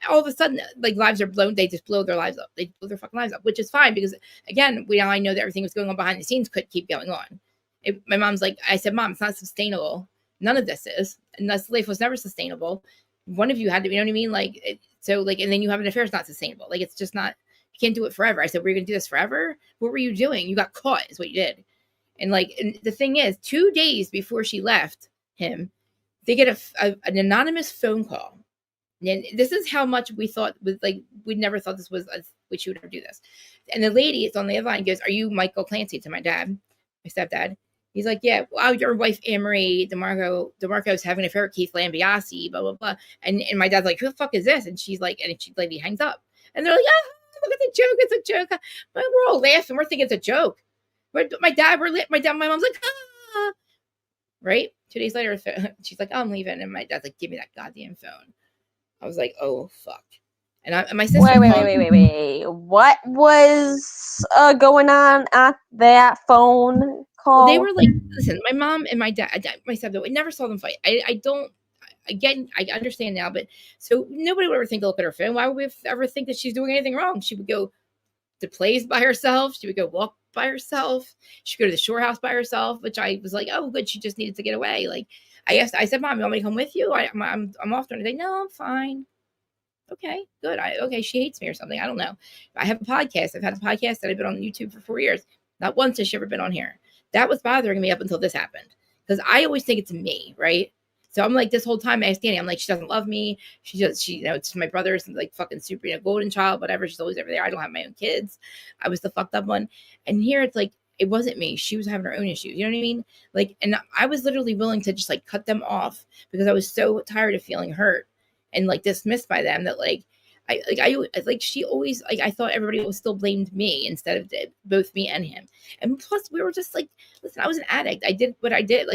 all of a sudden like lives are blown. They just blow their lives up. They blow their fucking lives up, which is fine because again, I know that everything was going on behind the scenes could keep going on. My mom's like, I said, Mom, it's not sustainable. None of this is, and this life was never sustainable. One of you had to, you know what I mean? Like, and then you have an affair, it's not sustainable. Like, it's just not, you can't do it forever. I said, we're going to do this forever? What were you doing? You got caught is what you did. And the thing is, 2 days before she left him, they get an anonymous phone call. And this is how much we thought was like, we never thought this was, she would ever do this. And the lady is on the other line goes, are you Michael Clancy, to my dad, my stepdad? He's like, yeah, well, your wife Anne-Marie DeMarco's having an affair with Keith Lambiase, blah blah blah. And my dad's like, who the fuck is this? And she's like, he hangs up. And they're like, look at the joke, it's a joke. But we're all laughing, we're thinking it's a joke. But my mom's like, ah. Right? 2 days later, she's like, oh, I'm leaving, and my dad's like, give me that goddamn phone. I was like, oh fuck. And my sister. Wait. What was going on at that phone call? They were like, listen, my mom and my dad, my stepdad, I never saw them fight. I understand now, but so nobody would ever think to look at her phone. Why would we ever think that she's doing anything wrong? She would go to plays by herself. She would go walk by herself. She'd go to the shore house by herself, which I was like, oh, good. She just needed to get away. Like I said, Mom, you want me to come with you? I'm off during the day. No, I'm fine. Okay, good. Okay, she hates me or something. I don't know. I have a podcast. I've had a podcast that I've been on YouTube for 4 years. Not once has she ever been on here. That was bothering me up until this happened. Because I always think it's me, right? So I'm like, this whole time I asked Danny, I'm like, she doesn't love me. She it's my brother's like fucking super, golden child, whatever. She's always over there. I don't have my own kids. I was the fucked up one. And here it's like, it wasn't me. She was having her own issues. You know what I mean? Like, and I was literally willing to just like cut them off because I was so tired of feeling hurt and like dismissed by them that she always I thought everybody was still blamed me instead of both me and him. And plus we were just like, listen, I was an addict. I did what I did.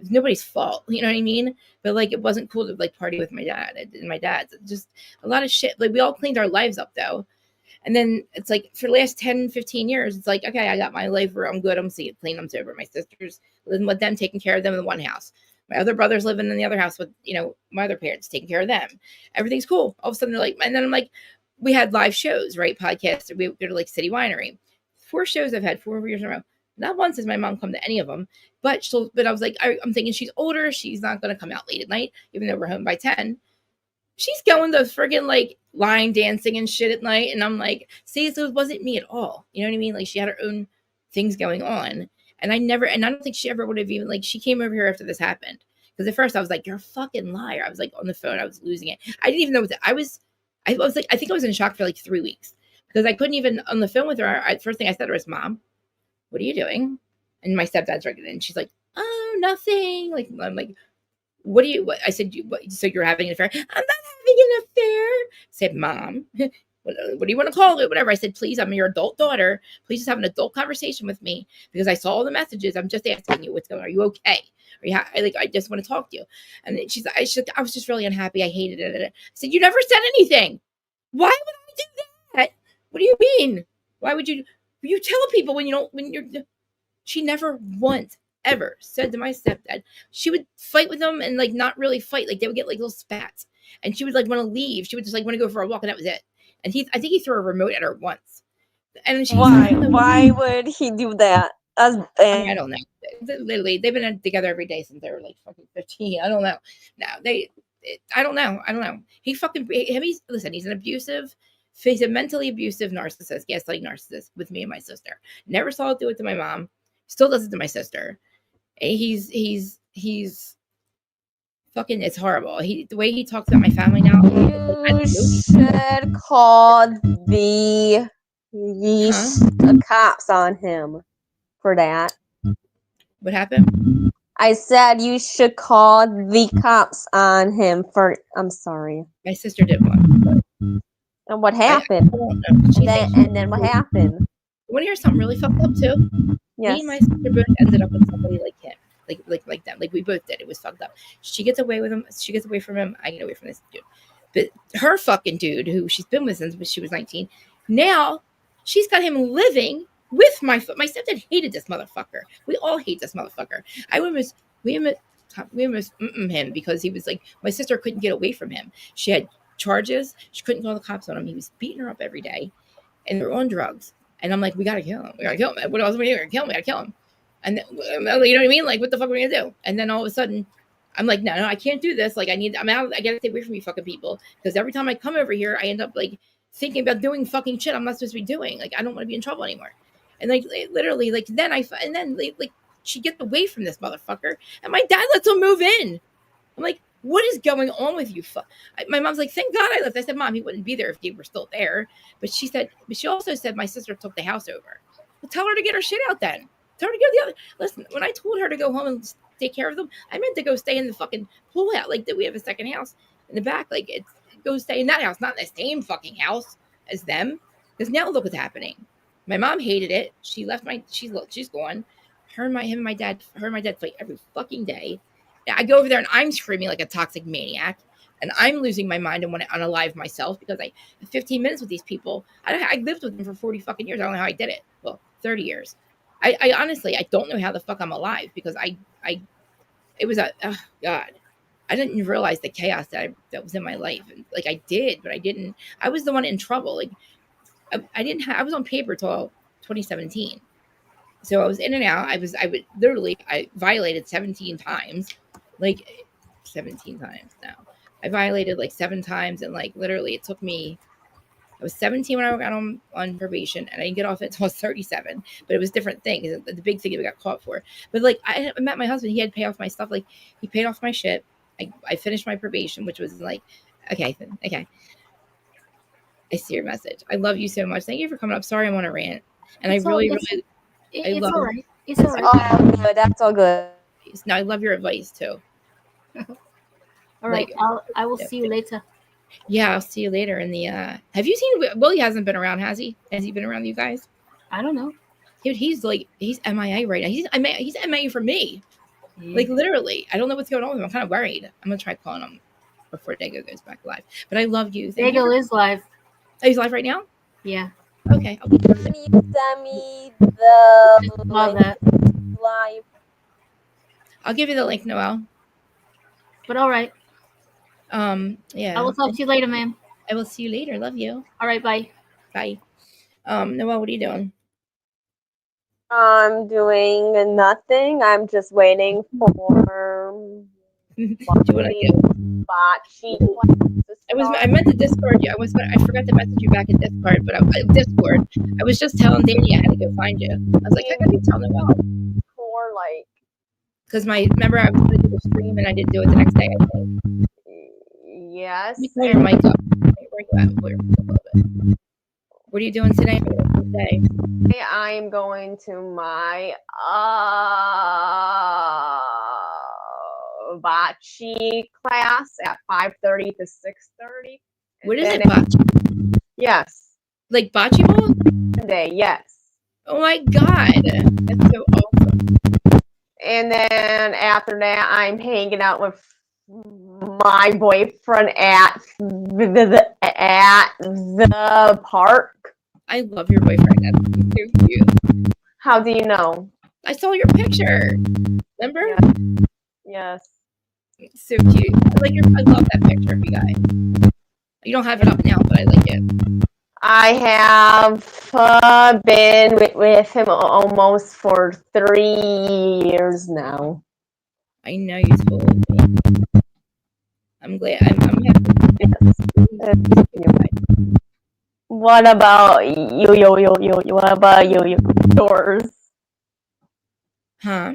It's nobody's fault. You know what I mean? But like, it wasn't cool to like party with my dad and my dad's. Just a lot of shit. Like we all cleaned our lives up though. And then it's like for the last 10, 15 years, it's like, okay, I got my life where I'm good. I'm seeing clean. I'm sober. My sisters living with them, taking care of them in one house. My other brother's living in the other house with, my other parents taking care of them. Everything's cool. All of a sudden they're like, and then I'm like, we had live shows, right? Podcasts. We go to like City Winery. 4 shows I've had 4 years in a row. Not once has my mom come to any of them, but I was like, I'm thinking she's older. She's not going to come out late at night, even though we're home by 10. She's going to friggin' like line dancing and shit at night. And I'm like, see, so it wasn't me at all. You know what I mean? Like she had her own things going on. And I don't think she ever would have even like, she came over here after this happened. Because at first I was like, you're a fucking liar. I was like on the phone. I was losing it. I didn't even know what I was like, I think I was in shock for like 3 weeks because I couldn't even on the phone with her. First thing I said to her was, Mom, what are you doing? And my stepdad's right in. And she's like, oh, nothing. Like, I'm like, what I said, so you're having an affair? I'm not having an affair. I said, Mom, what do you want to call it? Whatever. I said, please, I'm your adult daughter. Please just have an adult conversation with me because I saw all the messages. I'm just asking you what's going on. Are you okay? I just want to talk to you. And then she's like, I was just really unhappy. I hated it. I said, you never said anything. Why would I do that? What do you mean? Why would you tell people when you're, she never once ever said to my stepdad, she would fight with them and like not really fight. Like they would get like little spats and she would like want to leave. She would just like want to go for a walk and that was it. And I think he threw a remote at her once. And she why would he do that? I don't know. Literally, they've been together every day since they were like fucking 15. I don't know. No, I don't know. He's a mentally abusive narcissist, gaslighting narcissist with me and my sister. Never saw it do it to my mom. Still does it to my sister. He's fucking, it's horrible. The way he talks about my family now. You should call the cops on him for that. What happened? I said you should call the cops on him for. I'm sorry. My sister did one. And what happened? And then what happened? You want to hear something really fucked up too? Yes. Me and my sister both ended up with somebody like him. Like them. Like we both did. It was fucked up. She gets away with him. She gets away from him. I get away from this dude. But her fucking dude, who she's been with since she was 19, now she's got him living with my stepdad hated this motherfucker. We all hate this motherfucker. We almost him because he was like, my sister couldn't get away from him. She had charges. She couldn't call the cops on him. He was beating her up every day and they're on drugs. And I'm like, we got to kill him. We got to kill him. What else are we doing? Kill him. We got to kill him. And then, you know what I mean? Like, what the fuck are we going to do? And then all of a sudden, I'm like, no, I can't do this. Like, I'm out. I got to stay away from you fucking people. Because every time I come over here, I end up like thinking about doing fucking shit I'm not supposed to be doing. Like, I don't want to be in trouble anymore. And like, literally, like, then she gets away from this motherfucker. And my dad lets him move in. I'm like, what is going on with you? My mom's like, thank God I left. I said, Mom, he wouldn't be there if you were still there. But she also said my sister took the house over. Well, tell her to get her shit out then. Tell her to go to the other. Listen, when I told her to go home and take care of them, I meant to go stay in the fucking pool house. Like, that we have a second house in the back. Like, go stay in that house, not in the same fucking house as them. Because now look what's happening. My mom hated it. She left she's gone. Her and my dad fight every fucking day. I go over there and I'm screaming like a toxic maniac. And I'm losing my mind and want to unalive myself because I have 15 minutes with these people. I lived with them for 40 fucking years. I don't know how I did it. Well, 30 years. I honestly, I don't know how the fuck I'm alive because it was oh God. I didn't realize the chaos that was in my life. And like I did, but I didn't. I was the one in trouble. Like I was on paper till 2017. So I was in and out. I violated 17 times. Like 17 times now. I violated like 7 times, and like literally it took me, I was 17 when I got on probation, and I didn't get off it until I was 37, but it was different things. The big thing that we got caught for. But like I met my husband, he had to pay off my stuff. Like he paid off my shit. I finished my probation, which was like, okay. I see your message. I love you so much. Thank you for coming up. Sorry I'm on a rant. And It's I really, it's love all right. It's all right. Oh, good. That's all good. No, I love your advice too. All right. I will see you later. Yeah, I'll see you later in the have you seen Willie? Hasn't been around, has he? Has he been around you guys? I don't know. Dude, he's MIA right now. He's MIA for me. Yeah. Like literally. I don't know what's going on with him. I'm kind of worried. I'm gonna try calling him before Dago goes back live. But I love you. Dago is live. Oh, he's live right now? Yeah. Okay. Can you send me the live? I'll give you the link, Noelle. But all right. Yeah. I will talk to you later, ma'am. I will see you later. Love you. All right, bye. Bye. Noelle, what are you doing? I'm doing nothing. I'm just waiting for I meant to Discord you. I forgot to message you back in Discord, but Discord. I was just telling Danny I had to go find you. I was like, I gotta tell Noelle. For like, because remember I was going to do the stream and I didn't do it the next day. I think. Yes. Let me pull your mic up. Where you at? Pull your mic up a little bit. What are you doing today? I'm going to my bocce class at 5:30 to 6:30. What is it, bocce? Yes. Like bocce ball? Today, yes. Oh my God. That's so awesome. And then after that, I'm hanging out with my boyfriend at the park. I love your boyfriend. That's so cute. How do you know? I saw your picture. Remember? Yes. It's so cute. I love that picture of you guys. You don't have it up now, but I like it. I have been with him almost for 3 years now. I know you told me. I'm glad. I'm happy. What about you? What about you? Yours? Huh?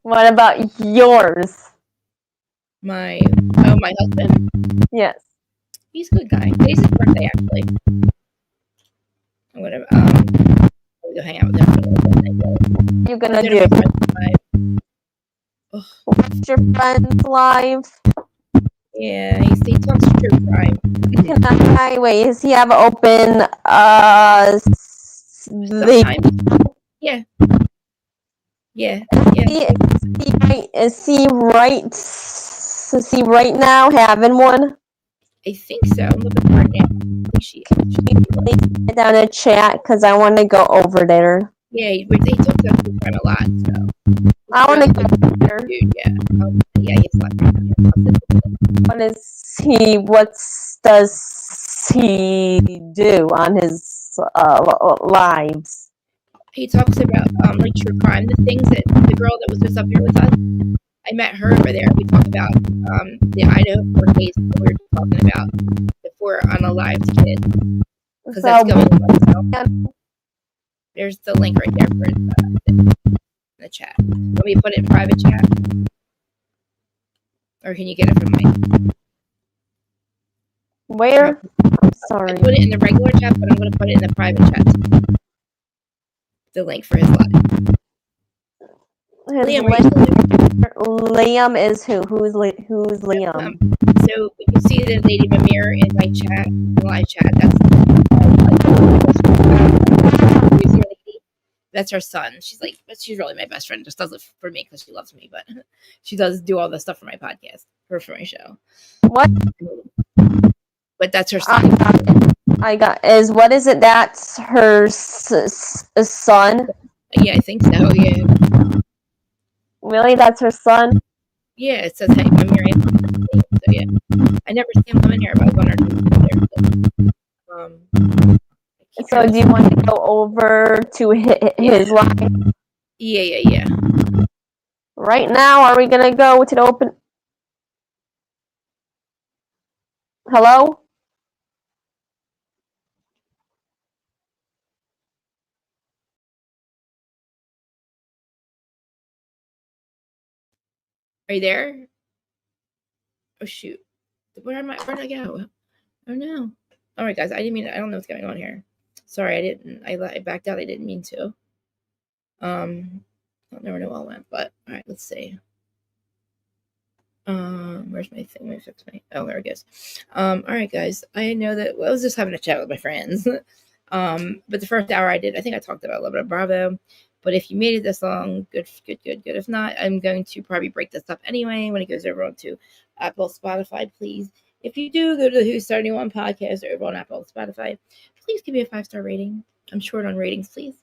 What about yours? My husband? Yes. He's a good guy. Today's his birthday, actually. I'm gonna go hang out with him for a little bit. You're gonna do? What's your friend's live? Yeah, he talks true crime. Wait, does he have open Yeah. Is he right now having one? I think so. I'm looking for it now. She down in chat because I want to go over there. Yeah, they talk about true crime a lot, so I want to go there. Dude, yeah, he's What does he do on his lives? He talks about like true crime, the things that the girl that was just up here with us. I met her over there. We talked about the Idaho court case that we were talking about the 4 unalived kids. Because that's going on. There's the link right there for in the chat. Let me put it in private chat. Or can you get it from my... Where? Sorry. I put it in the regular chat, but I'm going to put it in the private chat. The link for his live. Liam is who? Who's Liam? So you see the lady Mimir in my chat, live chat. That's her son. She's really my best friend. Just does it for me because she loves me, but she does do all the stuff for my podcast or for my show. What? But that's her son. What is it? That's her son. Yeah, I think so. Yeah. Really, that's her son. Yeah, it says hey, Mimir. So yeah, I never see him come in here, but I wondered. So do you want to go over to his line? Yeah. Right now, are we gonna go to the open? Hello? Are you there? Oh shoot. Where did I go? Oh no. Alright guys, I don't know what's going on here. Sorry, I backed out. I didn't mean to. I'll never know how it went, but alright, let's see. Where's my thing? Let me fix my there it goes. Alright guys. I know that I was just having a chat with my friends. But the first hour I think I talked about a little bit of Bravo. But if you made it this long, good. If not, I'm going to probably break this up anyway when it goes over onto Apple, Spotify, please. If you do go to the Who's Starting One podcast over on Apple, Spotify, please give me a 5-star rating. I'm short on ratings, please.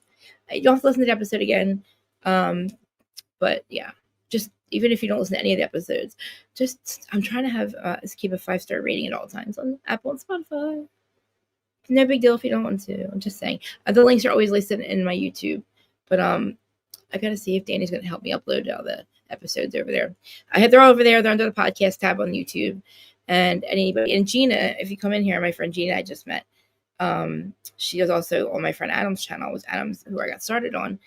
You don't have to listen to the episode again. But yeah, just even if you don't listen to any of the episodes, I'm trying to have keep a 5-star rating at all times on Apple and Spotify. No big deal if you don't want to. I'm just saying. The links are always listed in my YouTube. But I gotta see if Danny's gonna help me upload all the episodes over there. They're over there. They're under the podcast tab on YouTube. And Gina, if you come in here, my friend Gina I just met. She is also on my friend Adam's channel. It was Adam's who I got started on.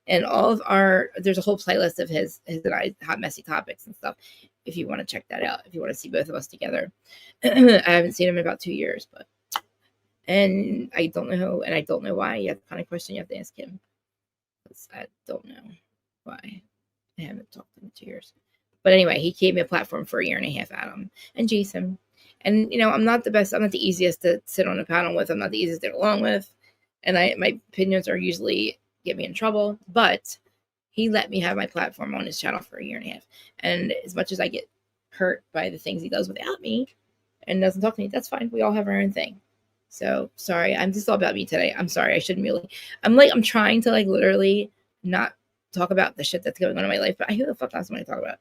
And there's a whole playlist of his and I hot messy topics and stuff. If you want to check that out, if you want to see both of us together. I haven't seen him in about 2 years, and I don't know why. You have the kind of question you have to ask him. I don't know why. I haven't talked to him in 2 years. But anyway, he gave me a platform for 1.5 years, Adam and Jason. And I'm not the best. I'm not the easiest to sit on a panel with. I'm not the easiest to get along with. And my opinions are usually get me in trouble. But he let me have my platform on his channel for 1.5 years. And as much as I get hurt by the things he does without me and doesn't talk to me, that's fine. We all have our own thing. So sorry, I'm just all about me today. I'm sorry, I shouldn't really. I'm trying to literally not talk about the shit that's going on in my life. But who the fuck else am I to talk about?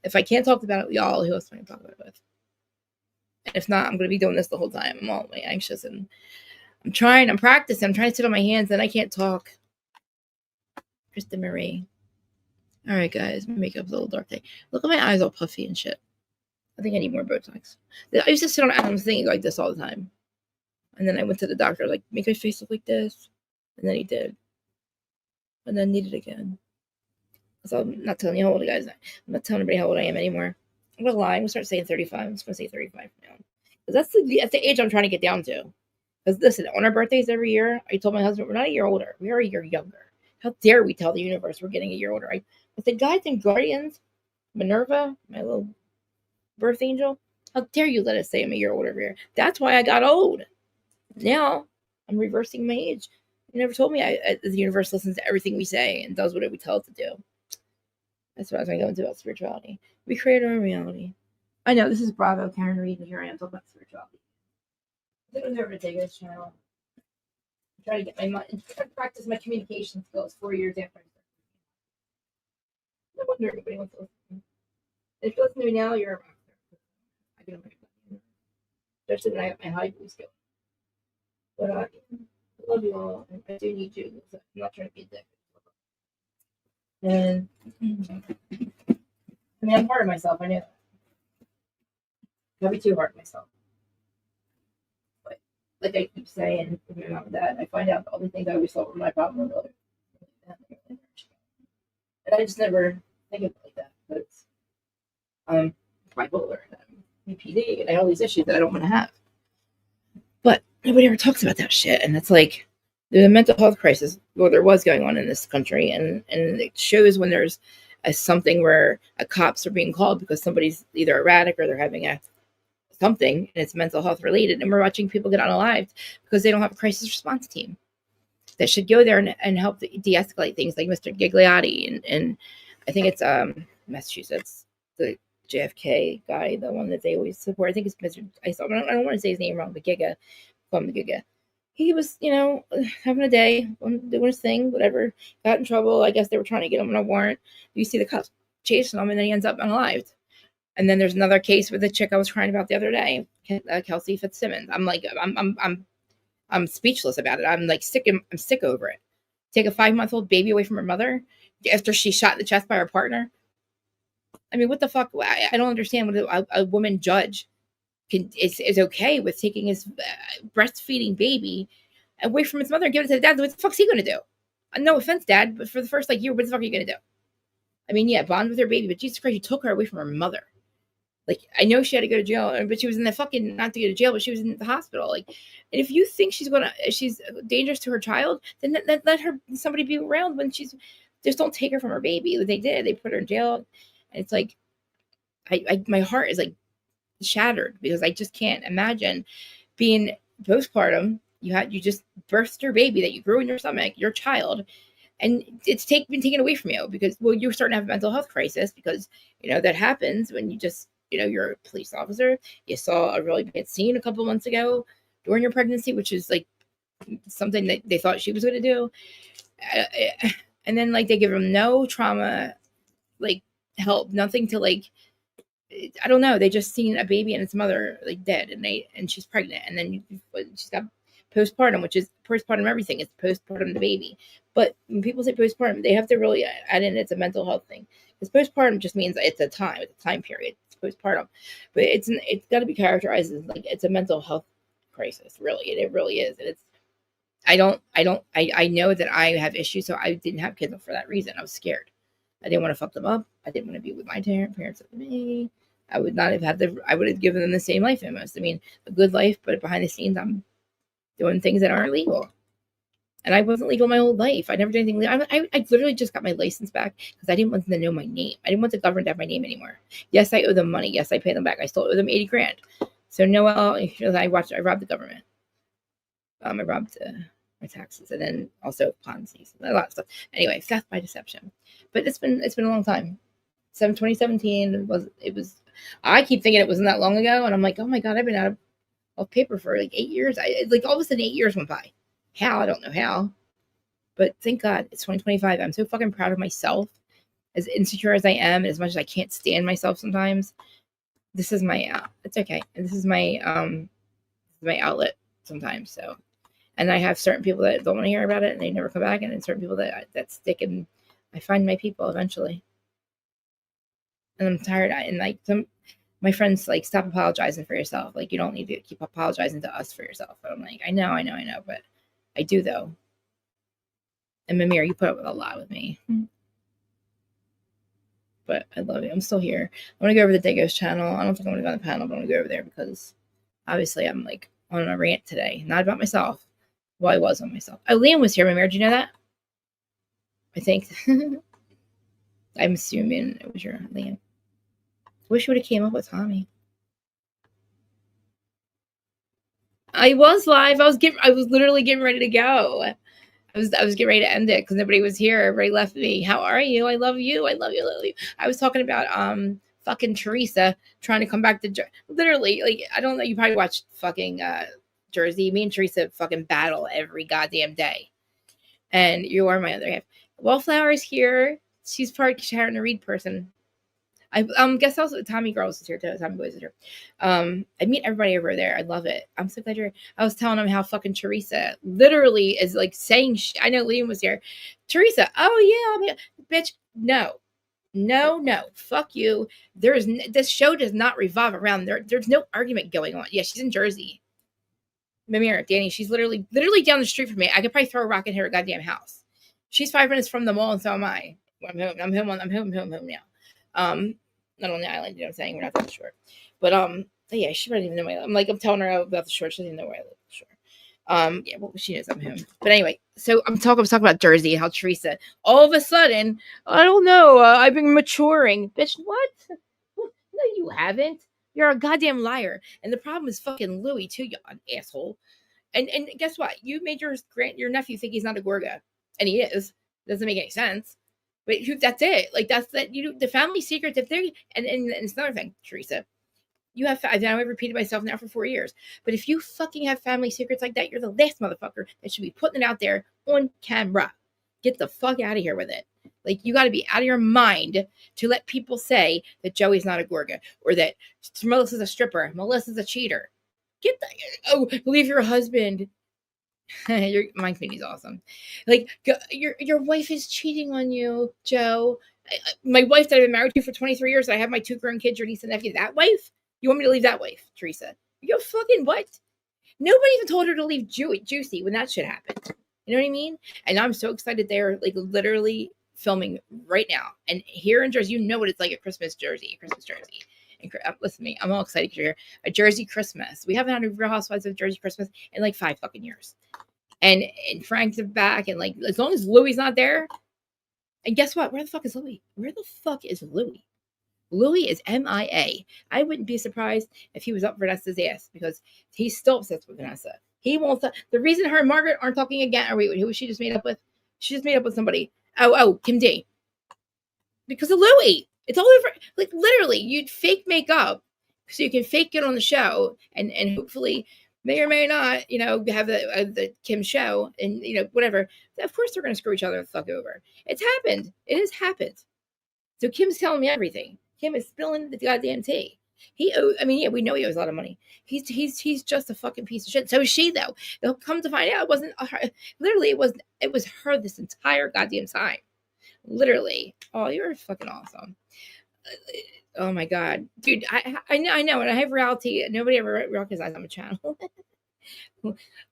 If I can't talk about it with y'all, who else am I to talk about it with? And if not, I'm gonna be doing this the whole time. I'm all anxious and I'm practicing. I'm trying to sit on my hands and I can't talk. Krista Marie. All right, guys, my makeup's a little dark today. Look at my eyes all puffy and shit. I think I need more Botox. I used to sit on Adam's thing like this all the time. And then I went to the doctor, make my face look like this. And then he did. And then need it again. So I'm not telling you how old you guys are. I'm not telling everybody how old I am anymore. I'm going to lie. I'm going to start saying 35. I'm just going to say 35 now. Because that's the age I'm trying to get down to. Because listen, on our birthdays every year, I told my husband, we're not a year older. We are a year younger. How dare we tell the universe we're getting a year older? I said, guys and guardians, Minerva, my little birth angel, how dare you let us say I'm a year older every year? That's why I got old. Now I'm reversing my age. You never told me the universe listens to everything we say and does whatever we tell it to do. That's what I was going to go into about spirituality. We create our own reality. I know this is Bravo, Karen Reed, and here I am talking about spirituality. I think I'm never going to take this channel. I'm trying to get practice my communication skills 4 years after. No wonder everybody wants to listen to me. If you listen to me now, you're a rock star. I can imagine. Especially when I have my high blue skill. But I love you all. I do need you. So I'm not trying to be a dick. And I'm hard on myself. I know that. I'll be too hard on myself. But like I keep saying with my mom and dad, I find out all the things I always thought were my problem were really. And I just never think of it like that. But I'm bipolar and I'm BPD and I have all these issues that I don't want to have. But nobody ever talks about that shit. And it's like there's a mental health crisis, there was going on in this country. And it shows when there's as something where cops are being called because somebody's either erratic or they're having something and it's mental health related, and we're watching people get unalived because they don't have a crisis response team that should go there and help de-escalate things, like Mr. Gigliotti and I think it's Massachusetts, the JFK guy, the one that they always support. I think it's Mr. I don't want to say his name wrong, but Giga, call him the Giga. He was, having a day, doing his thing, whatever, got in trouble. I guess they were trying to get him on a warrant. You see the cops chasing him, and then he ends up unalived. And then there's another case with the chick I was crying about the other day, Kelsey Fitzsimmons. I'm like, I'm speechless about it. I'm like I'm sick over it. Take a 5-month-old baby away from her mother after she's shot in the chest by her partner. I mean, what the fuck? I don't understand what a woman judge is okay with taking his breastfeeding baby away from his mother and giving it to the dad. What the fuck's he going to do? No offense, Dad, but for the first year, what the fuck are you going to do? I mean, yeah, bond with her baby, but Jesus Christ, you took her away from her mother. Like, I know she had to go to jail, but she was in the fucking, not to go to jail, but she was in the hospital. Like, and if you think she's dangerous to her child, then let her, somebody be around when just don't take her from her baby. They did. They put her in jail. And it's like, my heart is like shattered because I just can't imagine being postpartum. You just birthed your baby that you grew in your stomach, your child, and it's been taken away from you because, well, you're starting to have a mental health crisis because, that happens when you just, you're a police officer. You saw a really bad scene a couple of months ago during your pregnancy, which is like something that they thought she was going to do. And then like they give them no trauma, like help, nothing to like, I don't know. They just seen a baby and its mother like dead and she's pregnant. And then she's got postpartum, which is postpartum everything. It's postpartum the baby. But when people say postpartum, they have to really add in it's a mental health thing. Because postpartum just means it's a time period. It's postpartum. But it's got to be characterized as like it's a mental health crisis, really. It really is. And I know that I have issues, so I didn't have kids for that reason. I was scared. I didn't want to fuck them up. I didn't want to be with my parents with me. I would not have I would have given them the same life almost. I mean, a good life, but behind the scenes, I'm doing things that aren't legal. And I wasn't legal my whole life. I never did anything legal. I literally just got my license back because I didn't want them to know my name. I didn't want the government to have my name anymore. Yes, I owe them money. Yes, I pay them back. I still owe them $80,000. So Noel, I robbed the government. I robbed my taxes, and then also Ponzi, a lot of stuff. Anyway, theft by deception. But it's been a long time. 2017 it was. I keep thinking it wasn't that long ago, and I'm like, oh my god, I've been out of paper for like 8 years. Like all of a sudden 8 years went by. How? I don't know how. But thank God it's 2025. I'm so fucking proud of myself. As insecure as I am, and as much as I can't stand myself sometimes, this is my it's okay. And this is my outlet sometimes. So, and I have certain people that don't want to hear about it and they never come back, and then certain people that stick, and I find my people eventually. And I'm tired. And like my friends like, stop apologizing for yourself. Like, you don't need to keep apologizing to us for yourself. But I'm like, I know, but I do though. And Mimir, you put up with a lot with me. But I love you. I'm still here. I want to go over the Dagos channel. I don't think I'm going to go on the panel, but I'm going to go over there because obviously I'm like on a rant today. Not about myself. Well, I was on myself. Oh, Liam was here, Mimir. Did you know that? I think. I'm assuming it was your Liam. Wish you would have came up with Tommy. I was live. I was literally getting ready to go. I was getting ready to end it because nobody was here. Everybody left me. How are you? I love you. I love you. I love you. I was talking about fucking Teresa trying to come back to literally, like, I don't know. You probably watched fucking Jersey. Me and Teresa fucking battle every goddamn day. And you are my other half. Wallflower's here. She's part Sharon Reed person. I guess also Tommy Girls is here too. Tommy Boys is here. I meet everybody over there. I love it. I'm so glad you're. I was telling him how fucking Teresa literally is like saying. I know Liam was here. Teresa, oh yeah, bitch. No, fuck you. This show does not revolve around there. There's no argument going on. Yeah, she's in Jersey. Mimir, Danny, she's literally down the street from me. I could probably throw a rock in her goddamn house. She's 5 minutes from the mall, and so am I. I'm home now. Not on the island, you know what I'm saying? We're not that short. But yeah, she doesn't even know I'm telling her about the short. She doesn't even know where I live, for sure. Yeah, well, she knows I'm him. But anyway, so I was talking about Jersey, how Teresa, all of a sudden, I don't know, I've been maturing. Bitch, what? No, you haven't. You're a goddamn liar. And the problem is fucking Louis, too, you asshole. And guess what? You made your nephew think he's not a Gorga. And he is. Doesn't make any sense. But that's it. Like, that's that. The family secrets, if they're, and it's another thing, Teresa. You have, I've repeated myself now for 4 years, but if you fucking have family secrets like that, you're the last motherfucker that should be putting it out there on camera. Get the fuck out of here with it. Like, you got to be out of your mind to let people say that Joey's not a Gorga or that Melissa's a stripper, Melissa's a cheater. Get the, leave your husband. My Queenie's awesome. Like, your wife is cheating on you, Joe. My wife that I've been married to for 23 years, I have my 2 grown kids, your niece and nephew. That wife? You want me to leave that wife, Teresa? You fucking what? Nobody even told her to leave Juicy when that shit happened. You know what I mean? And I'm so excited they're like literally filming right now. And here in Jersey, you know what it's like a Christmas Jersey. And listen to me, I'm all excited because you're here. A Jersey Christmas. We haven't had a Real Housewives of Jersey Christmas in like 5 fucking years. And Frank's back, and like as long as Louie's not there. And guess what? Where the fuck is Louie? Where the fuck is Louie? Louis is MIA. I wouldn't be surprised if he was up Vanessa's ass because he's still obsessed with Vanessa. He won't. The reason her and Margaret aren't talking again. Or wait, who was she just made up with? She just made up with somebody. Oh, Kim D. Because of Louis. It's all over. Like literally, you'd fake make up so you can fake get on the show and hopefully may or may not, have the Kim show and whatever. Of course they're gonna screw each other the fuck over. It's happened. It has happened. So Kim's telling me everything. Kim is spilling the goddamn tea. We know he owes a lot of money. He's just a fucking piece of shit. So is she though. They'll come to find out it wasn't her. Literally, it was her this entire goddamn time. Literally. Oh, you're fucking awesome. Oh my god, dude. I know. And I have reality. Nobody ever recognizes on my channel.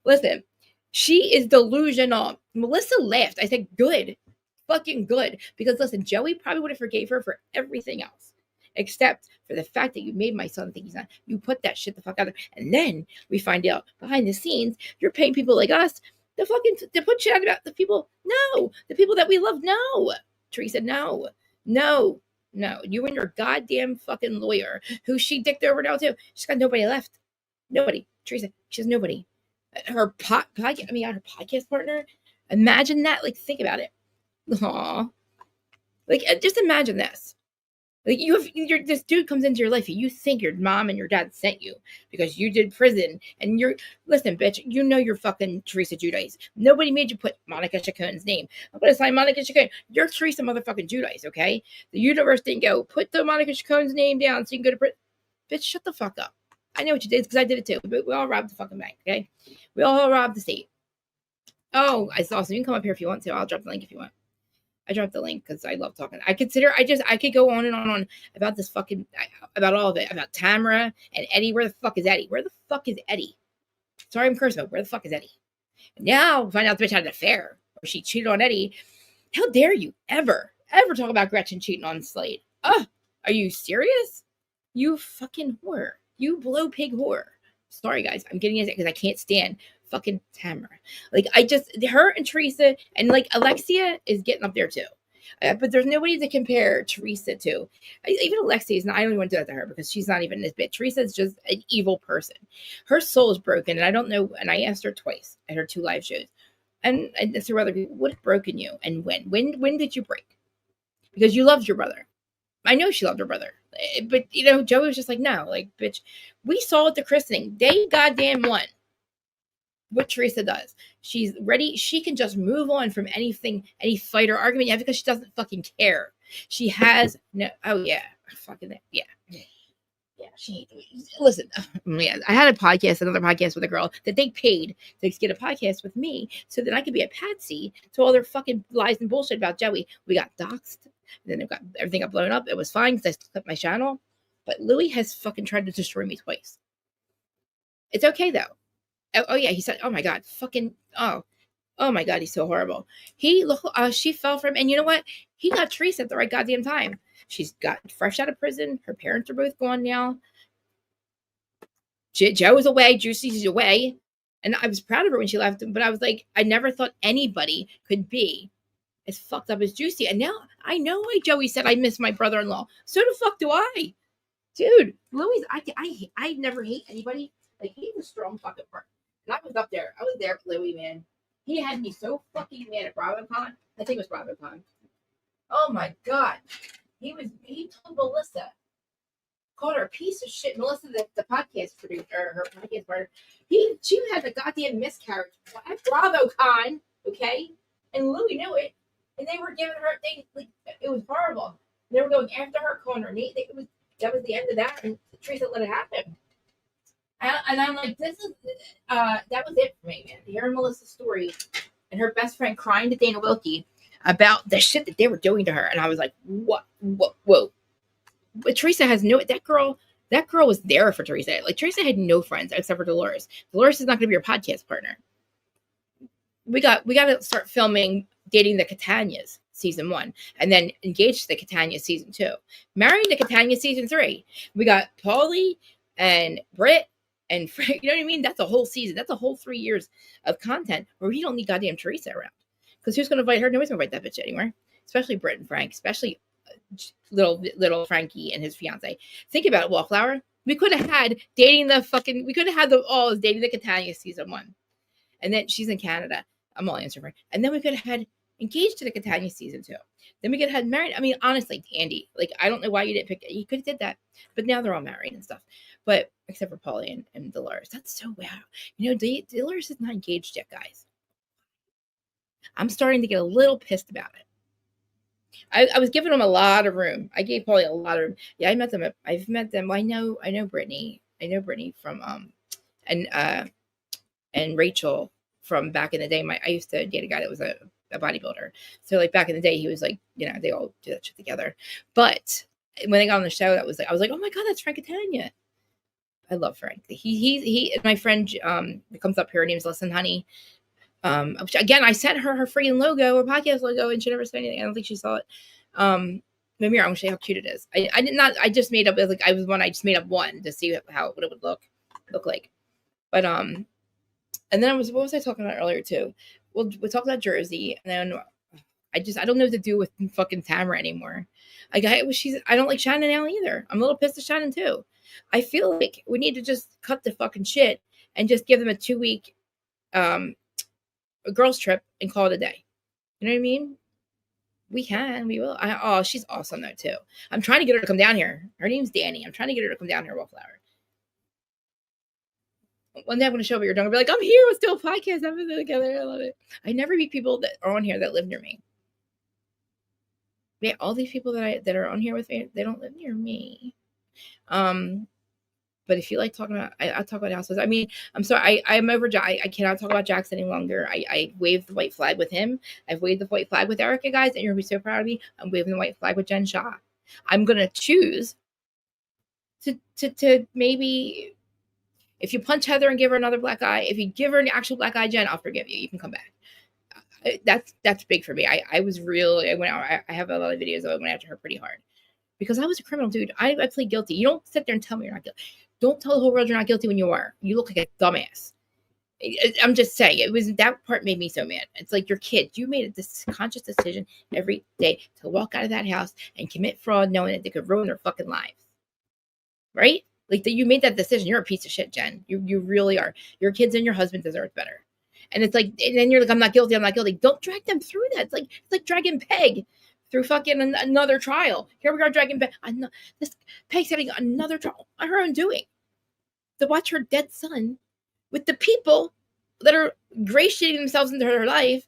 Listen, she is delusional. Melissa laughed. I said, good. Fucking good. Because listen, Joey probably would have forgave her for everything else. Except for the fact that you made my son think he's not. You put that shit the fuck out there. And then we find out behind the scenes, you're paying people like us to put shit out about the people. No. The people that we love. No. Teresa, no. No. You and your goddamn fucking lawyer, who she dicked over now too. She's got nobody left. Nobody. Teresa, she has nobody. Her podcast partner. Imagine that. Like, think about it. Aw. Like, just imagine this. Like, this dude comes into your life and you think your mom and your dad sent you because you did prison and listen, bitch, you're fucking Teresa Giudice. Nobody made you put Monica Chacon's name. I'm going to sign Monica Chacon. You're Teresa motherfucking Giudice, okay? The universe didn't go, put the Monica Chacon's name down so you can go to prison. Bitch, shut the fuck up. I know what you did because I did it too. But we all robbed the fucking bank, okay? We all robbed the state. Oh, it's awesome. You can come up here if you want to. I'll drop the link if you want. I dropped the link because I love talking. I could go on and on about this fucking, about all of it, about Tamara and Eddie. Where the fuck is Eddie? Where the fuck is Eddie? Sorry, I'm cursing, but where the fuck is Eddie? And now find out the bitch had an affair or she cheated on Eddie. How dare you ever talk about Gretchen cheating on Slade? Oh, are you serious? You fucking whore. You blow pig whore. Sorry, guys. I'm getting into it because I can't stand fucking Tamara. Like, her and Teresa and like Alexia is getting up there too. But there's nobody to compare Teresa to. Even Alexia is not. I don't even want to do that to her because she's not even this bit. Teresa is just an evil person. Her soul is broken, and I don't know. And I asked her twice at her 2 live shows, and through other people, what broken you and when? When did you break? Because you loved your brother. I know she loved her brother, but Joey was just like, no, like, bitch. We saw at the christening. They goddamn won. What Teresa does. She's ready. She can just move on from anything, any fight or argument yet because she doesn't fucking care. She has no, oh yeah. Fucking, yeah. Yeah, listen, yeah, I had another podcast with a girl that they paid to get a podcast with me so that I could be a patsy to all their fucking lies and bullshit about Joey. We got doxxed, and then they've got everything got blown up. It was fine because I clipped my channel, but Louis has fucking tried to destroy me twice. It's okay though. Oh yeah, he said, oh my god, fucking, oh my god, he's so horrible. She fell for him, and you know what? He got Teresa at the right goddamn time. She's got fresh out of prison. Her parents are both gone now. Joe is away. Juicy's away. And I was proud of her when she left, but I was like, I never thought anybody could be as fucked up as Juicy. And now I know why Joey said I miss my brother-in-law. So the fuck do I. Dude, Louis, I never hate anybody. Like, he's a strong fucking person. And I was up there. I was there with Louis, man. He had me so fucking mad at BravoCon. I think it was BravoCon. Oh my God. He told Melissa, called her a piece of shit. Melissa, the podcast producer, her podcast partner. She had a goddamn miscarriage at BravoCon, okay? And Louis knew it. And they were giving her, it was horrible. They were going after her, calling her Nate. That was the end of that. And Teresa let it happen. And I'm like, that was it for me, man. Hearing Melissa's story and her best friend crying to Dana Wilkie about the shit that they were doing to her. And I was like, what? Whoa. But Teresa has that girl was there for Teresa. Like, Teresa had no friends except for Dolores. Dolores is not going to be your podcast partner. We got to start filming Dating the Catanias season 1, and then Engaged to the Catania season 2, Marrying the Catania season 3. We got Paulie and Britt and Frank. You know what I mean? That's a whole season. That's a whole 3 years of content where we don't need goddamn Teresa around. Because who's going to invite her? Nobody's going to invite that bitch anywhere. Especially Britt and Frank. Especially little Frankie and his fiance. Think about it, Wallflower. We could have had Dating the Catania season 1, and then she's in Canada. I'm all answering for her. And then we could have had Engaged to the Catania season 2. Then we could have had Married. I mean, honestly, Andy, like, I don't know why you didn't pick it. You could have did that. But now they're all married and stuff. But except for Paulie and Dolores. That's so wow. You know, Dolores is not engaged yet, guys. I'm starting to get a little pissed about it. I was giving them a lot of room. I gave Paulie a lot of room. Yeah, I've met them. I know Brittany. I know Brittany from and Rachel from back in the day. I used to date a guy that was a bodybuilder. So like back in the day, he was like, you know, they all do that shit together. But when they got on the show, I was like, oh my God, that's Frank Catania. I love Frank. He my friend that comes up here, her name's Listen Honey. Which, again, I sent her freaking logo, her podcast logo, and she never said anything. I don't think she saw it. Maybe I'm gonna show you how cute it is. I did not. I just made up. I just made up one to see what it would look like. But and then what was I talking about earlier too? Well, we talked about Jersey, and then I don't know what to do with fucking Tamara anymore. I don't like Shannon now either. I'm a little pissed at Shannon too. I feel like we need to just cut the fucking shit and just give them a 2-week a girls trip and call it a day. You know what I mean? We will. She's awesome though too. I'm trying to get her to come down here. Her name's Danny. I'm trying to get her to come down here, Wallflower. One day I'm going to show up at your dog and be like, I'm here. Let's do a podcast. I'm together. I love it. I never meet people that are on here that live near me. Yeah, all these people that are on here with me, they don't live near me. But if you like talking about, I'll talk about houses. I mean, I'm sorry, I'm over. I cannot talk about Jax any longer. I waved the white flag with him. I've waved the white flag with Erica, guys, and you're gonna be so proud of me. I'm waving the white flag with Jen Shaw. I'm gonna choose to maybe, if you punch Heather and give her another black eye, if you give her an actual black eye, Jen, I'll forgive you. You can come back. That's big for me. I went out. I have a lot of videos. I went after her pretty hard because I was a criminal, dude. I plead guilty. You don't sit there and tell me you're not guilty. Don't tell the whole world you're not guilty when you are. You look like a dumbass. I'm just saying, that part made me so mad. It's like your kid. You made this conscious decision every day to walk out of that house and commit fraud, knowing that they could ruin their fucking lives. Right? Like that, you made that decision. You're a piece of shit, Jen. You really are. Your kids and your husband deserve better. And it's like, and then you're like, I'm not guilty. I'm not guilty. Don't drag them through that. It's like dragging Peg through fucking another trial. Here we are dragging Peg. This Peg's having another trial on her own doing. To watch her dead son with the people that are gratiating themselves into her life.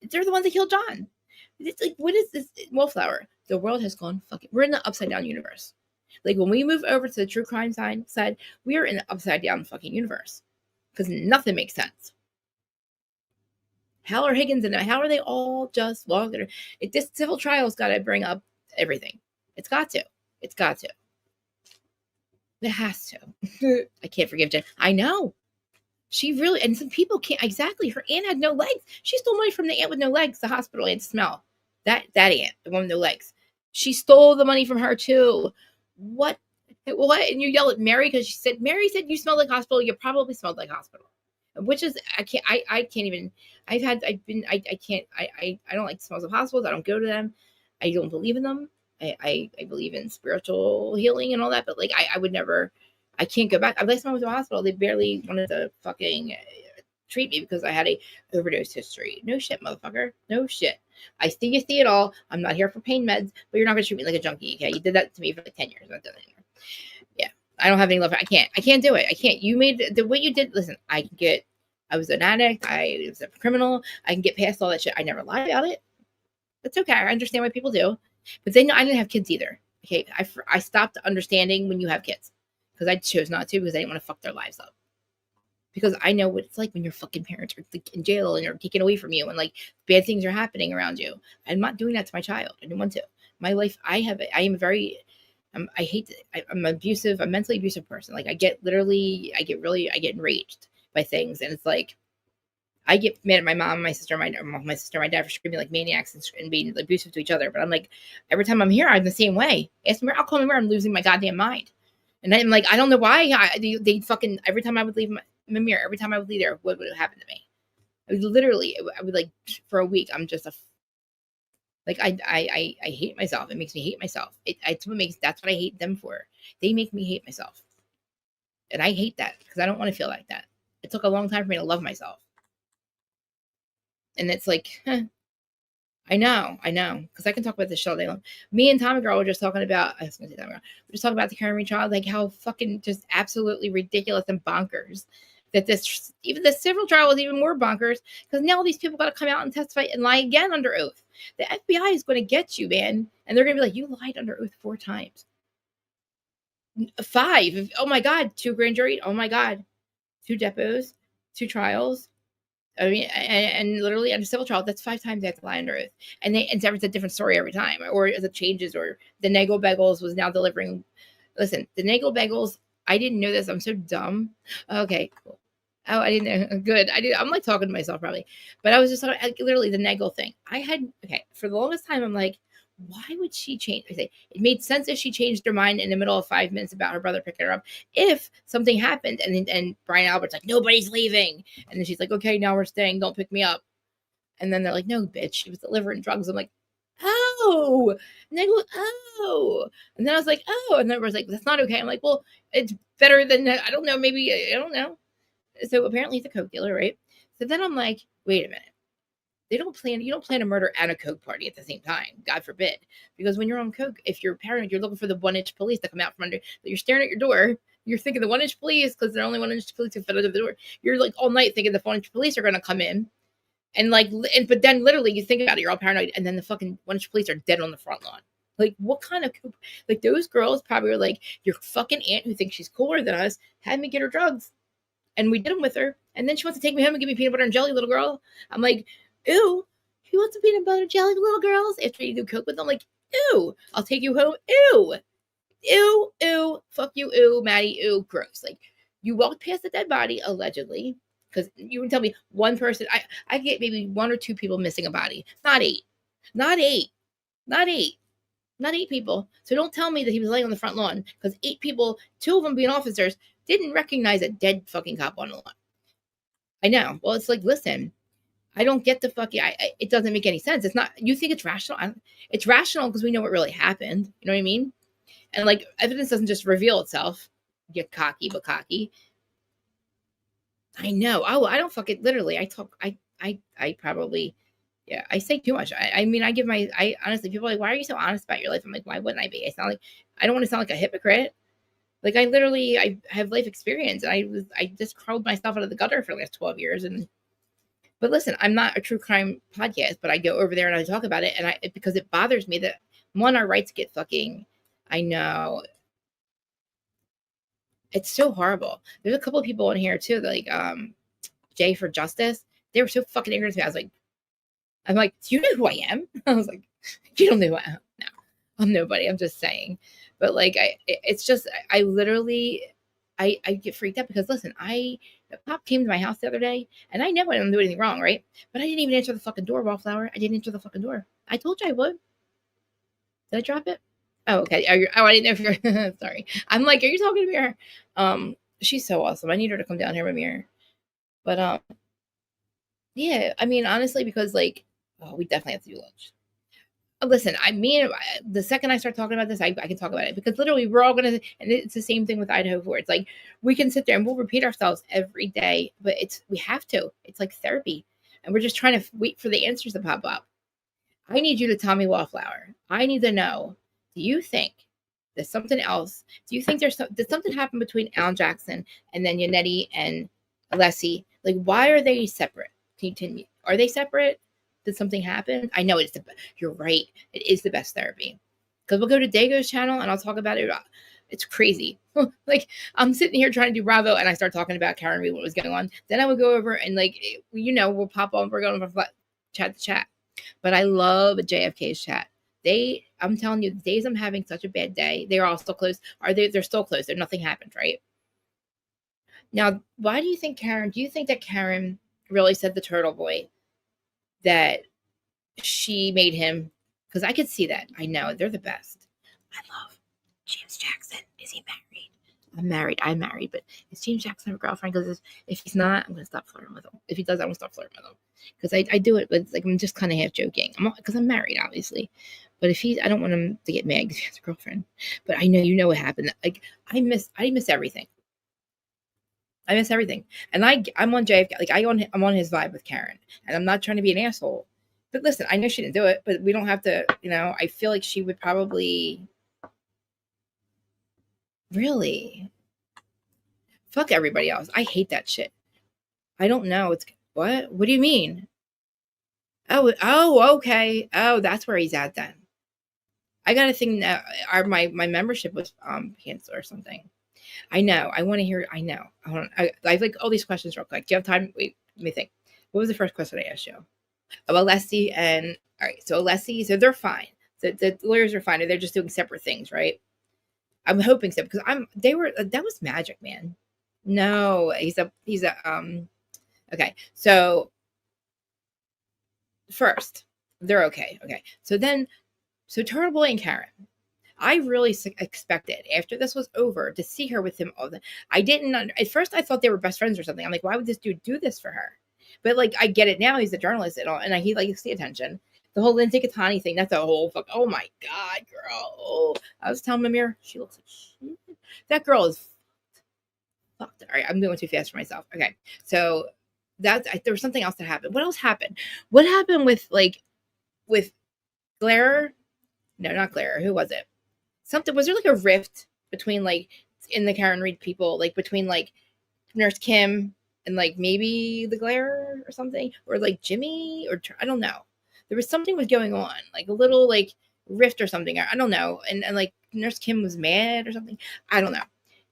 They're the ones that killed John. It's like, what is this? Wallflower. The world has gone fucking. We're in the upside down universe. Like when we move over to the true crime side, we are in the upside down fucking universe because nothing makes sense. How are Higgins and how are they all just walking? This civil trial's got to bring up everything. It's got to. It has to. I can't forgive Jen. I know. She really, and some people can't. Exactly. Her aunt had no legs. She stole money from the aunt with no legs. The hospital aunt Smell. That aunt, the one with no legs. She stole the money from her too. What? And you yell at Mary because Mary said you smell like hospital. You probably smelled like hospital. which is I can't even. I don't like the smells of hospitals. I don't go to them. I don't believe in them. I believe in spiritual healing and all that, but like I would never. I can't go back. Last time I was to a hospital, they barely wanted to fucking treat me because I had a overdose history. No shit, motherfucker. No shit. I see you see it all. I'm not here for pain meds, but you're not gonna treat me like a junkie. Okay, you did that to me for like 10 years. I'm not doing it anymore. Yeah, I don't have any love. I can't do it. I can't. You made the what you did. Listen, I was an addict. I was a criminal. I can get past all that shit. I never lied about it. That's okay. I understand why people do, but then I didn't have kids either. Okay, I stopped understanding when you have kids because I chose not to because I didn't want to fuck their lives up. Because I know what it's like when your fucking parents are like in jail and are taken away from you and like bad things are happening around you. I'm not doing that to my child. I didn't want to. My life, I hate it. I'm abusive. I'm a mentally abusive person. Like I get enraged by things. And it's like, I get mad at my mom, my sister, my dad for screaming like maniacs and being abusive to each other. But I'm like, every time I'm here, I'm the same way. Ask me, I'll call me where I'm losing my goddamn mind. And I'm like, I don't know why they fucking, every time I would leave my mirror, every time I would leave there, what would happen to me? I would like, for a week, I'm just I hate myself. It makes me hate myself. That's what I hate them for. They make me hate myself. And I hate that because I don't want to feel like that. It took a long time for me to love myself. And it's like, I know. Because I can talk about this shit all day long. Me and Tommy Girl were just talking about, I was going to say Tommy Girl. We're just talking about the Karen Reed trial, like how fucking just absolutely ridiculous and bonkers that even the civil trial was even more bonkers because now these people got to come out and testify and lie again under oath. The FBI is going to get you, man. And they're going to be like, you lied under oath 4 times. 5. Oh my God. 2 grand jury. Oh my God. 2 depots, 2 trials. I mean, and literally under civil trial, that's 5 times they have to lie under oath. And it's a different story every time, or as it changes, or the Nagel Bagels was now delivering. Listen, the Nagel Bagels, I didn't know this. I'm so dumb. Okay, cool. Oh, I didn't know. Good. I'm like talking to myself probably, but I was just talking, literally the Nagel thing. For the longest time, I'm like, why would she change? I say it made sense if she changed her mind in the middle of 5 minutes about her brother picking her up. If something happened and Brian Albert's like, nobody's leaving. And then she's like, okay, now we're staying. Don't pick me up. And then they're like, no, bitch, she was delivering drugs. I'm like, oh. And they go, oh. And then I was like, oh. And then I was like, that's not okay. I'm like, well, it's better than, I don't know, maybe, I don't know. So apparently he's a coke dealer, right? So then I'm like, wait a minute. You don't plan a murder and a coke party at the same time. God forbid. Because when you're on coke, if you're paranoid, you're looking for the 1-inch police to come out from under. You're staring at your door. You're thinking the 1-inch police because they're only 1-inch police who fit under the door. You're like all night thinking the 1-inch police are going to come in. But then literally you think about it, you're all paranoid. And then the fucking 1-inch police are dead on the front lawn. Like what kind of coke? Like those girls probably were like, your fucking aunt who thinks she's cooler than us had me get her drugs. And we did them with her. And then she wants to take me home and give me peanut butter and jelly, little girl. I'm like, ew, who wants a peanut butter jelly, little girls? After you do coke with them, like, ew, I'll take you home. Ew, fuck you, ew, Maddie, ew, gross. Like, you walked past a dead body, allegedly, because you can tell me one person, I get maybe 1 or 2 people missing a body. Not 8 people. So don't tell me that he was laying on the front lawn, because 8 people, 2 of them being officers, didn't recognize a dead fucking cop on the lawn. I know. Well, it's like, listen, I don't get the fucking, it doesn't make any sense. It's not, you think it's rational? It's rational because we know what really happened. You know what I mean? And like, evidence doesn't just reveal itself. Get cocky, but cocky. I know. Oh, I don't fucking, literally, I probably, yeah, I say too much. I mean, honestly, people are like, why are you so honest about your life? I'm like, why wouldn't I be? I don't want to sound like a hypocrite. Like I have life experience. And I just crawled myself out of the gutter for the last 12 years. But listen, I'm not a true crime podcast, but I go over there and I talk about it. And because it bothers me that our rights get fucking, I know. It's so horrible. There's a couple of people in here too, like Jay for Justice. They were so fucking ignorant to me. I'm like, do you know who I am? I was like, you don't know who I am. No, I'm nobody. I'm just saying. But like, it's just, I literally, I get freaked out because listen, the cop came to my house the other day and I know I didn't do anything wrong, right? But I didn't even answer the fucking door, Wallflower. I didn't answer the fucking door. I told you I would. Did I drop it? Oh, okay. I didn't know if you're, sorry. I'm like, are you talking to me? She's so awesome. I need her to come down here with me. But yeah, I mean, honestly, because like, oh, we definitely have to do lunch. Listen, I mean, the second I start talking about this, I can talk about it because literally we're all gonna, and it's the same thing with Idaho 4. It's like we can sit there and we'll repeat ourselves every day, but we have to. It's like therapy, and we're just trying to wait for the answers to pop up. I need you to tell me, Wallflower. I need to know. Do you think there's something else? Do you think did something happen between Alan Jackson and then Yannetti and Alessi? Like, why are they separate? Are they separate? Did something happen? I know you're right. It is the best therapy. Because we'll go to Dago's channel and I'll talk about it. It's crazy. Like, I'm sitting here trying to do Bravo and I start talking about Karen Reed, what was going on. Then I would go over and, like, we'll pop on. We're going from chat to chat. But I love JFK's chat. I'm telling you, the days I'm having such a bad day, they're all still closed. They're still closed. Nothing happened, right? Now, why do you think that Karen really said the Turtle Boy that she made him? Because I could see that. I know they're the best. I love James Jackson. Is he married? I'm married, but is James Jackson a girlfriend? Because if he's not, I'm gonna stop flirting with him. If he does, I'm gonna stop flirting with him. Because I do it, but it's like I'm just kind of half joking. Because I'm married, obviously. But I don't want him to get mad because he has a girlfriend. But I know what happened. Like I miss everything. I miss everything. And I'm on JFK. Like I'm on his vibe with Karen, and I'm not trying to be an asshole. But listen, I know she didn't do it, but we don't have to. I feel like she would probably. Really? Fuck everybody else. I hate that shit. I don't know. It's what? What do you mean? Oh, okay. Oh, that's where he's at then. I got a thing that my membership was canceled or something. I know. I want to hear. I know. I have like all these questions real quick. Do you have time? Wait, let me think. What was the first question I asked you? Oh, Alessi and all right. So Alessi, so they're fine. The lawyers are fine. They're just doing separate things, right? I'm hoping so because that was magic, man. No, he's a okay. So first, they're okay. Okay. So Turtle Boy and Karen, I really expected after this was over to see her with him I didn't at first I thought they were best friends or something. I'm like, why would this dude do this for her? But like I get it now, he's a journalist and all, and he likes the attention. The whole Lindsay Catani thing, that's a whole fuck. Oh my God, girl. Oh, I was telling Mimir, she looks like shit. That girl is fucked. All right, I'm going too fast for myself. Okay, so there was something else that happened. What else happened? What happened with Glare? No, not Glare. Who was it? Was there like a rift between like in the Karen Reed people, like between like Nurse Kim and like maybe the Glare or something, or like Jimmy, or I don't know. There was something was going on, like a little like rift or something. I don't know. And like Nurse Kim was mad or something. I don't know.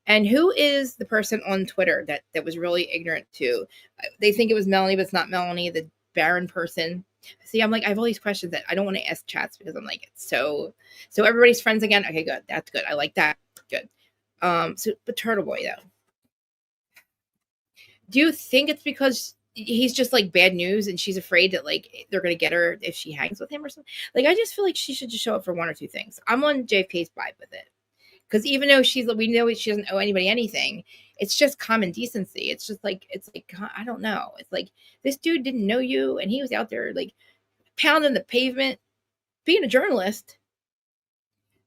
And who is the person on Twitter that was really ignorant too? They think it was Melanie, but it's not Melanie, the Baron person. See, I'm like, I have all these questions that I don't want to ask chats because I'm like, it's so everybody's friends again. Okay, good. That's good. I like that. Good. But Turtle Boy though. Do you think it's because he's just like bad news and she's afraid that like they're going to get her if she hangs with him or something? Like, I just feel like she should just show up for one or two things. I'm on JFK's vibe with it. Because even though we know she doesn't owe anybody anything, it's just common decency. It's like, I don't know. It's like, this dude didn't know you and he was out there like pounding the pavement, being a journalist.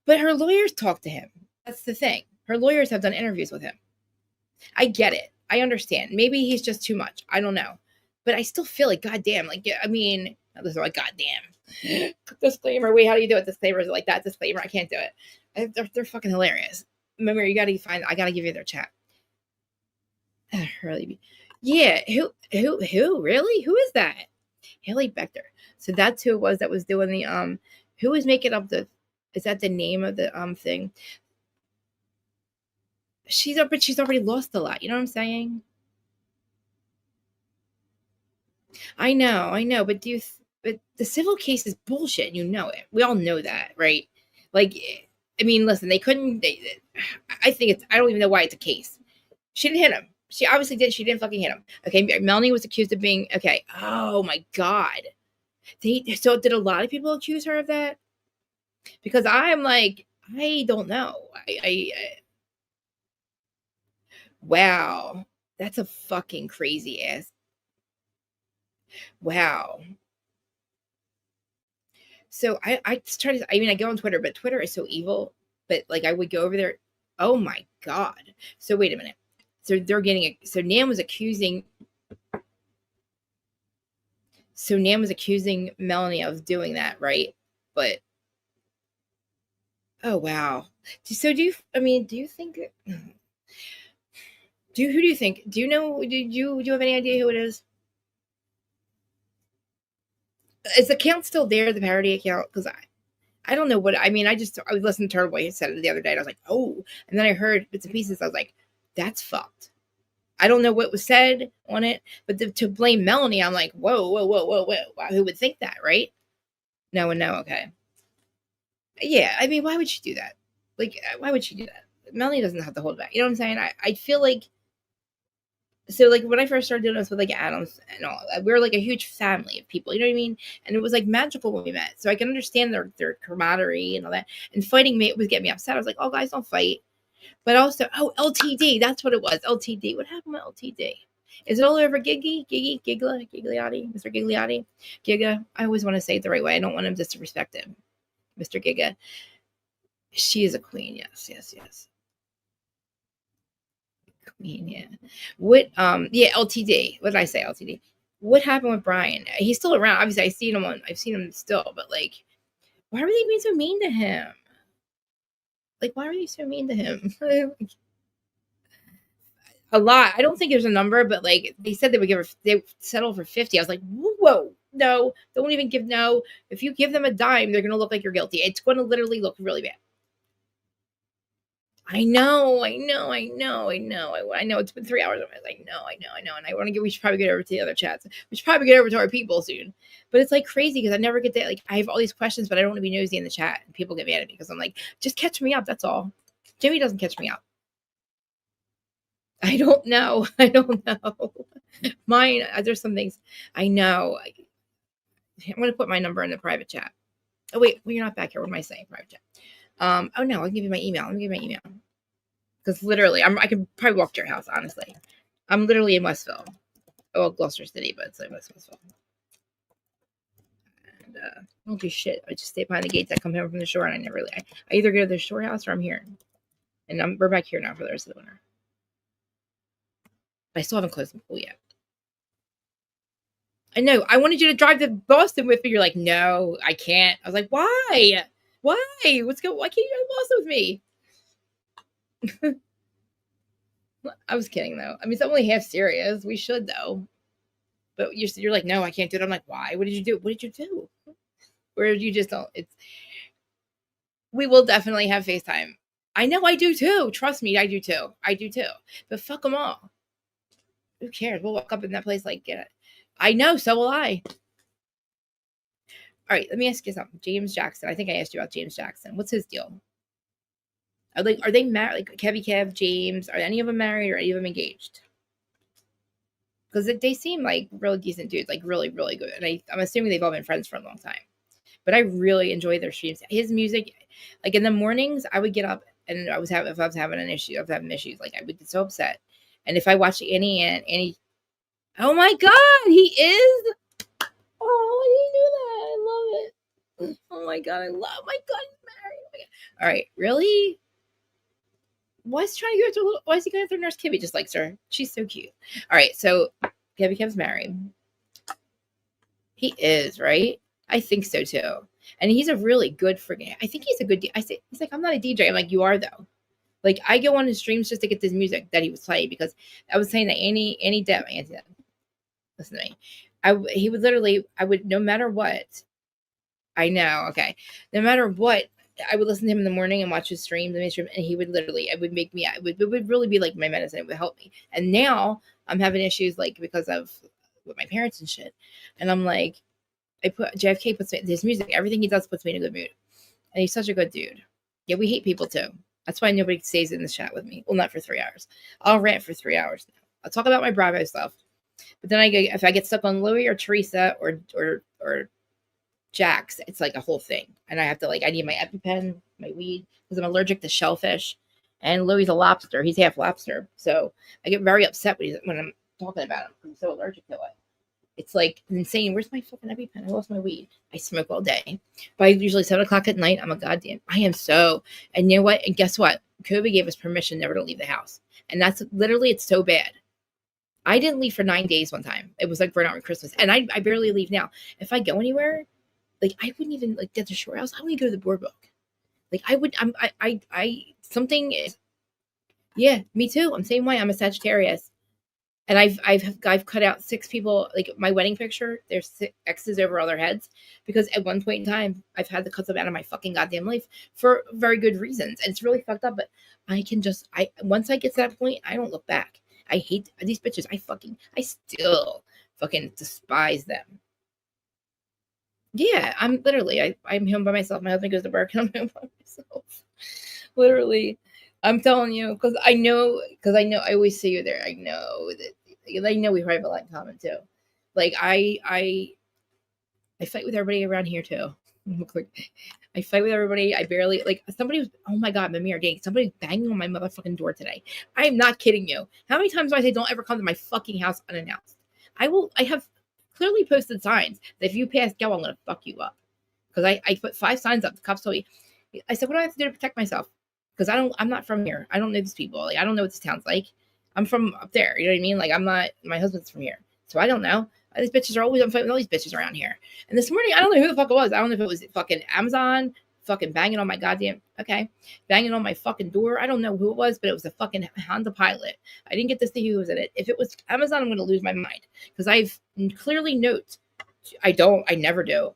But her lawyers talk to him. That's the thing. Her lawyers have done interviews with him. I get it. I understand. Maybe he's just too much. I don't know. But I still feel like, goddamn, like, I mean, this is like, goddamn. Disclaimer. Wait, how do you do it? Disclaimers like that. Disclaimer. I can't do it. They're fucking hilarious. Remember, I got to give you their chat. Really? Yeah. Who, really? Who is that? Haley Bechter. So that's who it was that was doing the, who was making up is that the name of the, thing? She's already lost a lot. You know what I'm saying? I know. But but the civil case is bullshit. You know it. We all know that, right? Like, I mean, listen, I don't even know why it's a case. She didn't hit him. She obviously did. She didn't fucking hit him. Okay. Melanie was accused of being, okay. Oh my God. So did a lot of people accuse her of that? Because I'm like, I don't know. Wow. That's a fucking crazy ass. Wow. So I just try to, I mean, I go on Twitter, but Twitter is so evil. But like, I would go over there. Oh my God. So wait a minute. So they're getting, so Nam was accusing Melanie of doing that, right? But, oh wow. So do you think, who do you think, do you know, do you have any idea who it is? Is the account still there, the parody account? Because I don't know what, I mean, I was listening to Turtleboy said it the other day, and I was like, oh, and then I heard bits and pieces, I was like, that's fucked. I don't know what was said on it, but to blame Melanie, I'm like, whoa, wow, who would think that, right? No, okay. Yeah, I mean, why would she do that? Like, why would she do that? Melanie doesn't have to hold back. You know what I'm saying? I feel like, so like when I first started doing this with like Adams and all, we were like a huge family of people, you know what I mean? And it was like magical when we met. So I can understand their camaraderie and all that. And fighting was getting me upset. I was like, oh guys, don't fight. But also, oh, LTD, that's what it was. LTD. What happened with LTD? Is it all over Gigliotti? Mr. Gigliotti? Giga. I always want to say it the right way. I don't want him to disrespect him. Mr. Giga. She is a queen, yes. Queen, yeah. What LTD. What did I say, LTD? What happened with Brian? He's still around. Obviously, I've seen him still, but like, why were they being so mean to him? Like, why are they so mean to him? A lot. I don't think there's a number, but like they said they settle for 50. I was like, whoa, no, don't even give no. If you give them a dime, they're gonna look like you're guilty. It's gonna literally look really bad. I know. It's been 3 hours. I was like, no, I know. And we should probably get over to the other chats. We should probably get over to our people soon. But it's like crazy because I never get that. Like, I have all these questions, but I don't want to be nosy in the chat. And people get mad at me because I'm like, just catch me up. That's all. Jimmy doesn't catch me up. I don't know. Mine, there's some things I know. I'm going to put my number in the private chat. Oh, wait, well, you're not back here. What am I saying? Private chat. Oh no, I'll give you my email. Let me give you my email. Because literally, I can probably walk to your house, honestly. I'm literally in Westville. Oh, well, Gloucester City, but it's like Westville. And I don't do shit. I just stay behind the gates. I come home from the shore, and I never leave. I either go to the shore house or I'm here. And we're back here now for the rest of the winter. But I still haven't closed the pool yet. I know. I wanted you to drive to Boston with me. You're like, no, I can't. I was like, why? Why? Why can't you go to Boston with me? I was kidding though. I mean, it's only half serious. We should though. But you're like, no, I can't do it. I'm like, why? What did you do? Where you just don't? We will definitely have FaceTime. I know I do too. Trust me, I do too. But fuck them all. Who cares? We'll walk up in that place like, get it. I know, so will I. All right, let me ask you something. James Jackson. I think I asked you about James Jackson. What's his deal? Are they married? Like Kev, James, are any of them married or any of them engaged? Because they seem like really decent dudes, like really, really good. And I'm assuming they've all been friends for a long time. But I really enjoy their streams. His music, like in the mornings, I would get up and if I was having an issue, like I would get so upset. And if I watched Annie, oh my God, he is. Oh, I didn't know that. I love it. Oh my God, he's married. All right, really? Why is he going after Nurse Kibby? Just likes her. She's so cute. All right, so Kev's married. He is, right? I think so too. And he's a really good I think he's a good. He's like, I'm not a DJ. I'm like, you are though. Like I go on his streams just to get this music that he was playing because I was saying that Annie listen to me. I would no matter what. I know. Okay, no matter what. I would listen to him in the morning and watch his streams and he would literally, it would really be like my medicine. It would help me. And now I'm having issues like because of with my parents and shit. And I'm like, JFK puts me, his music, everything he does puts me in a good mood. And he's such a good dude. Yeah, we hate people too. That's why nobody stays in the chat with me. Well, not for 3 hours. I'll rant for 3 hours now. I'll talk about my Bravo stuff. But then if I get stuck on Louie or Teresa or Jax, it's like a whole thing. And I need my EpiPen, my weed, because I'm allergic to shellfish. And Louie's a lobster. He's half lobster. So I get very upset when I'm talking about him. I'm so allergic to it. It's like insane. Where's my fucking EpiPen? I lost my weed. I smoke all day. By usually 7 o'clock at night, I'm a goddamn. I am so. And you know what? And guess what? COVID gave us permission never to leave the house. And that's literally, it's so bad. I didn't leave for 9 days one time. It was like burnout on Christmas. And I barely leave now. If I go anywhere, like I wouldn't even like get to shore house. I wouldn't go to the boardwalk. Like I would, something is, yeah, me too. I'm the same way. I'm a Sagittarius. And I've cut out 6 people, like my wedding picture, there's 6 X's over all their heads because at one point in time, I've had to cut them out of my fucking goddamn life for very good reasons. And it's really fucked up, but once I get to that point, I don't look back. I hate these bitches. I still fucking despise them. Yeah, I'm home by myself. My husband goes to work and I'm home by myself. Literally. I'm telling you, because I know, I always see you there. I know that, I know we probably have a lot in common too. Like I fight with everybody around here too. I fight with everybody. I barely, like, somebody was, oh my God, Mimi or Dang, somebody banging on my motherfucking door today. I am not kidding you. How many times do I say don't ever come to my fucking house unannounced? I have clearly posted signs that if you pass go, I'm gonna fuck you up. Because I put 5 signs up. The cops told me. I said, what do I have to do to protect myself? Because I'm not from here. I don't know these people. Like, I don't know what this town's like. I'm from up there. You know what I mean? Like, I'm not, my husband's from here. So I don't know. These bitches are always, I'm fighting with all these bitches around here. And this morning, I don't know who the fuck it was. I don't know if it was fucking Amazon, fucking banging on my banging on my fucking door. I don't know who it was, but it was a fucking Honda Pilot. I didn't get to see who was in it. If it was Amazon, I'm going to lose my mind. Because I've clearly note, I never do.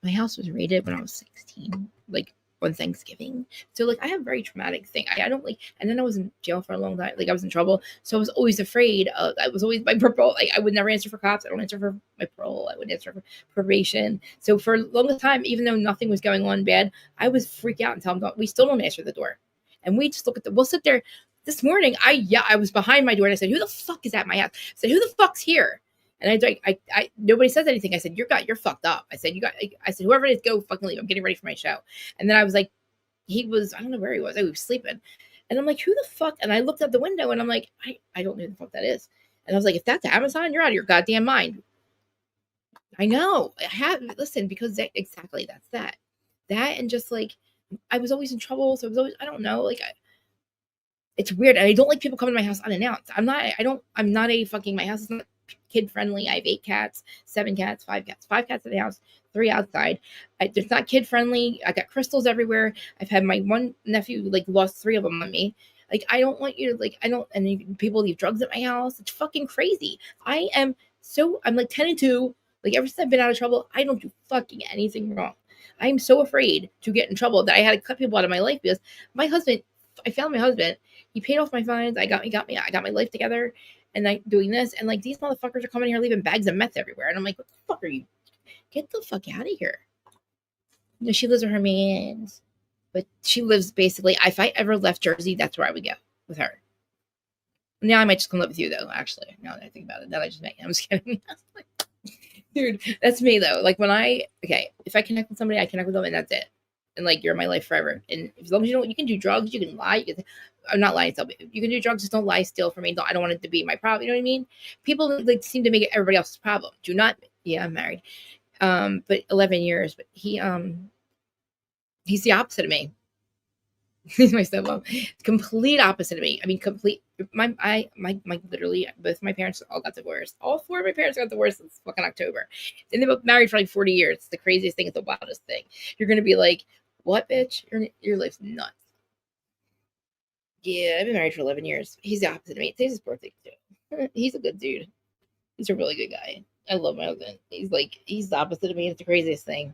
My house was raided when I was 16. Like, on Thanksgiving. So like I have a very traumatic thing. I don't like, and then I was in jail for a long time. Like I was in trouble. So I was always afraid of, I was always my parole. Like I would never answer for cops. I don't answer for my parole. I wouldn't answer for probation. So for a long time, even though nothing was going on bad, I was freak out and tell them, we still don't answer the door. And we just look at we'll sit there. This morning, I was behind my door and I said, who the fuck is at my house? I said, who the fuck's here? And I nobody says anything. I said, you're fucked up. I said, whoever it is, go fucking leave. I'm getting ready for my show. And then I was like, I don't know where he was. I was sleeping. And I'm like, who the fuck? And I looked out the window and I'm like, I don't know who the fuck that is. And I was like, if that's Amazon, you're out of your goddamn mind. I know. Listen, because exactly that's that. That and just like, I was always in trouble. So I was always, I don't know. Like, it's weird. And I don't like people coming to my house unannounced. I'm not a fucking, my house is not kid friendly. I have 8 cats, 7 cats, 5 cats, 5 cats in the house, 3 outside. It's not kid friendly. I got crystals everywhere. I've had my one nephew like lost 3 of them on me. Like I don't want you to like and people leave drugs at my house. It's fucking crazy. I'm like 10 and 2. Like ever since I've been out of trouble, I don't do fucking anything wrong. I'm so afraid to get in trouble that I had to cut people out of my life because my husband. I found my husband. He paid off my fines. I got my life together. And like doing this, and like these motherfuckers are coming here leaving bags of meth everywhere. And I'm like, what the fuck are you? Get the fuck out of here. You know, she lives with her mans. But she lives basically, if I ever left Jersey, that's where I would go with her. Now I might just come live with you though, actually. Now that I think about it. Now I just make I'm just kidding. Dude, that's me though. Like when if I connect with somebody, I connect with them and that's it. And like you're in my life forever. And as long as you can do drugs, you can lie. I'm not lying. You can do drugs, just don't lie, steal from me. I don't want it to be my problem. You know what I mean? People like seem to make it everybody else's problem. Do not. Yeah, I'm married. But 11 years. But he's the opposite of me. He's my stepmom. Complete opposite of me. I mean, complete. My literally both my parents all got divorced. All 4 of my parents got divorced since fucking October, and they both married for like 40 years. It's the craziest thing. It's the wildest thing. You're gonna be like, what, bitch? Your life's nuts. Yeah, I've been married for 11 years. He's the opposite of me. Today's his birthday too. He's a good dude. He's a really good guy. I love my husband. He's the opposite of me. It's the craziest thing.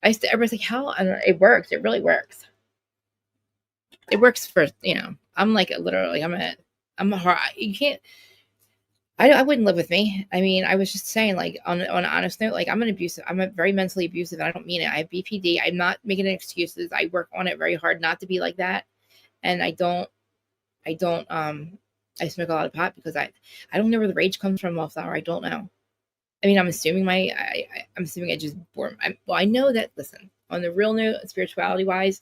Everybody's like, how? I don't know. It works. It really works. It works for, I'm like literally, I'm a hard, you can't, I wouldn't live with me. I mean, I was just saying like on an honest note, like I'm a very mentally abusive and I don't mean it. I have BPD. I'm not making any excuses. I work on it very hard not to be like that. And I smoke a lot of pot because I don't know where the rage comes from, Wallflower. I don't know. I mean, I'm assuming I'm assuming I just born. I know that, listen, on the real note, spirituality wise,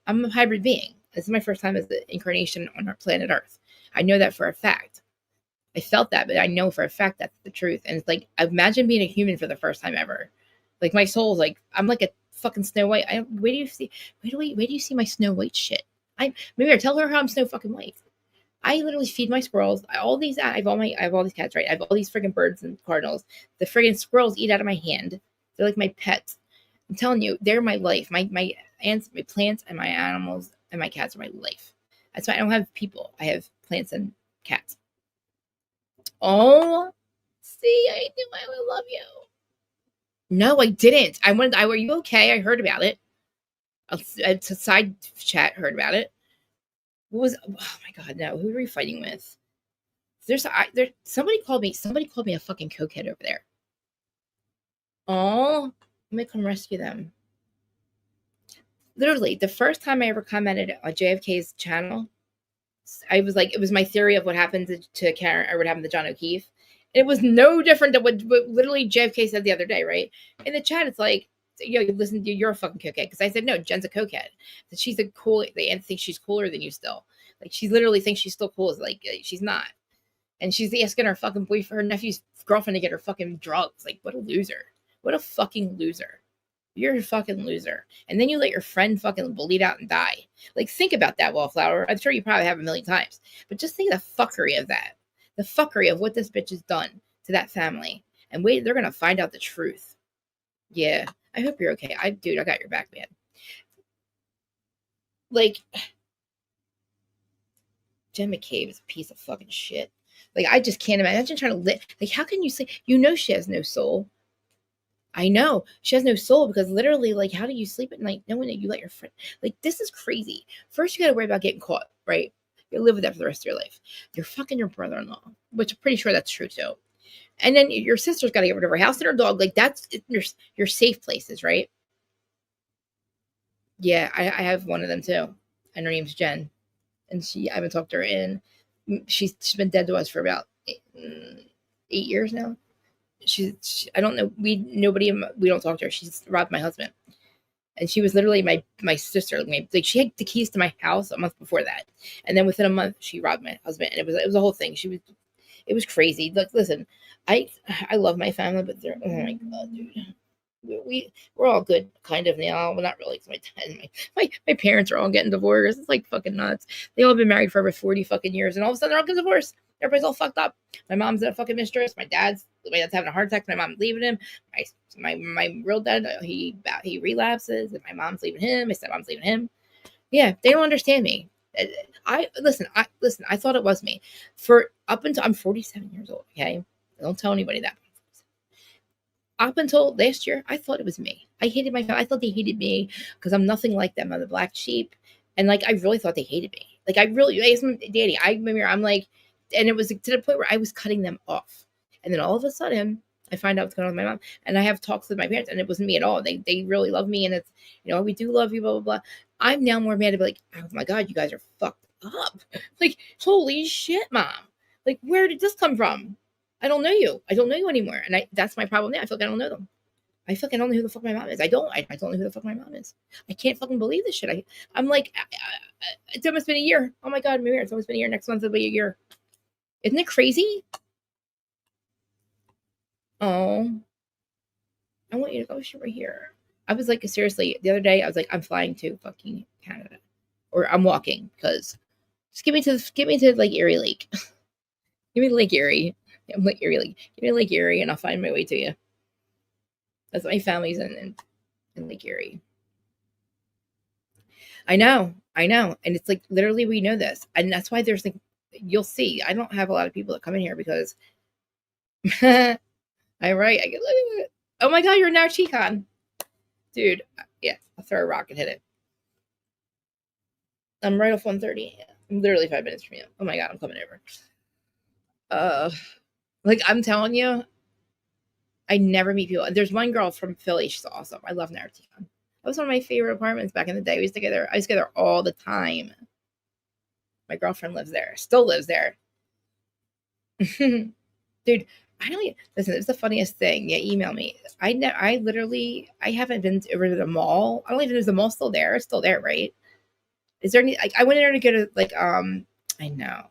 I'm a hybrid being. This is my first time as the incarnation on our planet Earth. I know that for a fact. I felt that, but I know for a fact that's the truth. And it's like, imagine being a human for the first time ever. Like my soul's like, I'm like a fucking Snow White. Where do you see my Snow White shit? Maybe I tell her how I'm Snow fucking White. I literally feed my squirrels. I have all these cats, right? I have all these friggin' birds and cardinals. The friggin' squirrels eat out of my hand. They're like my pets. I'm telling you, they're my life. My ants, my plants, and my animals and my cats are my life. That's why I don't have people. I have plants and cats. Oh, see, I knew I would love you. No, I didn't. Were you okay? I heard about it. It's a side chat. Heard about it. What was? Oh my god, no. Who were we fighting with? Somebody called me. Somebody called me a fucking cokehead over there. Oh, let me come rescue them. Literally, the first time I ever commented on JFK's channel, I was like, it was my theory of what happened to Karen or what happened to John O'Keefe. It was no different than what literally JFK said the other day, right? In the chat, it's like, yo, listen, you're a fucking cokehead. Because I said, no, Jen's a cokehead. That she's the aunt thinks she's cooler than you still. Like, she literally thinks she's still cool. It's like, she's not. And she's asking her fucking boyfriend, her nephew's girlfriend to get her fucking drugs. Like, what a loser. What a fucking loser. You're a fucking loser. And then you let your friend fucking bleed out and die. Like, think about that, Wallflower. I'm sure you probably have a million times. But just think of the fuckery of that. The fuckery of what this bitch has done to that family. And wait, they're going to find out the truth. Yeah. I hope you're okay. Dude, I got your back, man. Like, Jen McCabe is a piece of fucking shit. Like, I just can't imagine trying to live. Like, how can you say, you know, she has no soul. I know she has no soul because literally, like, how do you sleep at night knowing that you let your friend, like, this is crazy. First, you got to worry about getting caught, right? You live with that for the rest of your life. You're fucking your brother-in-law, which I'm pretty sure that's true too. And then your sister's got to get rid of her house and her dog. Like, that's your safe places, right? Yeah, I have one of them too. And her name's Jen. And I haven't talked to her in, she's been dead to us for about 8 years now. I don't know. We don't talk to her. She's robbed my husband. And she was literally my sister. Like, she had the keys to my house a month before that. And then within a month, she robbed my husband. And it was a whole thing. It was crazy. Like, listen, I love my family, but they're, oh my God, dude. We're all good kind of now. Well, not really. My parents are all getting divorced. It's like fucking nuts. They all been married for over 40 fucking years, and all of a sudden they're all getting divorced. Everybody's all fucked up. My mom's a fucking mistress. My dad's having a heart attack. My mom's leaving him. My real dad, he relapses, and my mom's leaving him. My stepmom's leaving him. Yeah, they don't understand me. I thought it was me for up until I'm 47 years old. Okay, don't tell anybody that. Up until last year, I thought it was me. I hated my family. I thought they hated me because I'm nothing like them. I'm the black sheep. And, like, I really thought they hated me. Like, I asked my daddy. I'm like, and it was to the point where I was cutting them off. And then all of a sudden, I find out what's going on with my mom. And I have talks with my parents, and it wasn't me at all. They really love me, and it's, you know, we do love you, blah, blah, blah. I'm now more mad to be like, oh, my God, you guys are fucked up. Like, holy shit, Mom. Like, where did this come from? I don't know you. I don't know you anymore. And that's my problem now. I feel like I don't know them. I feel like I don't know who the fuck my mom is. I don't know who the fuck my mom is. I can't fucking believe this shit. I'm like, it's almost been a year. Oh my God, it's almost been a year. Next month it'll be a year. Isn't it crazy? Oh, I want you to go right here. I was like, seriously, the other day I was like, I'm flying to fucking Canada, or I'm walking because just give me to like Erie Lake. Give me Lake Erie. I'm Lake Erie. Like, give me Lake Erie, and I'll find my way to you. That's my family's in Lake Erie. I know, and it's like literally we know this, and that's why there's like you'll see. I don't have a lot of people that come in here because. I'm right. I get look at it. Oh my God, you're now Chicon, dude. Yeah, I'll throw a rock and hit it. I'm right off 130. I'm literally 5 minutes from you. Oh my God, I'm coming over. Like, I'm telling you, I never meet people. There's one girl from Philly. She's awesome. I love Narrative. That was one of my favorite apartments back in the day. I used to get there all the time. My girlfriend lives there. Still lives there. Dude, listen, it's the funniest thing. Yeah, email me. I haven't been over to the mall. I don't even know if the mall's still there. It's still there, right? Is there any, like, I went in there to get a, like, I know.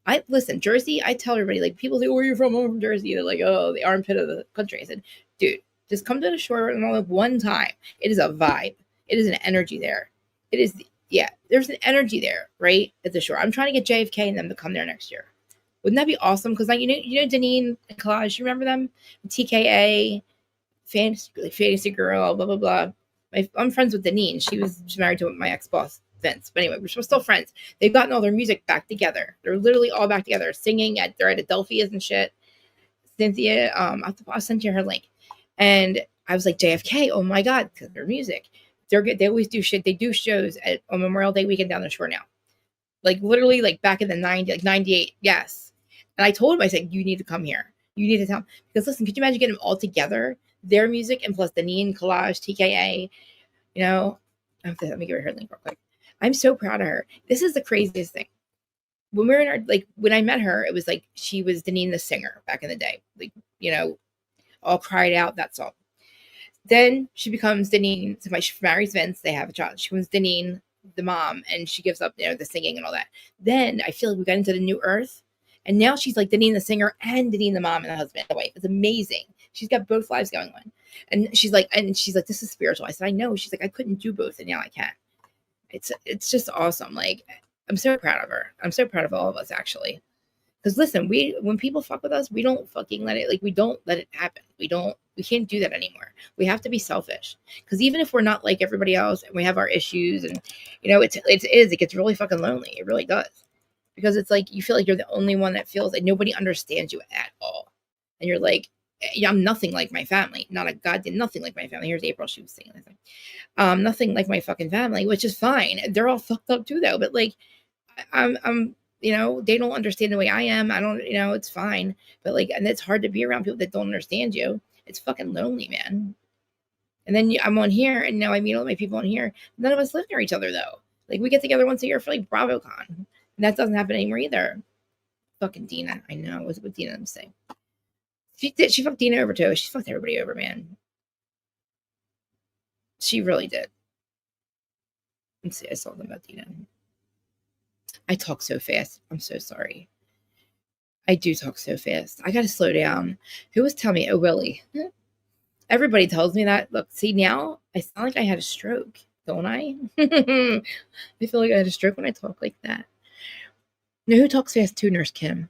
I listen, Jersey, I tell everybody, like, people say, where are you from? I'm from Jersey. They're like, oh, the armpit of the country. I said, dude, just come to the shore and all one time. It is a vibe. It is an energy there. It is, yeah, there's an energy there, right? At the shore. I'm trying to get JFK and them to come there next year. Wouldn't that be awesome? Because, like, you know Deneen and Collage, you remember them? TKA, fantasy girl, blah, blah, blah. I'm friends with Deneen. She's married to my ex-boss, Vince. But anyway, we're still friends. They've gotten all their music back together. They're literally all back together, singing they're at Adelphia's and shit. Cynthia, I'll send you her link. And I was like, JFK, oh my God, because their music. They're good. They always do shit. They do shows on Memorial Day weekend down the shore now. Like literally like back in the 90s, like 98. Yes. And I told him, I said, you need to come here. You need to tell. Because listen, could you imagine getting them all together? Their music and plus Deneen, Collage, TKA, you know, let me give her link real quick. I'm so proud of her. This is the craziest thing. When we were in our, like, when I met her, it was like she was Deneen the singer back in the day. Like, you know, all cried out, that song. Then she becomes Deneen. So she marries Vince. They have a child. She becomes Deneen, the mom, and she gives up, you know, the singing and all that. Then I feel like we got into the new earth. And now she's like Deneen the singer and Deneen the mom and the husband, the wife. It's amazing. She's got both lives going on. And she's like, this is spiritual. I said, I know. She's like, I couldn't do both, and now I can. It's just awesome. Like, I'm so proud of her. I'm so proud of all of us, actually. Because listen, when people fuck with us, we don't fucking let it, like, we don't let it happen. We can't do that anymore. We have to be selfish. Because even if we're not like everybody else and we have our issues and, you know, it gets really fucking lonely. It really does. Because it's like, you feel like you're the only one that feels like nobody understands you at all. And you're like, yeah, I'm nothing like my family. Not a goddamn nothing like my family. Here's April. She was saying this. Nothing like my fucking family, which is fine. They're all fucked up too, though. But like, I'm, you know, they don't understand the way I am. I don't, you know, it's fine. But like, and it's hard to be around people that don't understand you. It's fucking lonely, man. And then I'm on here, and now I meet all my people on here. None of us live near each other, though. Like, we get together once a year for like BravoCon. And that doesn't happen anymore either. Fucking Dina. I know. What's what Dina was saying? She fucked Dina over too. She fucked everybody over, man. She really did. Let's see. I saw them about Dina. I talk so fast. I'm so sorry. I do talk so fast. I gotta slow down. Who was telling me? Oh, Willie. Everybody tells me that. Look, see, now I sound like I had a stroke, don't I? I feel like I had a stroke when I talk like that. Now, who talks fast too? Nurse Kim.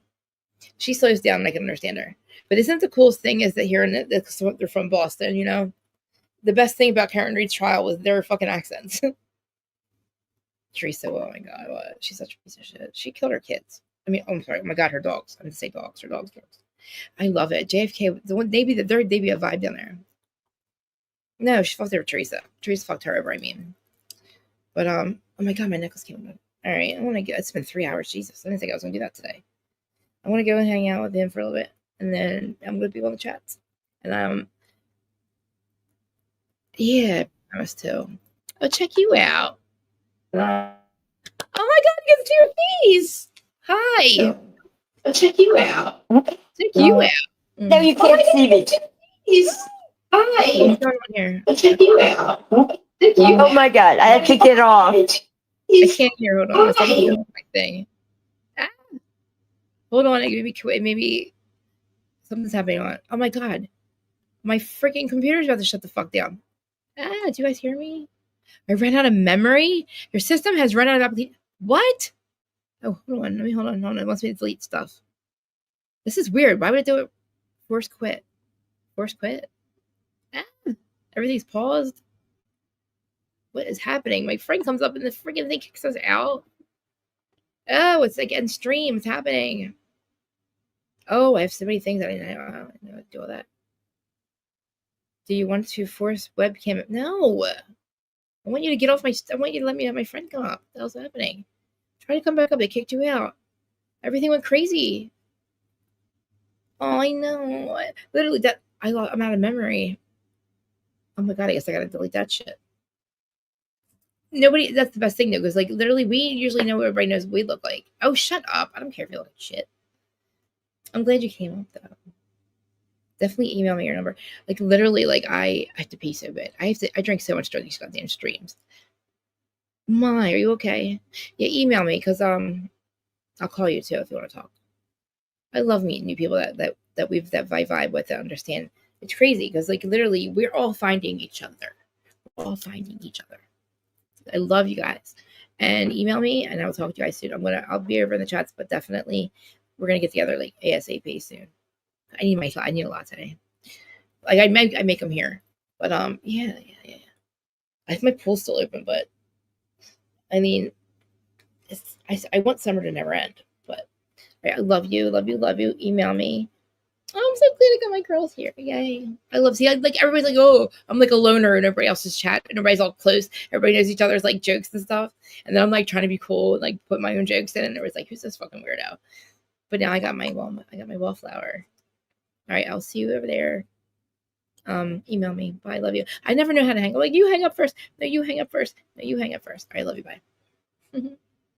She slows down and I can understand her. But isn't the coolest thing is that here in they're from Boston, you know? The best thing about Karen Reed's trial was their fucking accents. Teresa, oh my God, what? She's such a piece of shit. She killed her kids. I mean, oh, I'm sorry. Oh my God, her dogs. I didn't say dogs. Her dogs. I love it. JFK, the one, maybe the third, maybe a vibe down there. No, she fucked over Teresa. Teresa fucked her over, I mean. But, oh my God, my necklace came up. All right, I want to get, it's been 3 hours. Jesus, I didn't think I was going to do that today. I want to go and hang out with him for a little bit. And then I'm going to be on the chats. And, yeah, I promise too. I'll check you out. Oh my God, get to your face. Hi. I'll check you out. Check you out. No, you can't see me. Please. Hi. What's going on here? I'll check you out. Oh my God, I have to get off. I can't hear. Hold on. My thing. Ah. Hold on. Maybe something's happening on. Oh my God. My freaking computer's about to shut the fuck down. Ah, do you guys hear me? I ran out of memory. Your system has run out of application. What? Oh, hold on. Hold on. It wants me to delete stuff. This is weird. Why would it do it? Force quit. Force quit. Ah, everything's paused. What is happening? My friend comes up and the freaking thing kicks us out. Oh, it's like end stream. It's happening. Oh, I have so many things that I know how to do all that. Do you want to force webcam? No. I want you to get off my. I want you to let me have my friend come up. What the hell's happening? Try to come back up. They kicked you out. Everything went crazy. Oh, I know. Literally, I'm out of memory. Oh my God, I guess I gotta delete that shit. Nobody. That's the best thing though, because like literally, we usually know what everybody knows what we look like. Oh, shut up! I don't care if you look like shit. I'm glad you came up though. Definitely email me your number. Like literally, like I have to pee so bad. I drink so much during these goddamn streams. My, are you okay? Yeah, email me because I'll call you too if you want to talk. I love meeting new people that vibe with, that understand. It's crazy because like literally we're all finding each other. We're all finding each other. I love you guys. And email me and I'll talk to you guys soon. I'll be over in the chats, but definitely we're gonna get together like ASAP soon. I need a lot today. Like I make them here. But yeah. I have my pool still open, but I mean I want summer to never end. But right, I love you. Email me. Oh, I'm so glad I got my girls here. Yay. I love like everybody's like, oh, I'm like a loner in everybody else's chat and everybody's all close. Everybody knows each other's like jokes and stuff. And then I'm like trying to be cool and like put my own jokes in, and everybody's like, who's this fucking weirdo? But now I got my wallflower. All right, I'll see you over there. Email me. Bye. I love you. I never know how to hang up. Like, you hang up first. No, you hang up first. No, you hang up first. All right, love you. Bye.